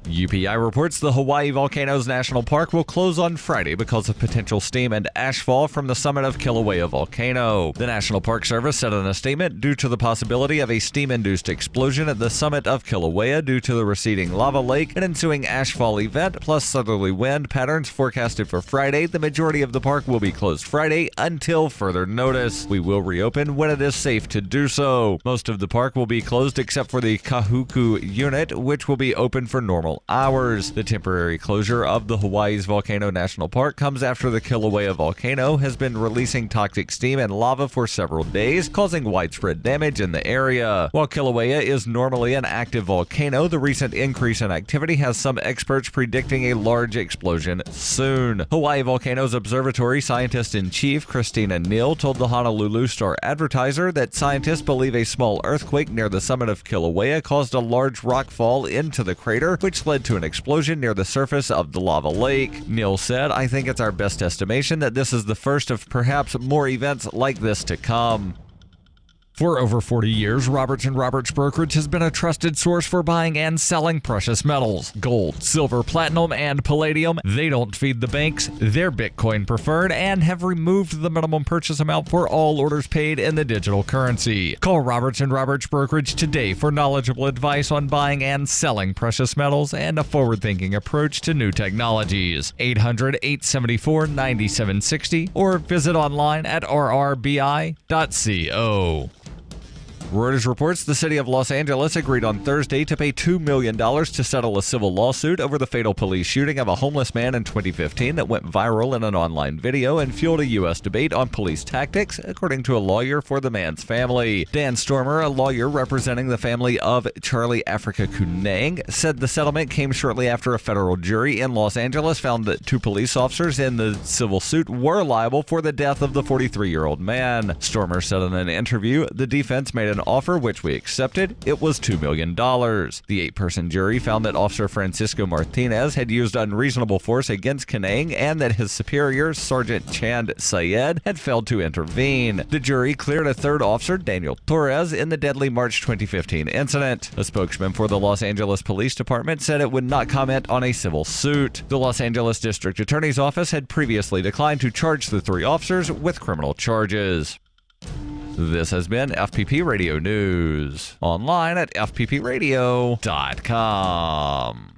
UPI reports the Hawaii Volcanoes National Park will close on Friday because of potential steam and ashfall from the summit of Kilauea volcano. The National Park Service said in a statement, due to the possibility of a steam-induced explosion at the summit of Kilauea due to the receding lava lake and ensuing ashfall event, plus southerly wind patterns forecasted for Friday, the majority of the park will be closed Friday until further notice. We will reopen when it is safe to do so. Most of the park will be closed except for the Kahuku unit, which will be open for normal operational hours. The temporary closure of the Hawaii's Volcano National Park comes after the Kilauea volcano has been releasing toxic steam and lava for several days, causing widespread damage in the area. While Kilauea is normally an active volcano, the recent increase in activity has some experts predicting a large explosion soon. Hawaii Volcanoes Observatory Scientist-in-Chief Christina Neal told the Honolulu Star-Advertiser that scientists believe a small earthquake near the summit of Kilauea caused a large rock fall into the crater, which led to an explosion near the surface of the lava lake. Neal said, "I think it's our best estimation that this is the first of perhaps more events like this to come." For over 40 years, Roberts & Roberts Brokerage has been a trusted source for buying and selling precious metals. Gold, silver, platinum, and palladium. They don't feed the banks. They're Bitcoin preferred and have removed the minimum purchase amount for all orders paid in the digital currency. Call Roberts & Roberts Brokerage today for knowledgeable advice on buying and selling precious metals and a forward-thinking approach to new technologies. 800-874-9760 or visit online at rrbi.co. Reuters reports the city of Los Angeles agreed on Thursday to pay $2 million to settle a civil lawsuit over the fatal police shooting of a homeless man in 2015 that went viral in an online video and fueled a U.S. debate on police tactics, according to a lawyer for the man's family. Dan Stormer, a lawyer representing the family of Charlie Africa Kunang, said the settlement came shortly after a federal jury in Los Angeles found that 2 police officers in the civil suit were liable for the death of the 43-year-old man. Stormer said in an interview, "The defense made an offer which we accepted. It was $2 million. The 8-person jury found that Officer Francisco Martinez had used unreasonable force against Kanang and that his superior, Sergeant Chand Syed, had failed to intervene. The jury cleared a third officer, Daniel Torres, in the deadly March 2015 incident. A spokesman for the Los Angeles Police Department said it would not comment on a civil suit. The Los Angeles District Attorney's Office had previously declined to charge the 3 officers with criminal charges. This has been FPP Radio News. Online at fppradio.com.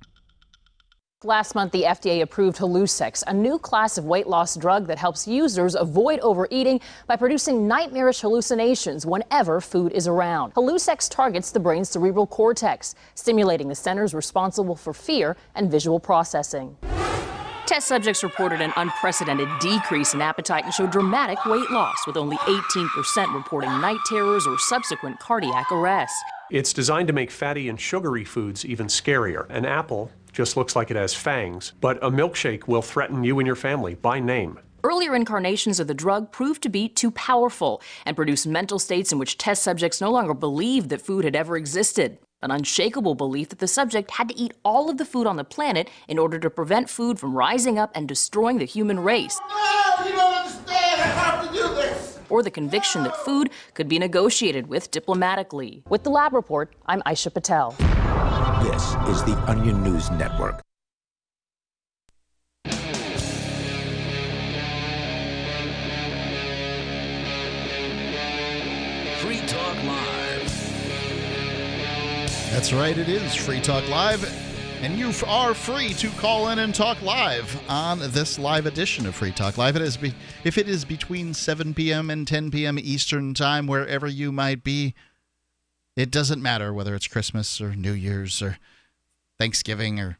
Last month, the FDA approved Hallucex, a new class of weight loss drug that helps users avoid overeating by producing nightmarish hallucinations whenever food is around. Hallucex targets the brain's cerebral cortex, stimulating the centers responsible for fear and visual processing. Test subjects reported an unprecedented decrease in appetite and showed dramatic weight loss, with only 18% reporting night terrors or subsequent cardiac arrest. It's designed to make fatty and sugary foods even scarier. An apple just looks like it has fangs, but a milkshake will threaten you and your family by name. Earlier incarnations of the drug proved to be too powerful and produced mental states in which test subjects no longer believed that food had ever existed. An unshakable belief that the subject had to eat all of the food on the planet in order to prevent food from rising up and destroying the human race. No, you don't understand. I have to do this. Or the conviction that food could be negotiated with diplomatically. With the Lab Report, I'm Aisha Patel. This is the Onion News Network. Free Talk Live. That's right, it is Free Talk Live, and you are free to call in and talk live on this live edition of Free Talk Live. If it is between 7 p.m. and 10 p.m. Eastern Time, wherever you might be, it doesn't matter whether it's Christmas or New Year's or Thanksgiving or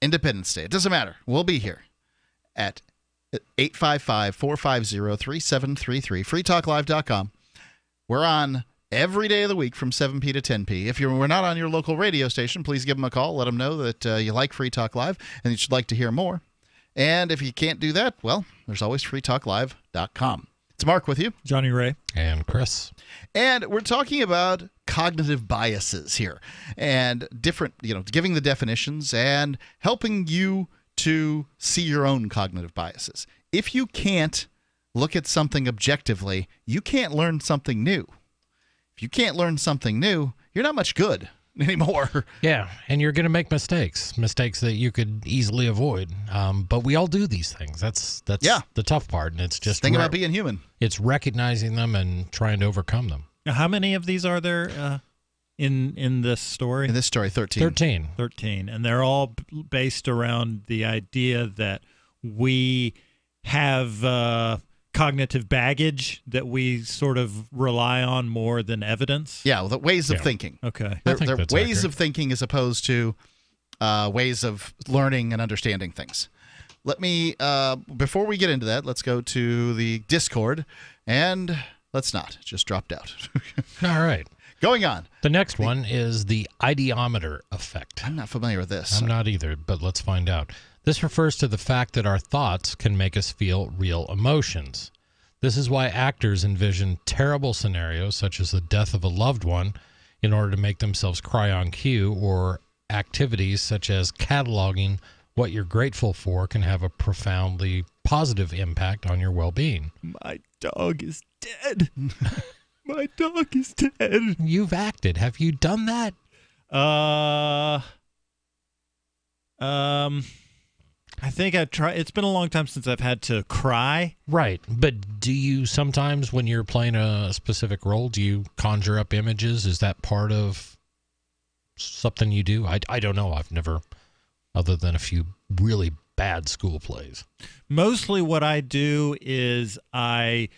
Independence Day. It doesn't matter. We'll be here at 855-450-3733, freetalklive.com. We're on every day of the week from 7p to 10p. If we're not on your local radio station, please give them a call. Let them know that you like Free Talk Live and that you'd like to hear more. And if you can't do that, well, there's always freetalklive.com. It's Mark with you. Jonny Ray. And Chris. And we're talking about cognitive biases here and different, giving the definitions and helping you to see your own cognitive biases. If you can't look at something objectively, you can't learn something new. If you can't learn something new, you're not much good anymore. Yeah, and you're going to make mistakes that you could easily avoid. But we all do these things. That's the tough part, and it's just think about being human. It's recognizing them and trying to overcome them. Now, how many of these are there in this story? In this story, 13. 13, and they're all based around the idea that we have cognitive baggage that we sort of rely on more than evidence. Yeah, well, the ways of thinking. Okay. They're ways of thinking as opposed to ways of learning and understanding things. Let me, before we get into that, let's go to the Discord, and let's not. It just dropped out. All right. Going on. The next one is the ideometer effect. I'm not familiar with this. I'm not either, but let's find out. This refers to the fact that our thoughts can make us feel real emotions. This is why actors envision terrible scenarios, such as the death of a loved one, in order to make themselves cry on cue, or activities such as cataloging what you're grateful for can have a profoundly positive impact on your well-being. My dog is dead. My dog is dead. You've acted. Have you done that? I think I've tried. It's been a long time since I've had to cry. Right. But do you sometimes, when you're playing a specific role, do you conjure up images? Is that part of something you do? I don't know. I've never, other than a few really bad school plays. Mostly what I do is I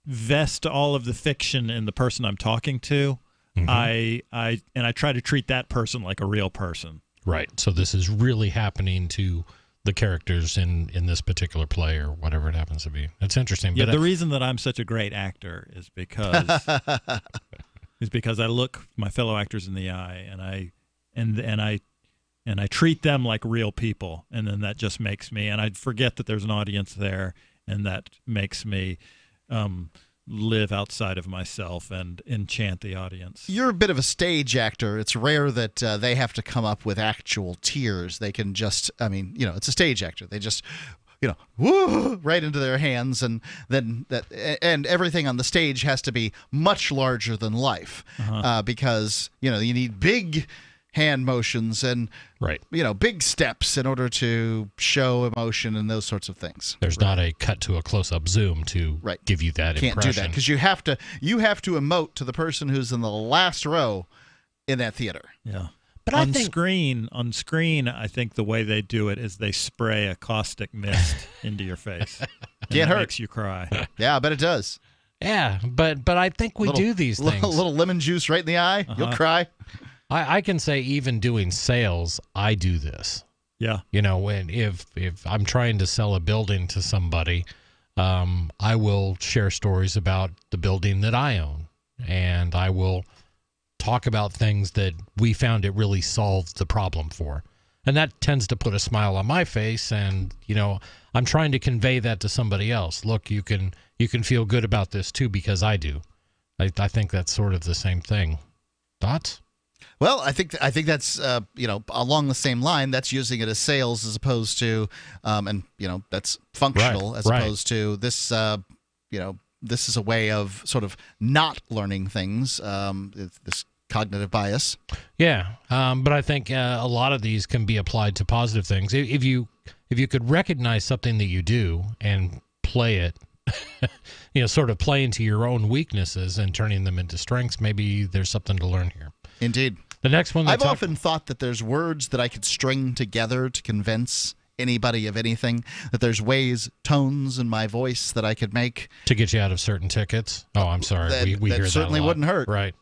vest all of the fiction in the person I'm talking to. Mm-hmm. I try to treat that person like a real person. Right. So this is really happening to the characters in this particular play, or whatever it happens to be. That's interesting. Yeah, But the reason that I'm such a great actor is because I look my fellow actors in the eye, and I treat them like real people, and then that just makes me, and I forget that there's an audience there, and that makes me live outside of myself and enchant the audience. You're a bit of a stage actor. It's rare that they have to come up with actual tears. They can just, it's a stage actor. They just, woo, right into their hands, and then and everything on the stage has to be much larger than life, because you need big hand motions and big steps in order to show emotion and those sorts of things. There's not a cut to a close-up zoom to give you that impression. Can't do that because you have to emote to the person who's in the last row in that theater. Yeah. But on screen, I think the way they do it is they spray a caustic mist into your face. Can't hurt. Makes you cry. Yeah, I bet it does. Yeah, but I think we do these things. A little lemon juice right in the eye, you'll cry. I can say even doing sales, I do this. Yeah. When if I'm trying to sell a building to somebody, I will share stories about the building that I own, and I will talk about things that we found it really solved the problem for. And that tends to put a smile on my face, and I'm trying to convey that to somebody else. Look, you can feel good about this too because I do. I think that's sort of the same thing. Thoughts? Well, I think that's along the same line. That's using it as sales as opposed to, that's functional as opposed to this. This is a way of sort of not learning things. This cognitive bias. Yeah, but I think a lot of these can be applied to positive things. If you could recognize something that you do and play it, sort of play into your own weaknesses and turning them into strengths, maybe there's something to learn here. Indeed. The next one. I've often thought that there's words that I could string together to convince anybody of anything, that there's ways, tones in my voice that I could make. To get you out of certain tickets? Oh, I'm sorry. We hear that certainly a lot. Wouldn't hurt. Right.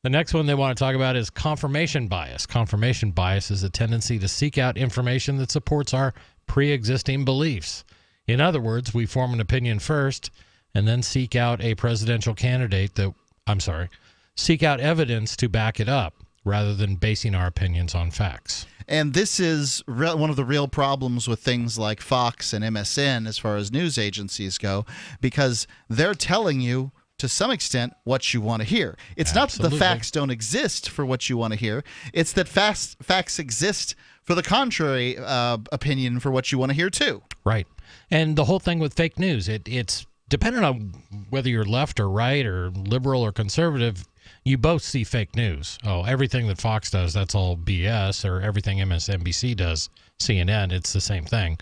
The next one they want to talk about is confirmation bias. Confirmation bias is a tendency to seek out information that supports our pre-existing beliefs. In other words, we form an opinion first and then seek out a presidential candidate seek out evidence to back it up rather than basing our opinions on facts. And this is one of the real problems with things like Fox and MSN as far as news agencies go, because they're telling you to some extent what you want to hear. It's not that the facts don't exist for what you want to hear. It's that facts exist for the contrary opinion for what you want to hear too. Right. And the whole thing with fake news, it's dependent on whether you're left or right or liberal or conservative, you both see fake news. Oh, everything that Fox does, that's all BS, or everything MSNBC does, CNN, it's the same thing.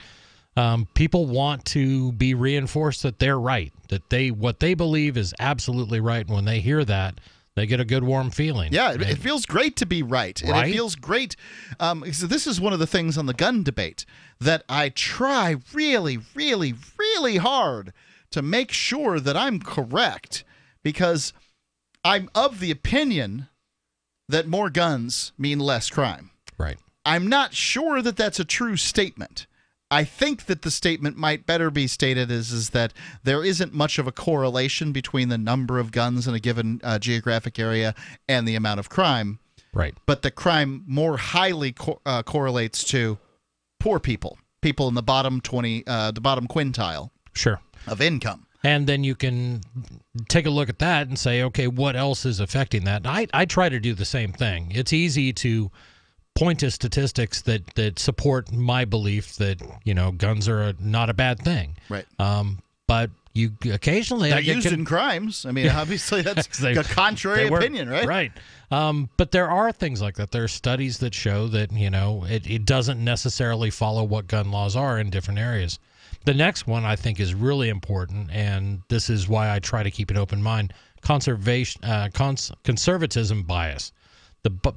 People want to be reinforced that they're right, that what they believe is absolutely right. And when they hear that, they get a good warm feeling. Yeah, it feels great to be right. And it feels great. So this is one of the things on the gun debate that I try really, really, really hard to make sure that I'm correct, because I'm of the opinion that more guns mean less crime. Right. I'm not sure that that's a true statement. I think that the statement might better be stated is that there isn't much of a correlation between the number of guns in a given geographic area and the amount of crime. Right. But the crime more highly correlates to poor people in the bottom quintile Sure. of income. And then you can take a look at that and say, okay, what else is affecting that? I try to do the same thing. It's easy to point to statistics that support my belief that, guns are not a bad thing. Right. But you occasionally... They're used in crimes. I mean, obviously that's a contrary opinion, right? Right. But there are things like that. There are studies that show that, it doesn't necessarily follow what gun laws are in different areas. The next one I think is really important, and this is why I try to keep an open mind, conservatism bias.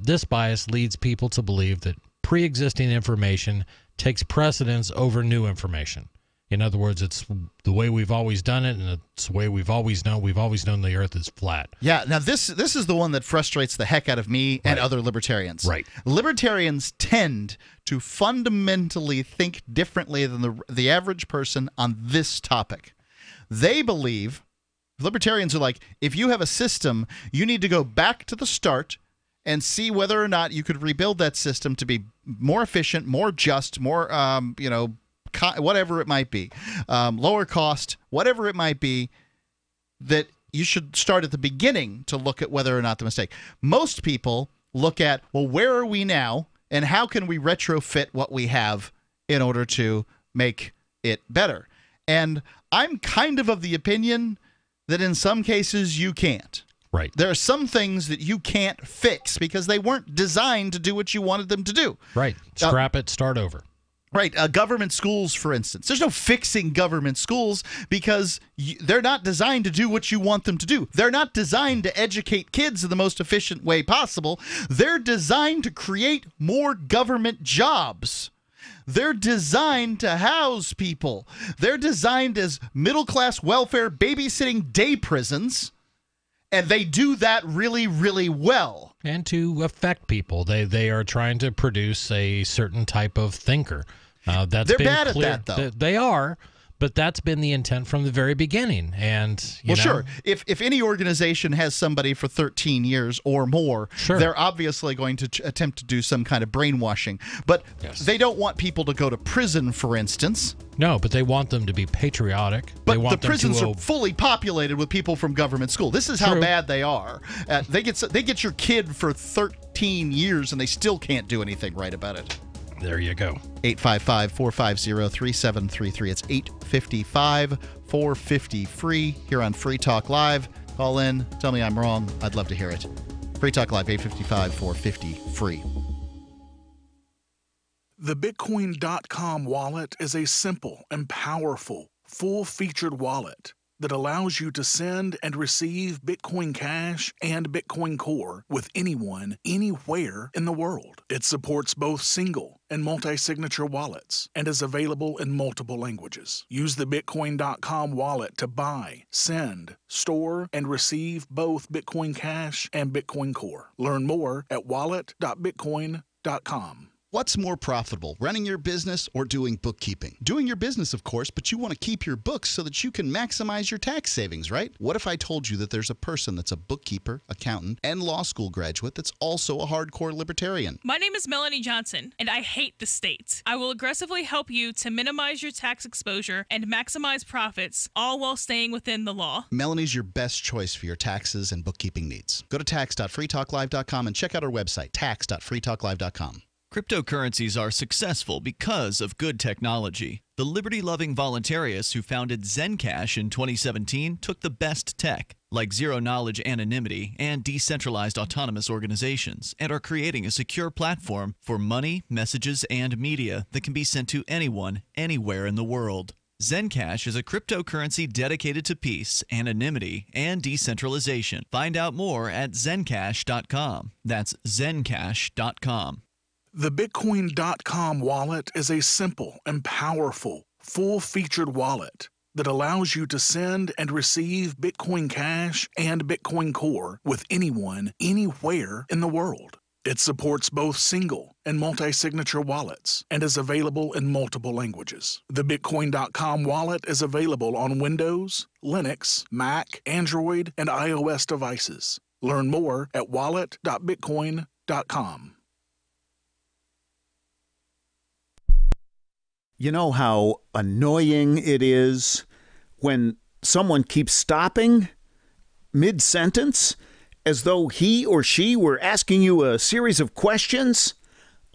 This bias leads people to believe that pre-existing information takes precedence over new information. In other words, it's the way we've always done it, and it's the way we've always known. We've always known the earth is flat. Yeah, now this is the one that frustrates the heck out of me and other libertarians. Right. Libertarians tend to fundamentally think differently than the average person on this topic. They believe, libertarians are like, if you have a system, you need to go back to the start and see whether or not you could rebuild that system to be more efficient, more just, more, whatever it might be, lower cost, whatever it might be, that you should start at the beginning to look at whether or not the mistake. Most people look at, well, where are we now, and how can we retrofit what we have in order to make it better? And I'm kind of the opinion that in some cases you can't. Right. There are some things that you can't fix because they weren't designed to do what you wanted them to do. Right. Scrap it, start over. Right. Government schools, for instance. There's no fixing government schools because they're not designed to do what you want them to do. They're not designed to educate kids in the most efficient way possible. They're designed to create more government jobs. They're designed to house people. They're designed as middle-class welfare babysitting day prisons. And they do that really, really well. And to affect people. They are trying to produce a certain type of thinker. They're bad at that, though. They are, but that's been the intent from the very beginning. And sure. If any organization has somebody for 13 years or more, they're obviously going to attempt to do some kind of brainwashing. But they don't want people to go to prison, for instance. No, but they want them to be patriotic. But the prisons are fully populated with people from government school. This is how bad they are. They get your kid for 13 years and they still can't do anything right about it. There you go. 855-450-3733. It's 855-450-FREE here on Free Talk Live. Call in. Tell me I'm wrong. I'd love to hear it. Free Talk Live, 855-450-FREE. The Bitcoin.com wallet is a simple and powerful, full-featured wallet that allows you to send and receive Bitcoin Cash and Bitcoin Core with anyone, anywhere in the world. It supports both single and multi-signature wallets and is available in multiple languages. Use the Bitcoin.com wallet to buy, send, store, and receive both Bitcoin Cash and Bitcoin Core. Learn more at wallet.bitcoin.com. What's more profitable, running your business or doing bookkeeping? Doing your business, of course, but you want to keep your books so that you can maximize your tax savings, right? What if I told you that there's a person that's a bookkeeper, accountant, and law school graduate that's also a hardcore libertarian? My name is Melanie Johnson, and I hate the state. I will aggressively help you to minimize your tax exposure and maximize profits, all while staying within the law. Melanie's your best choice for your taxes and bookkeeping needs. Go to tax.freetalklive.com and check out our website, tax.freetalklive.com. Cryptocurrencies are successful because of good technology. The liberty-loving voluntarists who founded Zencash in 2017 took the best tech, like zero-knowledge anonymity and decentralized autonomous organizations, and are creating a secure platform for money, messages, and media that can be sent to anyone, anywhere in the world. Zencash is a cryptocurrency dedicated to peace, anonymity, and decentralization. Find out more at zencash.com. That's zencash.com. The Bitcoin.com wallet is a simple and powerful, full-featured wallet that allows you to send and receive Bitcoin Cash and Bitcoin Core with anyone, anywhere in the world. It supports both single and multi-signature wallets and is available in multiple languages. The Bitcoin.com wallet is available on Windows, Linux, Mac, Android, and iOS devices. Learn more at wallet.bitcoin.com. You know how annoying it is when someone keeps stopping mid-sentence as though he or she were asking you a series of questions?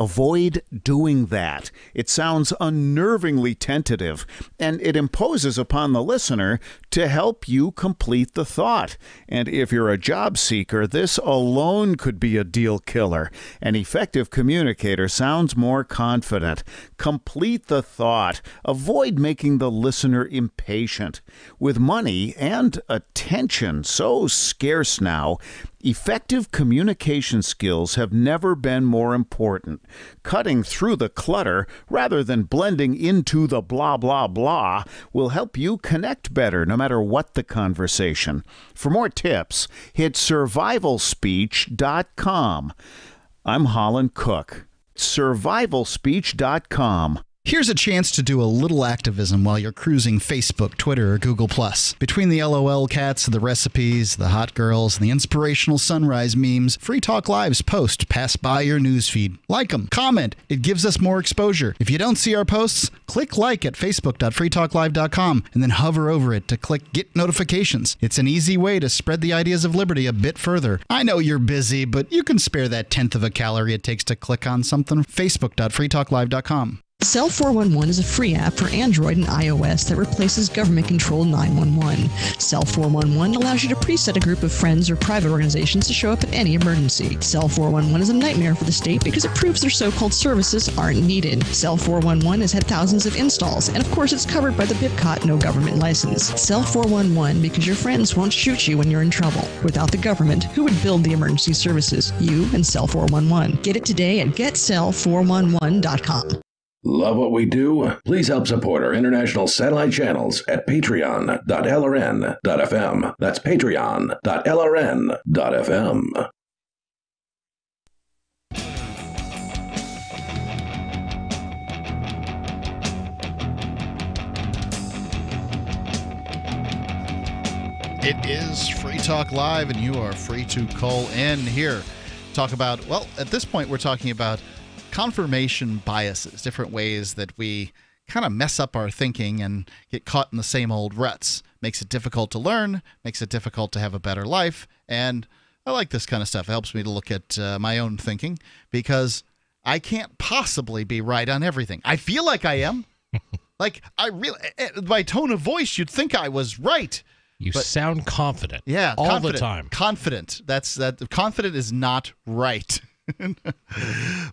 Avoid doing that. It sounds unnervingly tentative, and it imposes upon the listener to help you complete the thought. And if you're a job seeker, this alone could be a deal killer. An effective communicator sounds more confident. Complete the thought. Avoid making the listener impatient. With money and attention so scarce now, effective communication skills have never been more important. Cutting through the clutter rather than blending into the blah, blah, blah will help you connect better no matter what the conversation. For more tips, hit survivalspeech.com. I'm Holland Cook. survivalspeech.com. Here's a chance to do a little activism while you're cruising Facebook, Twitter, or Google+. Between the LOL cats, the recipes, the hot girls, and the inspirational sunrise memes, Free Talk Live's posts pass by your newsfeed. Like them, comment. It gives us more exposure. If you don't see our posts, click like at facebook.freetalklive.com and then hover over it to click Get Notifications. It's an easy way to spread the ideas of liberty a bit further. I know you're busy, but you can spare that 1/10 of a calorie it takes to click on something. facebook.freetalklive.com. Cell 411 is a free app for Android and iOS that replaces government-controlled 911. Cell 411 allows you to preset a group of friends or private organizations to show up at any emergency. Cell 411 is a nightmare for the state because it proves their so-called services aren't needed. Cell 411 has had thousands of installs, and of course it's covered by the BIPCOT no government license. Cell 411 because your friends won't shoot you when you're in trouble. Without the government, who would build the emergency services? You and Cell 411. Get it today at getcell411.com. Love what we do? Please help support our international satellite channels at patreon.lrn.fm. That's patreon.lrn.fm. It is Free Talk Live, and you are free to call in here. Talk about, well, at this point, we're talking about confirmation biases, different ways that we kind of mess up our thinking and get caught in the same old ruts. Makes it difficult to learn, makes it difficult to have a better life, and I like this kind of stuff. It helps me to look at my own thinking because I can't possibly be right on everything. I feel like I am. Like, I really, my tone of voice, you'd think I was right. You sound confident. Yeah, all confident, the time. Confident. Confident is not right.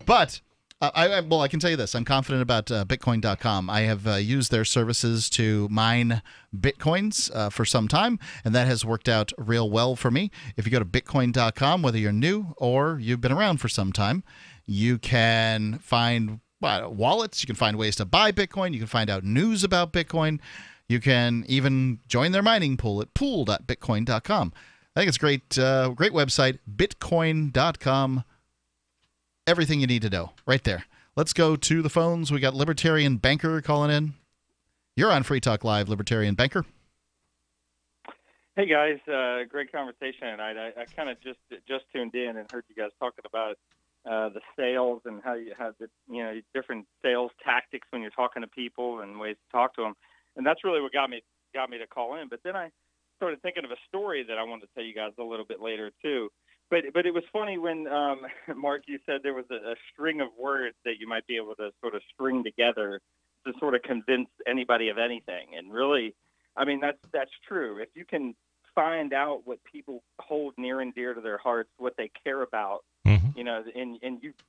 But I can tell you this. I'm confident about Bitcoin.com. I have used their services to mine Bitcoins for some time, and that has worked out real well for me. If you go to Bitcoin.com, whether you're new or you've been around for some time, you can find wallets. You can find ways to buy Bitcoin. You can find out news about Bitcoin. You can even join their mining pool at pool.bitcoin.com. I think it's great. Great website, Bitcoin.com. Everything you need to know right there. Let's go to the phones. We got Libertarian Banker calling in. You're on Free Talk Live, Libertarian Banker. Hey, guys. Great conversation tonight. I kind of just tuned in and heard you guys talking about the sales and how you have the different sales tactics when you're talking to people and ways to talk to them. And that's really what got me to call in. But then I started thinking of a story that I wanted to tell you guys a little bit later, too. But it was funny when, Mark, you said there was a string of words that you might be able to sort of string together to sort of convince anybody of anything. And really, I mean, that's true. If you can find out what people hold near and dear to their hearts, what they care about, and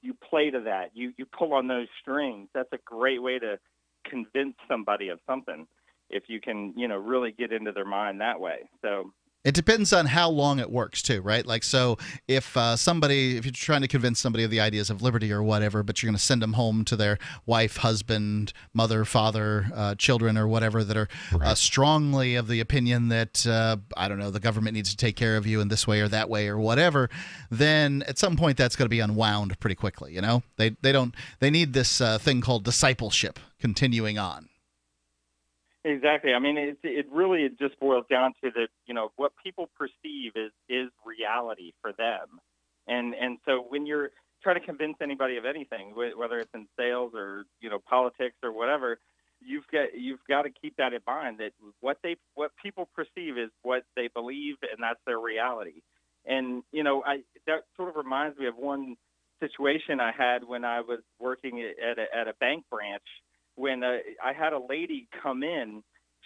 you play to that, you pull on those strings, that's a great way to convince somebody of something if you can, really get into their mind that way. So It depends on how long it works, too, right? Like, so if you're trying to convince somebody of the ideas of liberty or whatever, but you're going to send them home to their wife, husband, mother, father, children, or whatever that are strongly of the opinion that, I don't know, the government needs to take care of you in this way or that way or whatever, then at some point that's going to be unwound pretty quickly, you know? They need this thing called discipleship continuing on. Exactly. I mean, it just boils down to that, what people perceive is reality for them. And so when you're trying to convince anybody of anything, whether it's in sales or, politics or whatever, you've got to keep that in mind, that what people perceive is what they believe, and that's their reality. And, that sort of reminds me of one situation I had when I was working at a bank branch. When I had a lady come in,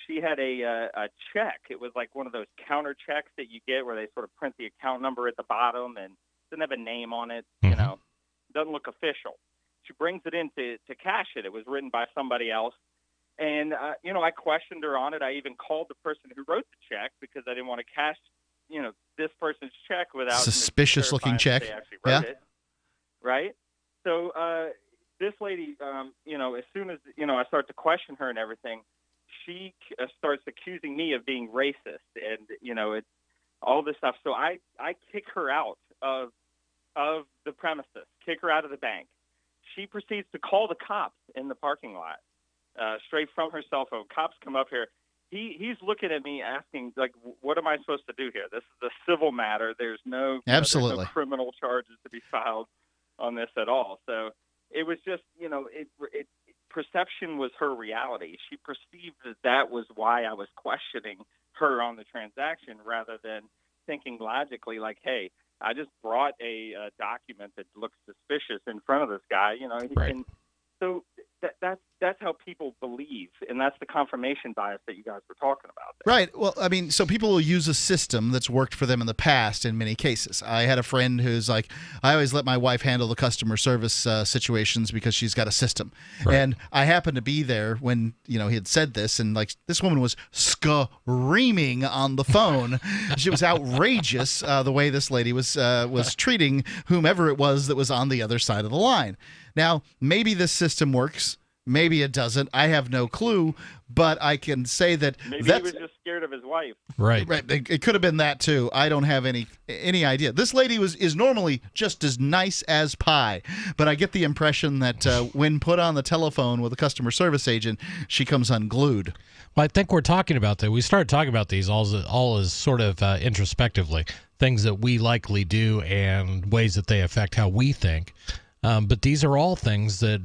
she had a check. It was like one of those counter checks that you get where they sort of print the account number at the bottom and doesn't have a name on it, doesn't look official. She brings it in to cash it. It was written by somebody else. And, I questioned her on it. I even called the person who wrote the check because I didn't want to cash, this person's check without suspicious-looking check. They actually wrote it, right? So, this lady, as soon as, I start to question her and everything, she starts accusing me of being racist and, it's all this stuff. So I kick her out of the premises, kick her out of the bank. She proceeds to call the cops in the parking lot, straight from her cell phone. Cops come up here. He's looking at me asking, like, what am I supposed to do here? This is a civil matter. There's no criminal charges to be filed on this at all. So it was just, perception was her reality. She perceived that was why I was questioning her on the transaction rather than thinking logically like, hey, I just brought a document that looks suspicious in front of this guy, Right. And so that's how people believe, and that's the confirmation bias that you guys were talking about there. Right. Well, I mean, so people will use a system that's worked for them in the past in many cases. I had a friend who's like, I always let my wife handle the customer service situations because she's got a system. Right. And I happened to be there when, he had said this, and like this woman was screaming on the phone. She was outrageous the way this lady was treating whomever it was that was on the other side of the line. Now, maybe this system works. Maybe it doesn't. I have no clue, but I can say that maybe he was just scared of his wife. Right. It could have been that too. I don't have any idea. This lady is normally just as nice as pie, but I get the impression that when put on the telephone with a customer service agent, she comes unglued. Well, I think we're talking about that. We started talking about these all as sort of introspectively, things that we likely do and ways that they affect how we think. But these are all things that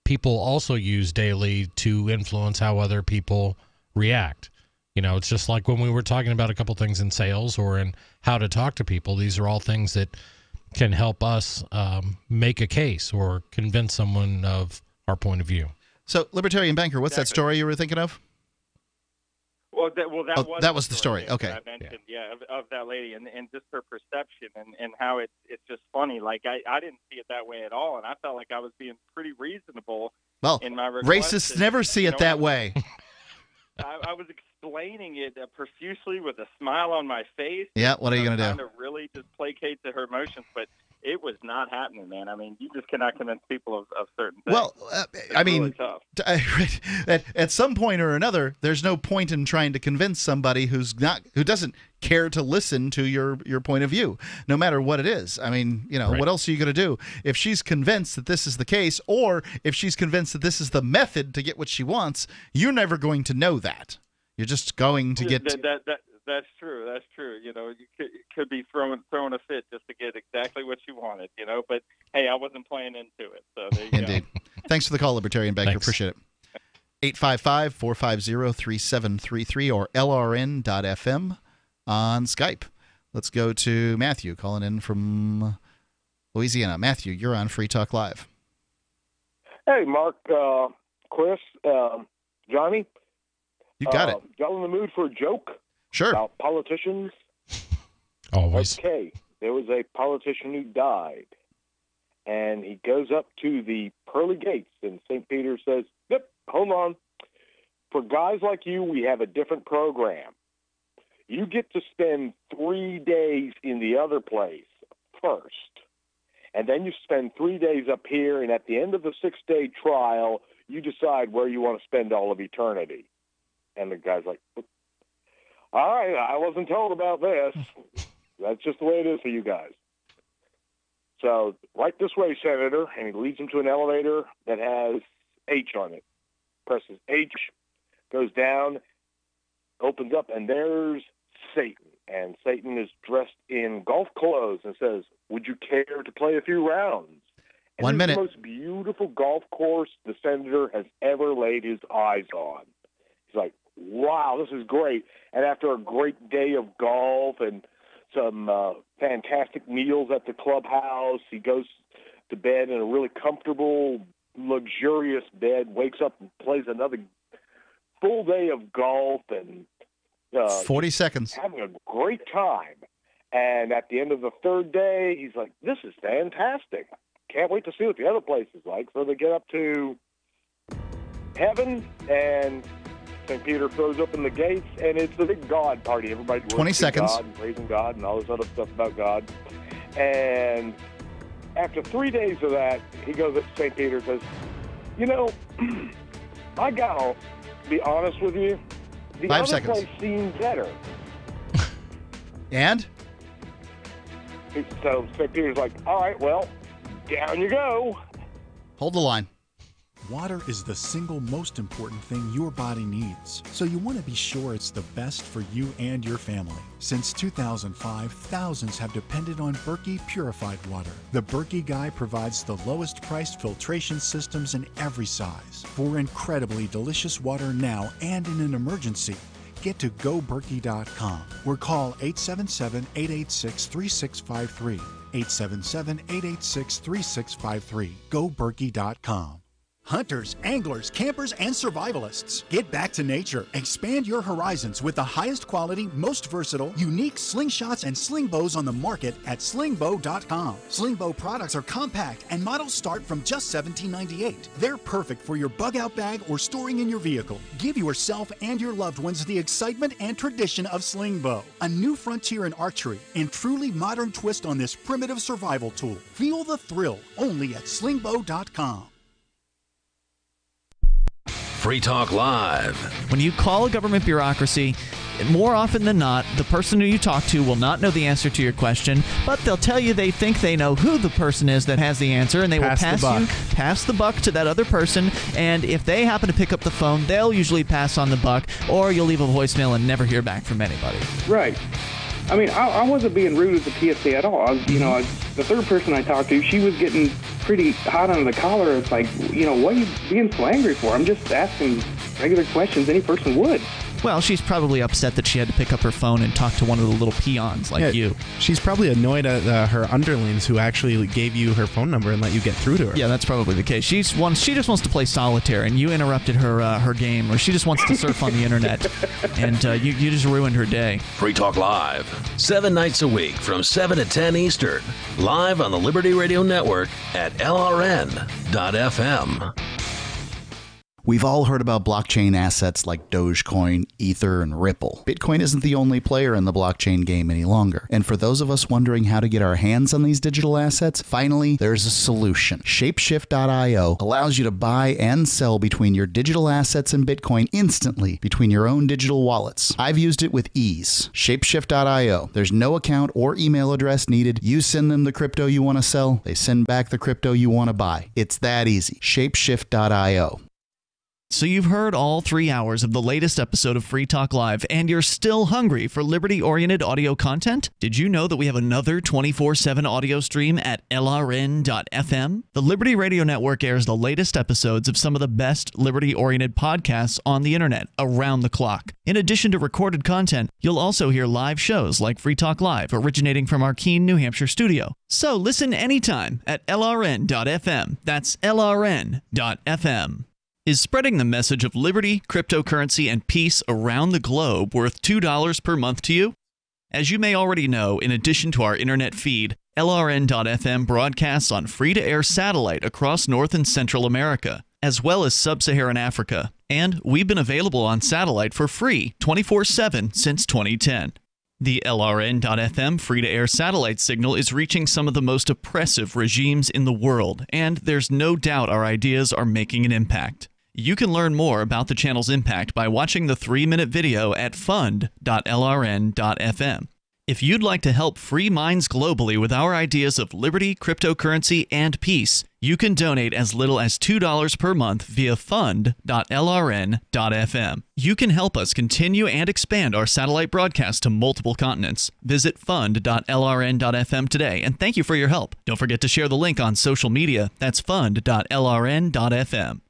people also use daily to influence how other people react. It's just like when we were talking about a couple things in sales or in how to talk to people. These are all things that can help us make a case or convince someone of our point of view. So, Libertarian Banker, what's that story you were thinking of? Well, that was the story. Okay. I mentioned, of that lady and just her perception and how it's just funny. Like I didn't see it that way at all, and I felt like I was being pretty reasonable. Well, in my request. Racists never see it that way. I was explaining it profusely with a smile on my face. Yeah, what are you going to do? Trying to really just placate to her emotions, but it was not happening, man. I mean, you just cannot convince people of certain things. Well, I mean, really at some point or another, there's no point in trying to convince somebody who doesn't care to listen to your point of view, no matter what it is. I mean, right. What else are you going to do? If she's convinced that this is the case, or if she's convinced that this is the method to get what she wants, you're never going to know that. You're just going to get... That's true. That's true. You could be throwing a fit just to get exactly what you wanted, But, hey, I wasn't playing into it, so there you Indeed. Go. Thanks for the call, Libertarian Banker. Thanks. Appreciate it. 855-450-3733 or LRN.FM on Skype. Let's go to Matthew calling in from Louisiana. Matthew, you're on Free Talk Live. Hey, Mark, Chris, Johnny. You got it. Y'all in the mood for a joke? Sure. About politicians? Always. Okay. There was a politician who died, and he goes up to the pearly gates, and St. Peter says, "Yep, hold on. For guys like you, we have a different program. You get to spend 3 days in the other place first, and then you spend 3 days up here, and at the end of the 6-day trial, you decide where you want to spend all of eternity. And the guy's like, all right, I wasn't told about this. That's just the way it is for you guys. So, right this way, Senator, and he leads him to an elevator that has H on it. Presses H, goes down, opens up, and there's Satan. And Satan is dressed in golf clothes and says, would you care to play a few rounds? And 1 minute. The most beautiful golf course the Senator has ever laid his eyes on. He's like, wow, this is great. And after a great day of golf and some fantastic meals at the clubhouse, he goes to bed in a really comfortable, luxurious bed, wakes up and plays another full day of golf and 40 seconds. Having a great time. And at the end of the third day, he's like, this is fantastic. Can't wait to see what the other place is like. So they get up to heaven, and St. Peter throws open the gates, and it's the big God party. Everybody 20 seconds. God and praising God and all this other stuff about God. And after 3 days of that, he goes up to St. Peter and says, you know, I gotta be honest with you. The 5 other seconds. place seems better. And? So St. Peter's like, all right, well, down you go. Hold the line. Water is the single most important thing your body needs, so you want to be sure it's the best for you and your family. Since 2005, thousands have depended on Berkey purified water. The Berkey Guy provides the lowest priced filtration systems in every size. For incredibly delicious water now and in an emergency, get to GoBerkey.com or call 877-886-3653. 877-886-3653. GoBerkey.com. Hunters, anglers, campers, and survivalists. Get back to nature. Expand your horizons with the highest quality, most versatile, unique slingshots and sling bows on the market at slingbow.com. Slingbow products are compact and models start from just $17.98. They're perfect for your bug-out bag or storing in your vehicle. Give yourself and your loved ones the excitement and tradition of Slingbow, a new frontier in archery and truly modern twist on this primitive survival tool. Feel the thrill only at slingbow.com. Free Talk Live. When you call a government bureaucracy, more often than not, the person who you talk to will not know the answer to your question, but they'll tell you they think they know who the person is that has the answer, and they will pass the buck to that other person, and if they happen to pick up the phone, they'll usually pass on the buck, or you'll leave a voicemail and never hear back from anybody. Right. I mean, I wasn't being rude at the PSA at all. The third person I talked to, she was getting pretty hot under the collar. It's like, what are you being so angry for? I'm just asking regular questions any person would. Well, she's probably upset that she had to pick up her phone and talk to one of the little peons like you. She's probably annoyed at her underlings who actually gave you her phone number and let you get through to her. Yeah, that's probably the case. She just wants to play solitaire, and you interrupted her game, or she just wants to surf on the internet, and you just ruined her day. Free Talk Live, 7 nights a week from 7 to 10 Eastern, live on the Liberty Radio Network at LRN.FM. We've all heard about blockchain assets like Dogecoin, Ether, and Ripple. Bitcoin isn't the only player in the blockchain game any longer. And for those of us wondering how to get our hands on these digital assets, finally, there's a solution. Shapeshift.io allows you to buy and sell between your digital assets and Bitcoin instantly between your own digital wallets. I've used it with ease. Shapeshift.io. There's no account or email address needed. You send them the crypto you want to sell. They send back the crypto you want to buy. It's that easy. Shapeshift.io. So you've heard all 3 hours of the latest episode of Free Talk Live, and you're still hungry for liberty-oriented audio content? Did you know that we have another 24/7 audio stream at LRN.FM? The Liberty Radio Network airs the latest episodes of some of the best liberty-oriented podcasts on the internet around the clock. In addition to recorded content, you'll also hear live shows like Free Talk Live, originating from our Keene, New Hampshire studio. So listen anytime at LRN.FM. That's LRN.FM. Is spreading the message of liberty, cryptocurrency, and peace around the globe worth $2 per month to you? As you may already know, in addition to our internet feed, LRN.FM broadcasts on free-to-air satellite across North and Central America. as well as sub-Saharan Africa. And we've been available on satellite for free 24/7 since 2010. The LRN.FM free-to-air satellite signal is reaching some of the most oppressive regimes in the world, and there's no doubt our ideas are making an impact. You can learn more about the channel's impact by watching the 3-minute video at fund.lrn.fm. If you'd like to help free minds globally with our ideas of liberty, cryptocurrency, and peace, you can donate as little as $2 per month via fund.lrn.fm. You can help us continue and expand our satellite broadcast to multiple continents. Visit fund.lrn.fm today, and thank you for your help. Don't forget to share the link on social media. That's fund.lrn.fm.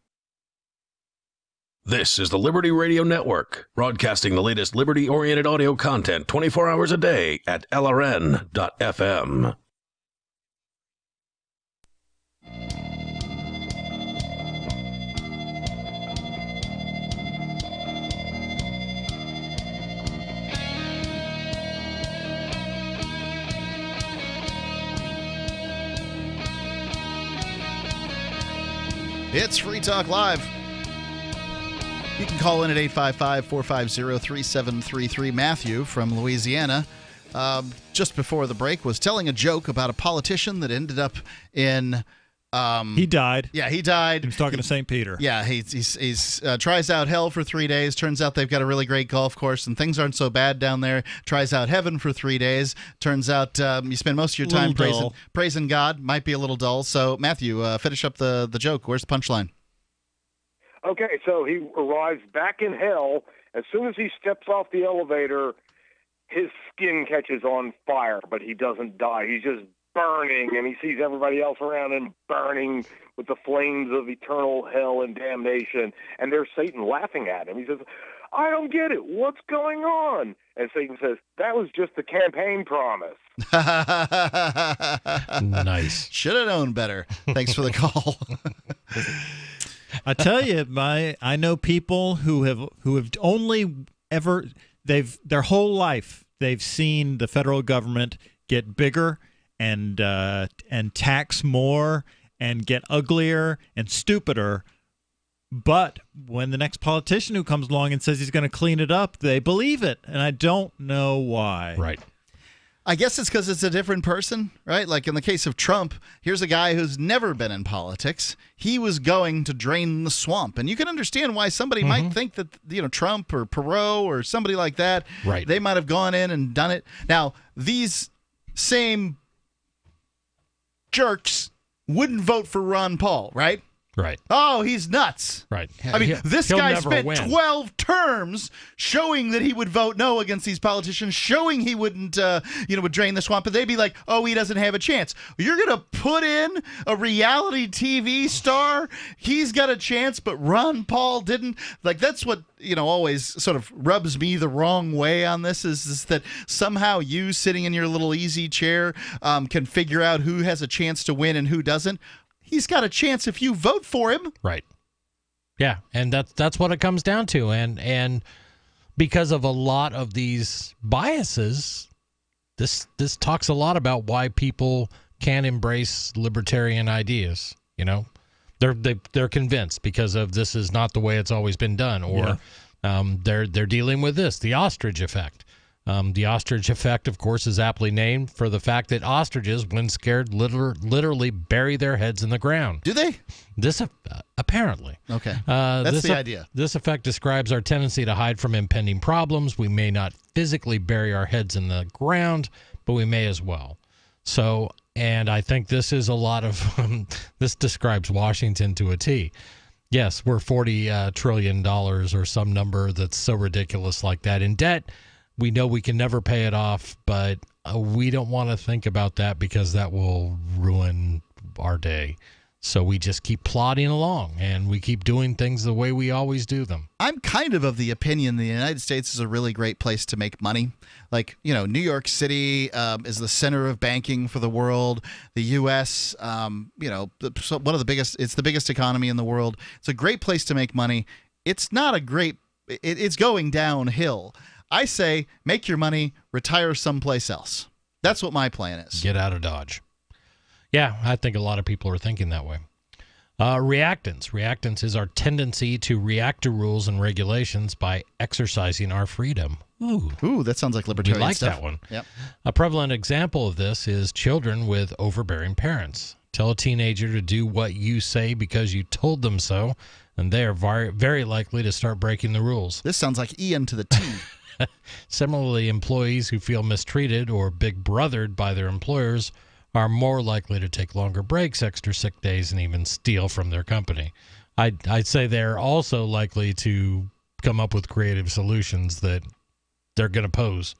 This is the Liberty Radio Network, broadcasting the latest liberty-oriented audio content 24 hours a day at LRN.FM. It's Free Talk Live. You can call in at 855-450-3733. Matthew from Louisiana, just before the break, was telling a joke about a politician that ended up in... he died. Yeah, he died. He was talking to St. Peter. Yeah, he's tries out hell for 3 days. Turns out they've got a really great golf course, and things aren't so bad down there. Tries out heaven for 3 days. Turns out you spend most of your time praising God. Might be a little dull. So, Matthew, finish up the joke. Where's the punchline? Okay, so he arrives back in hell. As soon as he steps off the elevator, his skin catches on fire, but he doesn't die. He's just burning, and he sees everybody else around him burning with the flames of eternal hell and damnation. And there's Satan laughing at him. He says, I don't get it. What's going on? And Satan says, that was just the campaign promise. Nice. Should have known better. Thanks for the call. I tell you, I know people who have only ever their whole life they've seen the federal government get bigger and tax more and get uglier and stupider. But when the next politician who comes along and says he's going to clean it up, they believe it, and I don't know why. Right. I guess it's because it's a different person, right? Like in the case of Trump, here's a guy who's never been in politics. He was going to drain the swamp. And you can understand why somebody might think that, Trump or Perot or somebody like that, right, they might have gone in and done it. Now, these same jerks wouldn't vote for Ron Paul, right? Right. Oh, he's nuts. Right. I mean, this guy spent 12 terms showing that he would vote no against these politicians, showing he wouldn't, would drain the swamp. But they'd be like, oh, he doesn't have a chance. You're going to put in a reality TV star? He's got a chance, but Ron Paul didn't. Like, that's what, always sort of rubs me the wrong way on this is that somehow you sitting in your little easy chair can figure out who has a chance to win and who doesn't. He's got a chance if you vote for him. Right. Yeah, and that's what it comes down to. And because of a lot of these biases, this talks a lot about why people can't embrace libertarian ideas. They're convinced because of this is not the way it's always been done, or they're dealing with this, the ostrich effect. The ostrich effect, of course, is aptly named for the fact that ostriches, when scared, literally bury their heads in the ground. Do they? This apparently. Okay. That's the idea. This effect describes our tendency to hide from impending problems. We may not physically bury our heads in the ground, but we may as well. So, and I think this is a lot of, this describes Washington to a T. Yes, we're $40 trillion or some number that's so ridiculous like that in debt. We know we can never pay it off, but we don't want to think about that because that will ruin our day. So we just keep plodding along, and we keep doing things the way we always do them. I'm kind of the opinion the United States is a really great place to make money. Like, New York City is the center of banking for the world. The U.S., one of the biggest, it's the biggest economy in the world. It's a great place to make money. It's not a great, it's going downhill. I say, make your money, retire someplace else. That's what my plan is. Get out of Dodge. Yeah, I think a lot of people are thinking that way. Reactance. Reactance is our tendency to react to rules and regulations by exercising our freedom. Ooh, that sounds like libertarian We like stuff. that one. Yep. A prevalent example of this is children with overbearing parents. Tell a teenager to do what you say because you told them so, and they are very likely to start breaking the rules. This sounds like Ian to the T. Similarly, employees who feel mistreated or big brothered by their employers are more likely to take longer breaks, extra sick days, and even steal from their company. I'd say they're also likely to come up with creative solutions that they're going to pose.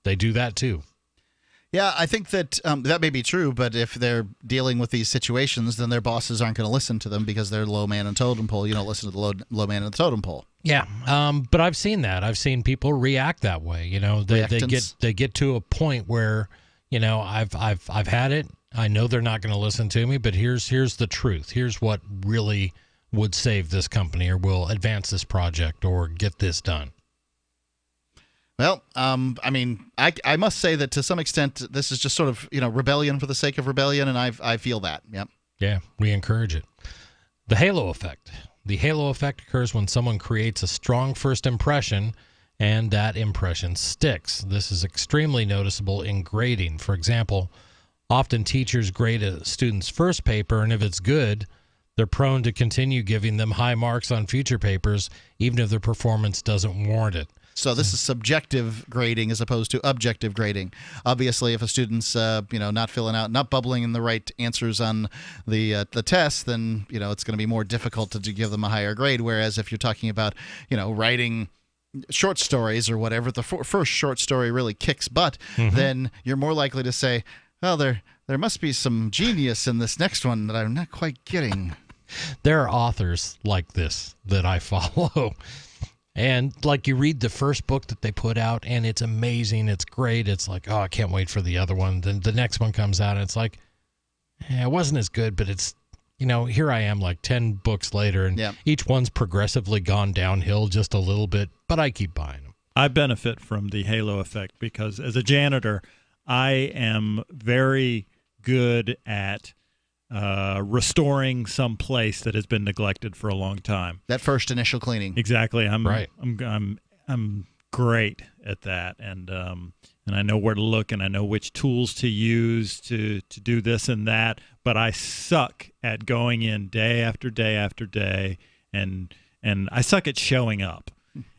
They do that too. Yeah, I think that that may be true, but if they're dealing with these situations, then their bosses aren't going to listen to them because they're low man on the totem pole. You don't listen to the low man on the totem pole. Yeah, but I've seen that. I've seen people react that way. They get to a point where I've had it. I know they're not going to listen to me, but here's the truth. Here's what really would save this company or will advance this project or get this done. Well, I must say that to some extent, this is just sort of, rebellion for the sake of rebellion, and I feel that. Yep. Yeah, we encourage it. The halo effect. The halo effect occurs when someone creates a strong first impression, and that impression sticks. This is extremely noticeable in grading. For example, often teachers grade a student's first paper, and if it's good, they're prone to continue giving them high marks on future papers, even if their performance doesn't warrant it. So this is subjective grading as opposed to objective grading. Obviously, if a student's not filling out, not bubbling in the right answers on the test, then it's going to be more difficult to give them a higher grade. Whereas if you're talking about writing short stories or whatever, the first short story really kicks butt, then you're more likely to say, well, there must be some genius in this next one that I'm not quite getting. There are authors like this that I follow. And like you read the first book that they put out and it's amazing, it's great. It's like, oh, I can't wait for the other one. Then the next one comes out and it's like, it wasn't as good, but it's, here I am like 10 books later and each one's progressively gone downhill just a little bit, but I keep buying them. I benefit from the halo effect because as a janitor, I am very good at restoring some place that has been neglected for a long time. That first initial cleaning. Exactly. I'm great at that, and I know where to look, and I know which tools to use to do this and that. But I suck at going in day after day after day, and I suck at showing up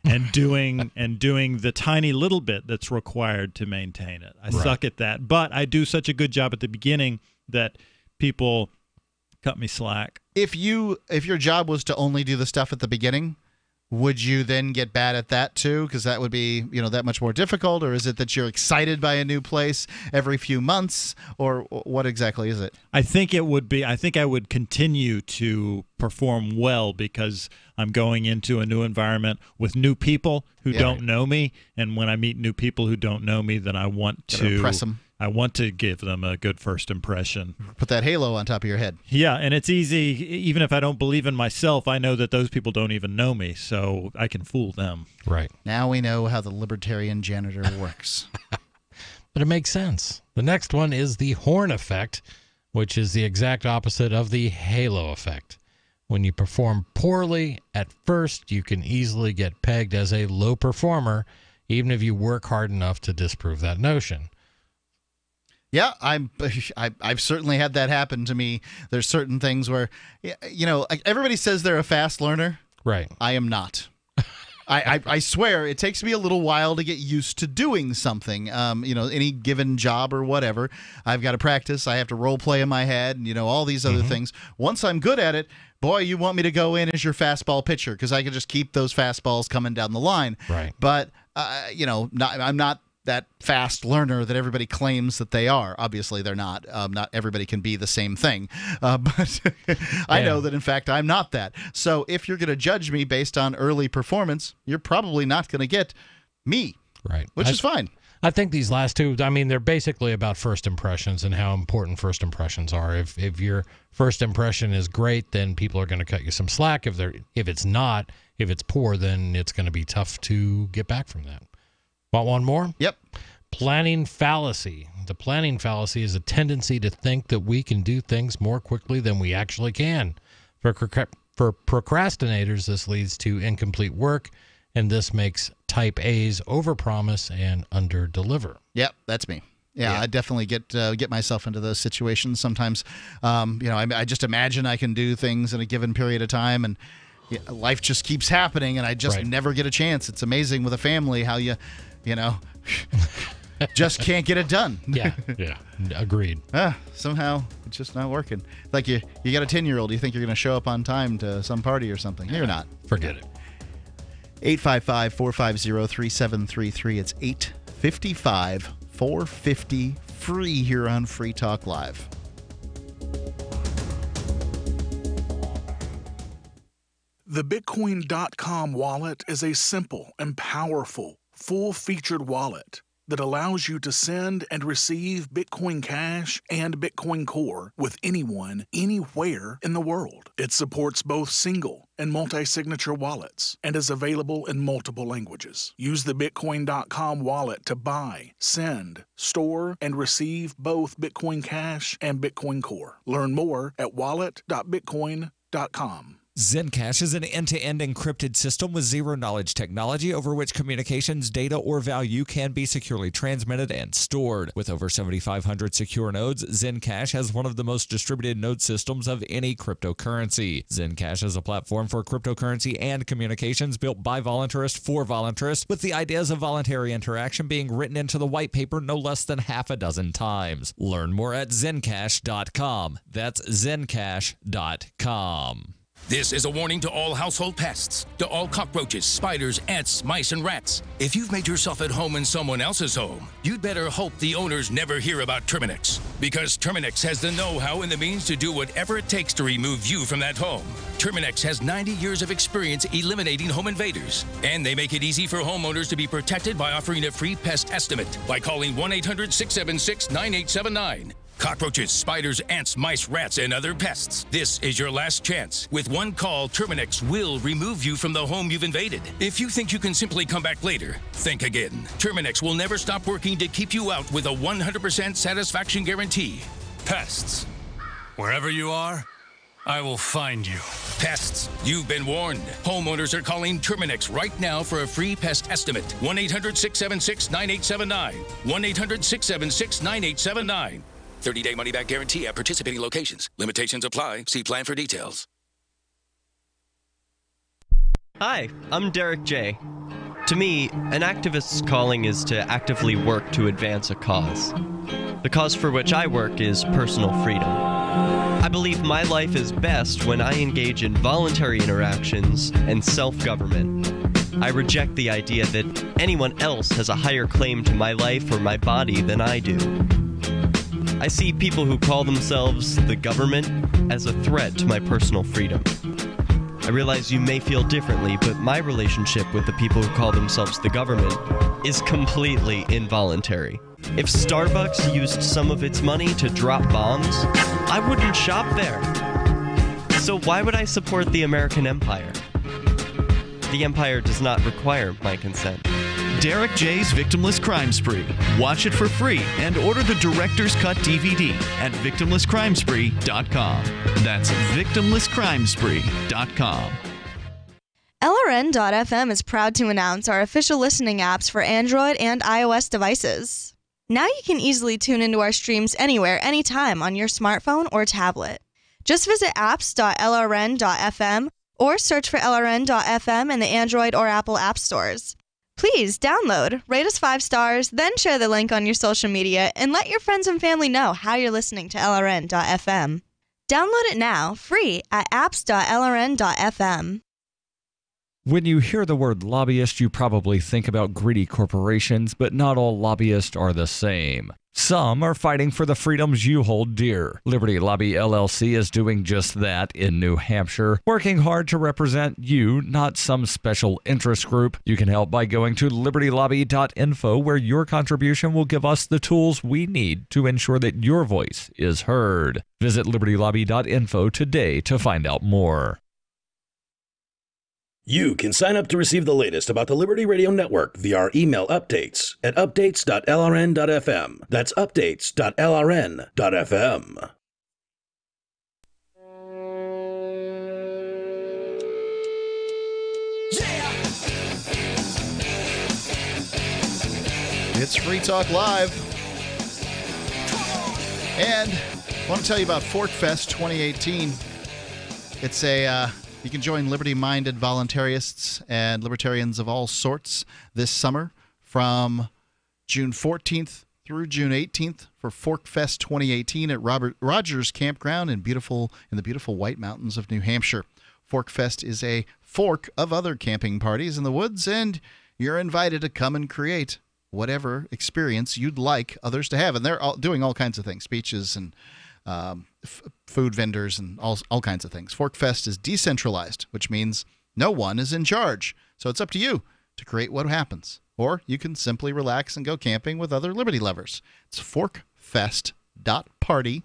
and doing the tiny little bit that's required to maintain it. I suck at that, but I do such a good job at the beginning that people cut me slack. If your job was to only do the stuff at the beginning, would you then get bad at that too? Because that would be that much more difficult. Or is it that you're excited by a new place every few months, or what exactly is it? I think it would be. I think I would continue to perform well because I'm going into a new environment with new people who don't know me, and when I meet new people who don't know me, then I want to impress them. I want to give them a good first impression. Put that halo on top of your head. Yeah, and it's easy. Even if I don't believe in myself, I know that those people don't even know me, so I can fool them. Right. Now we know how the libertarian janitor works. But it makes sense. The next one is the horn effect, which is the exact opposite of the halo effect. When you perform poorly at first, you can easily get pegged as a low performer, even if you work hard enough to disprove that notion. Yeah, I've certainly had that happen to me. There's certain things where, everybody says they're a fast learner. Right. I am not. I swear it takes me a little while to get used to doing something. Any given job or whatever, I've got to practice. I have to role play in my head, and all these other things. Once I'm good at it, boy, you want me to go in as your fastball pitcher because I can just keep those fastballs coming down the line. Right. But I'm not that fast learner that everybody claims that they are. Obviously, they're not. Not everybody can be the same thing. But I know that, in fact, I'm not that. So if you're going to judge me based on early performance, you're probably not going to get me. Right. Which is fine. I think these last two, they're basically about first impressions and how important first impressions are. If your first impression is great, then people are going to cut you some slack. If it's poor, then it's going to be tough to get back from that. Want one more? Yep. planning fallacy. The planning fallacy is a tendency to think that we can do things more quickly than we actually can. For procrastinators, this leads to incomplete work, and this makes type A's overpromise and underdeliver. Yep, that's me. Yeah, I definitely get myself into those situations sometimes. I just imagine I can do things in a given period of time, and life just keeps happening, and I just never get a chance. It's amazing with a family how you just can't get it done. Yeah, agreed. Somehow it's just not working. Like you got a 10-year-old, you think you're going to show up on time to some party or something. You're not. Forget it. 855-450-3733. It's 855-450-FREE here on Free Talk Live. The Bitcoin.com wallet is a simple and powerful, full-featured wallet that allows you to send and receive Bitcoin Cash and Bitcoin Core with anyone, anywhere in the world. It supports both single and multi-signature wallets and is available in multiple languages. Use the Bitcoin.com wallet to buy, send, store, and receive both Bitcoin Cash and Bitcoin Core. Learn more at wallet.bitcoin.com. Zencash is an end-to-end encrypted system with zero-knowledge technology over which communications, data, or value can be securely transmitted and stored. With over 7,500 secure nodes, Zencash has one of the most distributed node systems of any cryptocurrency. Zencash is a platform for cryptocurrency and communications built by voluntarists for voluntarists, with the ideas of voluntary interaction being written into the white paper no less than half a dozen times. Learn more at zencash.com. That's zencash.com. This is a warning to all household pests, to all cockroaches, spiders, ants, mice, and rats. If you've made yourself at home in someone else's home, you'd better hope the owners never hear about Terminix, because Terminix has the know-how and the means to do whatever it takes to remove you from that home. Terminix has 90 years of experience eliminating home invaders, and they make it easy for homeowners to be protected by offering a free pest estimate by calling 1-800-676-9879. Cockroaches, spiders, ants, mice, rats, and other pests. This is your last chance. With one call, Terminix will remove you from the home you've invaded. If you think you can simply come back later, think again. Terminix will never stop working to keep you out with a 100% satisfaction guarantee. Pests. Wherever you are, I will find you. Pests, you've been warned. Homeowners are calling Terminix right now for a free pest estimate. 1-800-676-9879. 1-800-676-9879. 30-day money-back guarantee at participating locations. Limitations apply. See plan for details. Hi, I'm Derek J. To me, an activist's calling is to actively work to advance a cause. The cause for which I work is personal freedom. I believe my life is best when I engage in voluntary interactions and self-government. I reject the idea that anyone else has a higher claim to my life or my body than I do. I see people who call themselves the government as a threat to my personal freedom. I realize you may feel differently, but my relationship with the people who call themselves the government is completely involuntary. If Starbucks used some of its money to drop bombs, I wouldn't shop there. So why would I support the American empire? The empire does not require my consent. Derek J's Victimless Crime Spree. Watch it for free and order the Director's Cut DVD at victimlesscrimespree.com. That's victimlesscrimespree.com. LRN.FM is proud to announce our official listening apps for Android and iOS devices. Now you can easily tune into our streams anywhere, anytime on your smartphone or tablet. Just visit apps.lrn.fm or search for LRN.FM in the Android or Apple app stores. Please download, rate us 5 stars, then share the link on your social media, and let your friends and family know how you're listening to LRN.FM. Download it now, free at apps.lrn.fm. When you hear the word lobbyist, you probably think about greedy corporations, but not all lobbyists are the same. Some are fighting for the freedoms you hold dear. Liberty Lobby LLC is doing just that in New Hampshire, working hard to represent you, not some special interest group. You can help by going to libertylobby.info, where your contribution will give us the tools we need to ensure that your voice is heard. Visit libertylobby.info today to find out more. You can sign up to receive the latest about the Liberty Radio Network via our email updates at updates.lrn.fm. That's updates.lrn.fm. It's Free Talk Live. And I want to tell you about Fork Fest 2018. It's you can join liberty-minded voluntarists and libertarians of all sorts this summer from June 14th through June 18th for Fork Fest 2018 at Rogers Campground in the beautiful White Mountains of New Hampshire. Fork Fest is a fork of other camping parties in the woods, and you're invited to come and create whatever experience you'd like others to have. And they're doing all kinds of things, speeches and food vendors and all kinds of things. Fork Fest is decentralized, which means no one is in charge. So it's up to you to create what happens. Or you can simply relax and go camping with other liberty lovers. It's forkfest.party.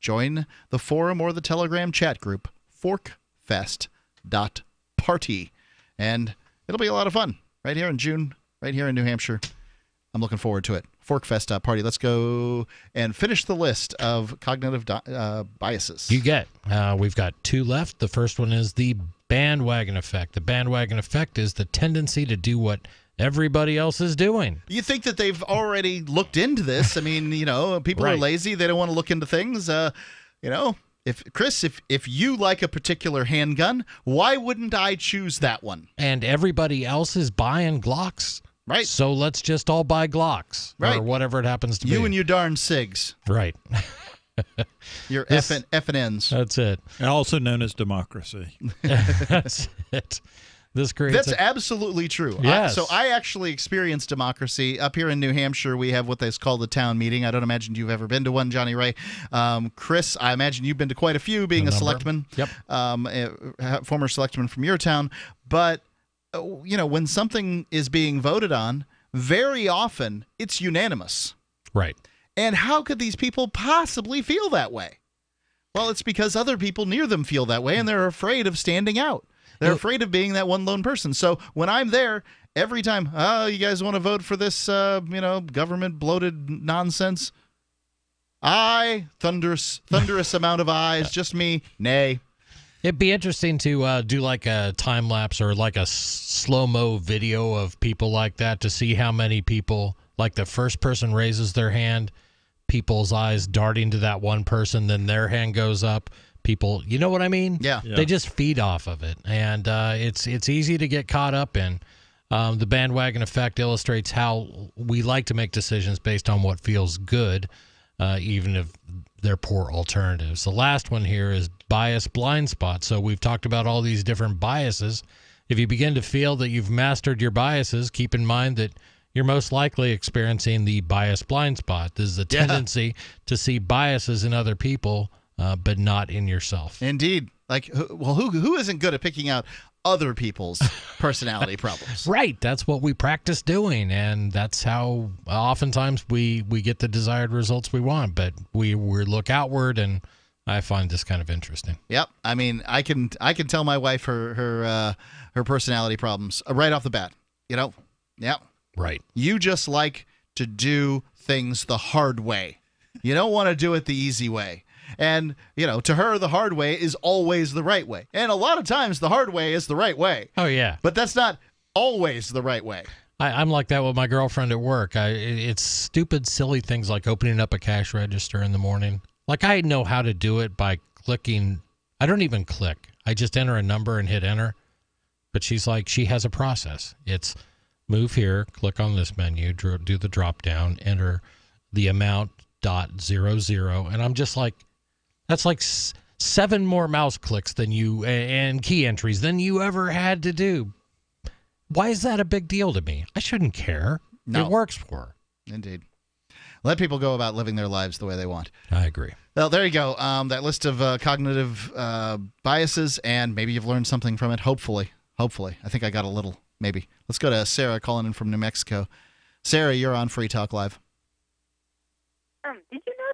Join the forum or the Telegram chat group, forkfest.party. And it'll be a lot of fun right here in June, right here in New Hampshire. I'm looking forward to it. Forkfest.party. Let's go and finish the list of cognitive biases. We've got two left. The first one is the bandwagon effect. The bandwagon effect is the tendency to do what everybody else is doing. You think that they've already looked into this? I mean, people are lazy. They don't want to look into things. If Chris, if you like a particular handgun, why wouldn't I choose that one? And everybody else is buying Glocks. Right. So let's just all buy Glocks. Right. Or whatever it happens to be. You and your darn SIGs. Right. Your F and N's. That's it. Also known as democracy. That's it. That's absolutely true. Yes. So I actually experienced democracy. Up here in New Hampshire, we have what they call the town meeting. I don't imagine you've ever been to one, Jonny Ray. Chris, I imagine you've been to quite a few, being a selectman. Yep. Former selectman from your town. But when something is being voted on, very often it's unanimous. Right. And how could these people possibly feel that way? Well, it's because other people near them feel that way, and they're afraid of standing out. They're afraid of being that one lone person. So when I'm there, every time, you guys want to vote for this, government bloated nonsense? Aye, thunderous amount of ayes, just me, nay. It'd be interesting to do like a time lapse or like a slow-mo video of people like that to see how many people, like the first person raises their hand, people's eyes darting to that one person, then their hand goes up. People, you know what I mean? Yeah. They just feed off of it, and it's easy to get caught up in. The bandwagon effect illustrates how we like to make decisions based on what feels good, even if they're poor alternatives. The last one here is bias blind spot. So we've talked about all these different biases. If you begin to feel that you've mastered your biases, keep in mind that you're most likely experiencing the bias blind spot. This is a tendency to see biases in other people, but not in yourself. Indeed. Who isn't good at picking out other people's personality problems? Right. That's what we practice doing, and that's how oftentimes we get the desired results we want. But we look outward, and I find this kind of interesting. Yep. I mean, I can tell my wife her personality problems right off the bat. Yep. Right. You just like to do things the hard way. You don't want to do it the easy way. And, to her, the hard way is always the right way. And a lot of times the hard way is the right way. Oh, yeah. But that's not always the right way. I'm like that with my girlfriend at work. It's stupid, silly things like opening up a cash register in the morning. Like, I know how to do it by clicking. I don't even click. I just enter a number and hit enter. But she's like, she has a process. It's move here, click on this menu, do the drop down, enter the amount, .00. And I'm just like, that's like 7 more mouse clicks than you and key entries than you ever had to do. Why is that a big deal to me? I shouldn't care. No. It works for her. Indeed. Let people go about living their lives the way they want. I agree. Well, there you go. That list of cognitive biases, and maybe you've learned something from it. Hopefully. I think I got a little, maybe. Let's go to Sarah calling in from New Mexico. Sarah, you're on Free Talk Live. Did you know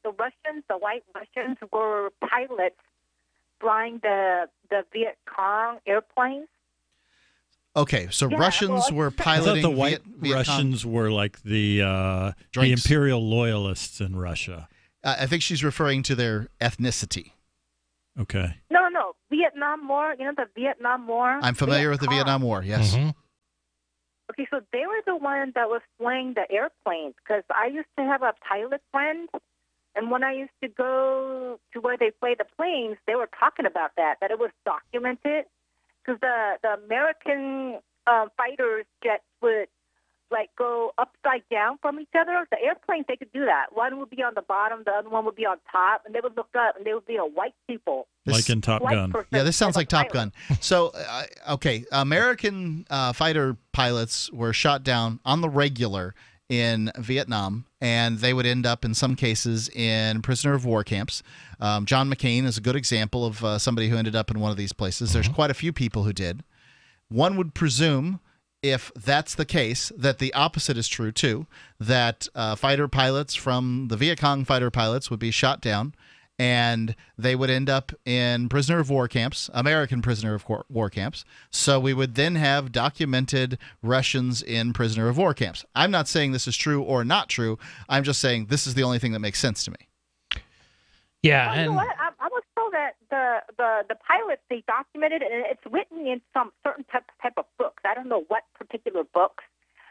the Russians, the white Russians, were pilots flying the Viet Cong airplanes. Okay, so Yeah, Russians were I thought piloting the white Viet Cong. Russians were like the Drinks. imperial loyalists in Russia. I think she's referring to their ethnicity. Okay. No, Vietnam War. You know the Vietnam War? I'm familiar with the Vietnam War, yes. Mm-hmm. Okay, so they were the ones that was flying the airplanes because I used to have a pilot friend, and when I used to go to where they fly the planes, they were talking about that it was documented because the American fighters jets would like go upside down from each other. The airplanes, they could do that. One would be on the bottom, the other one would be on top, and they would look up, and they would be a white people. Like in Top Gun. Yeah, this sounds like Top Gun. So, okay, American fighter pilots were shot down on the regular in Vietnam, and they would end up in some cases in prisoner of war camps. John McCain is a good example of somebody who ended up in one of these places. There's quite a few people who did. One would presume, if that's the case, that the opposite is true too, that fighter pilots from the Viet Cong fighter pilots would be shot down and they would end up in prisoner of war camps, American prisoner of war camps. So we would then have documented Russians in prisoner of war camps. I'm not saying this is true or not true. I'm just saying this is the only thing that makes sense to me. Yeah, You know what? I was told that the pilots, they documented it, and it's written in some certain type of books. I don't know what particular books,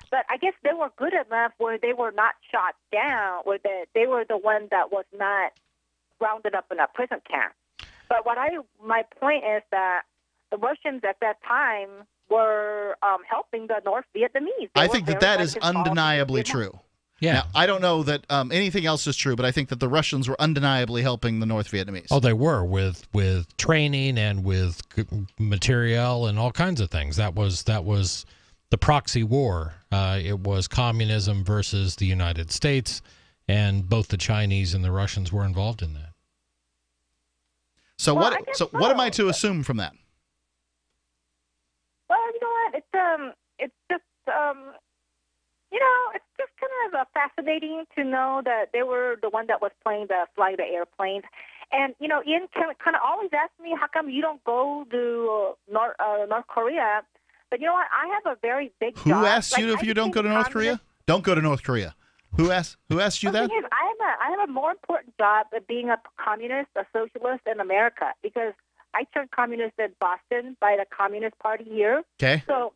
but I guess they were good enough where they were not shot down, or that they were the one that was not rounded up in a prison camp. But my point is that the Russians at that time were helping the North Vietnamese. I think that is undeniably true. Yeah. Now, I don't know that anything else is true, but I think that the Russians were undeniably helping the North Vietnamese. Oh, they were with training and with material and all kinds of things. That was the proxy war. It was communism versus the United States, and both the Chinese and the Russians were involved in that. So what am I to assume from that? Well, you know what? It's just it's just kind of fascinating to know that they were the one that was flying the airplanes. And, Ian kind of always asks me, how come you don't go to North Korea? But you know what? I have a very big job. Who asked you if you don't go to North Korea? Don't go to North Korea. Who asked you that? Thing is, I have a more important job of being a communist, a socialist in America, because I turned communist in Boston by the Communist Party here. Okay. So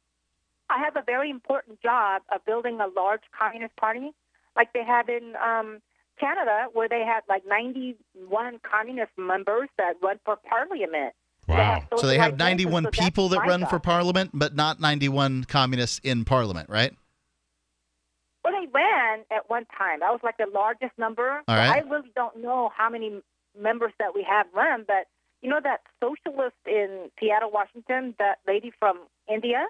I have a very important job of building a large communist party, like they have in Canada, where they had like 91 communist members that run for parliament. Wow. So they have 91 people that run for parliament, but not 91 communists in parliament, right? Well, they ran at one time. That was like the largest number. All right. I really don't know how many members that we have run, but you know that socialist in Seattle, Washington, that lady from India?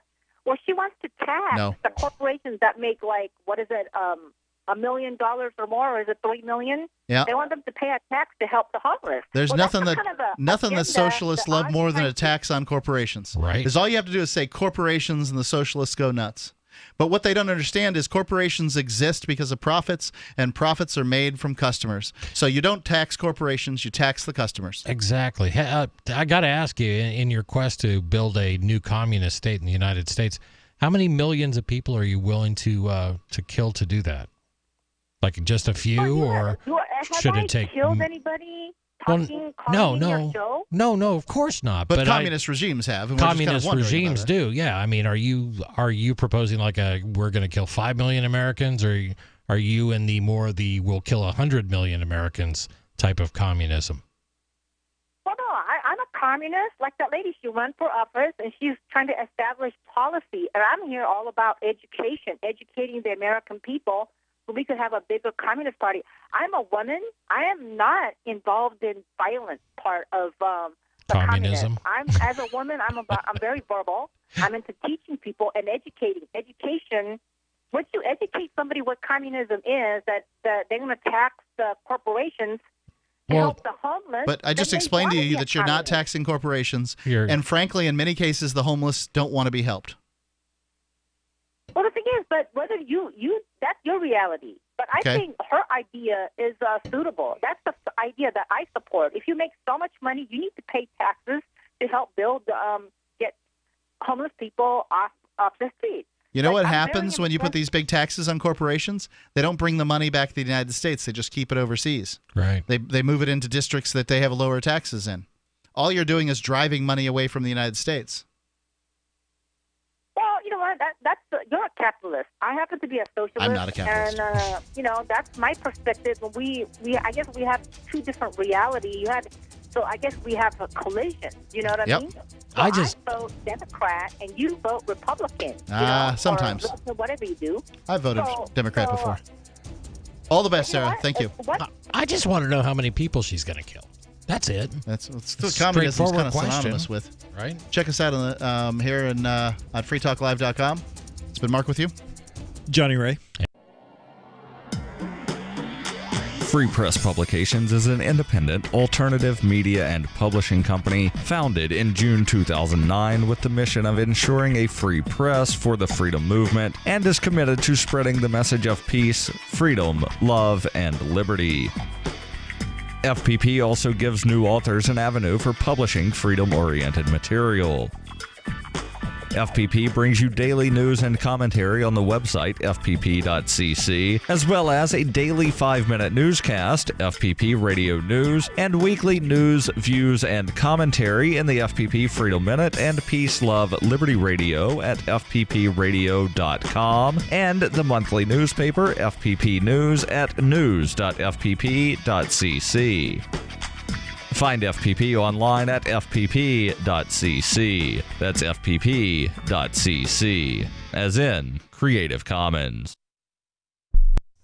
Well, she wants to tax the corporations that make like, what is it, $1 million or more, or is it $3 million? Yeah. They want them to pay a tax to help the homeless. There's nothing that agenda socialists love more than a tax on corporations. Right. Because all you have to do is say corporations and the socialists go nuts. But what they don't understand is corporations exist because of profits, and profits are made from customers. So you don't tax corporations, you tax the customers. Exactly. I got to ask you, in your quest to build a new communist state in the United States, how many millions of people are you willing to kill to do that? Like just a few, or should it take? Killed anybody? No, of course not. But communist regimes have. And communist regimes do. Yeah, I mean, are you proposing like we're going to kill 5 million Americans, or are you in the we'll kill 100 million Americans type of communism? Well, no, I'm a communist. Like that lady, she ran for office, and she's trying to establish policy. And I'm here all about education, educating the American people, so we could have a bigger communist party. I'm a woman. I am not involved in violent part of the communism. As a woman, I'm very verbal. I'm into teaching people and educating. Education. Once you educate somebody what communism is, that they're going to tax the corporations to help the homeless. But I just explained to you that you're not taxing corporations, and frankly, in many cases, the homeless don't want to be helped. Well, the thing is, but whether you that's your reality. But I think her idea is suitable. That's the idea that I support. If you make so much money, you need to pay taxes to help get homeless people off the street. You know what happens when you put these big taxes on corporations? They don't bring the money back to the United States. They just keep it overseas. Right. They move it into districts that they have lower taxes in. All you're doing is driving money away from the United States. Well, you know what? You're a capitalist. I happen to be a socialist. I'm not a capitalist. And that's my perspective. I guess we have two different reality. So I guess we have a collision. You know what I mean? So I vote Democrat and you vote Republican. Sometimes. Or whatever you do. I've voted Democrat before. All the best, Sarah. Thank you. I just want to know how many people she's going to kill. That's it. That's what communism is kind of synonymous with. Right? Check us out on here on freetalklive.com. It's been Mark with you. Jonny Ray. Free Press Publications is an independent, alternative media and publishing company founded in June 2009 with the mission of ensuring a free press for the freedom movement and is committed to spreading the message of peace, freedom, love, and liberty. FPP also gives new authors an avenue for publishing freedom-oriented material. FPP brings you daily news and commentary on the website fpp.cc, as well as a daily 5-minute newscast, FPP Radio News, and weekly news, views, and commentary in the FPP Freedom Minute and Peace, Love, Liberty Radio at fppradio.com, and the monthly newspaper FPP News at news.fpp.cc. Find FPP online at fpp.cc. That's fpp.cc, as in Creative Commons.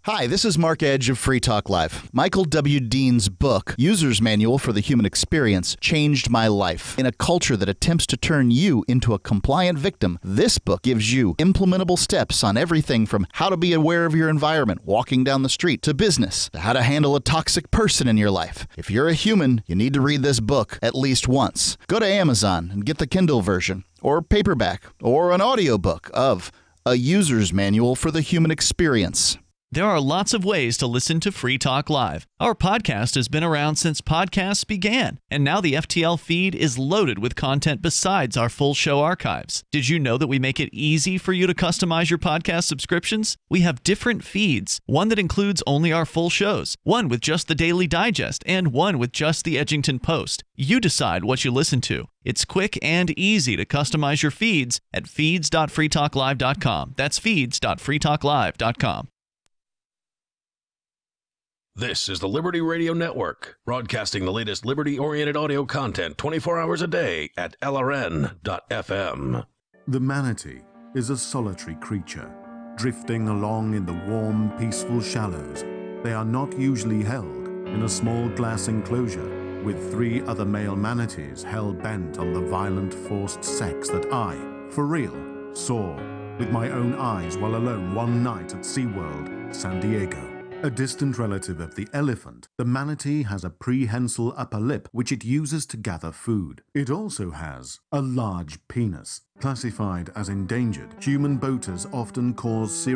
Hi, this is Mark Edge of Free Talk Live. Michael W. Dean's book, User's Manual for the Human Experience, changed my life. In a culture that attempts to turn you into a compliant victim, this book gives you implementable steps on everything from how to be aware of your environment, walking down the street, to business, to how to handle a toxic person in your life. If you're a human, you need to read this book at least once. Go to Amazon and get the Kindle version, or paperback, or an audiobook of A User's Manual for the Human Experience. There are lots of ways to listen to Free Talk Live. Our podcast has been around since podcasts began, and now the FTL feed is loaded with content besides our full show archives. Did you know that we make it easy for you to customize your podcast subscriptions? We have different feeds, one that includes only our full shows, one with just the Daily Digest, and one with just the Edgington Post. You decide what you listen to. It's quick and easy to customize your feeds at feeds.freetalklive.com. That's feeds.freetalklive.com. This is the Liberty Radio Network, broadcasting the latest liberty-oriented audio content 24 hours a day at LRN.FM. The manatee is a solitary creature, drifting along in the warm, peaceful shallows. They are not usually held in a small glass enclosure with 3 other male manatees hell-bent on the violent, forced sex that I, for real, saw with my own eyes while alone one night at SeaWorld, San Diego. A distant relative of the elephant, the manatee has a prehensile upper lip which it uses to gather food. It also has a large penis. Classified as endangered, human boaters often cause serious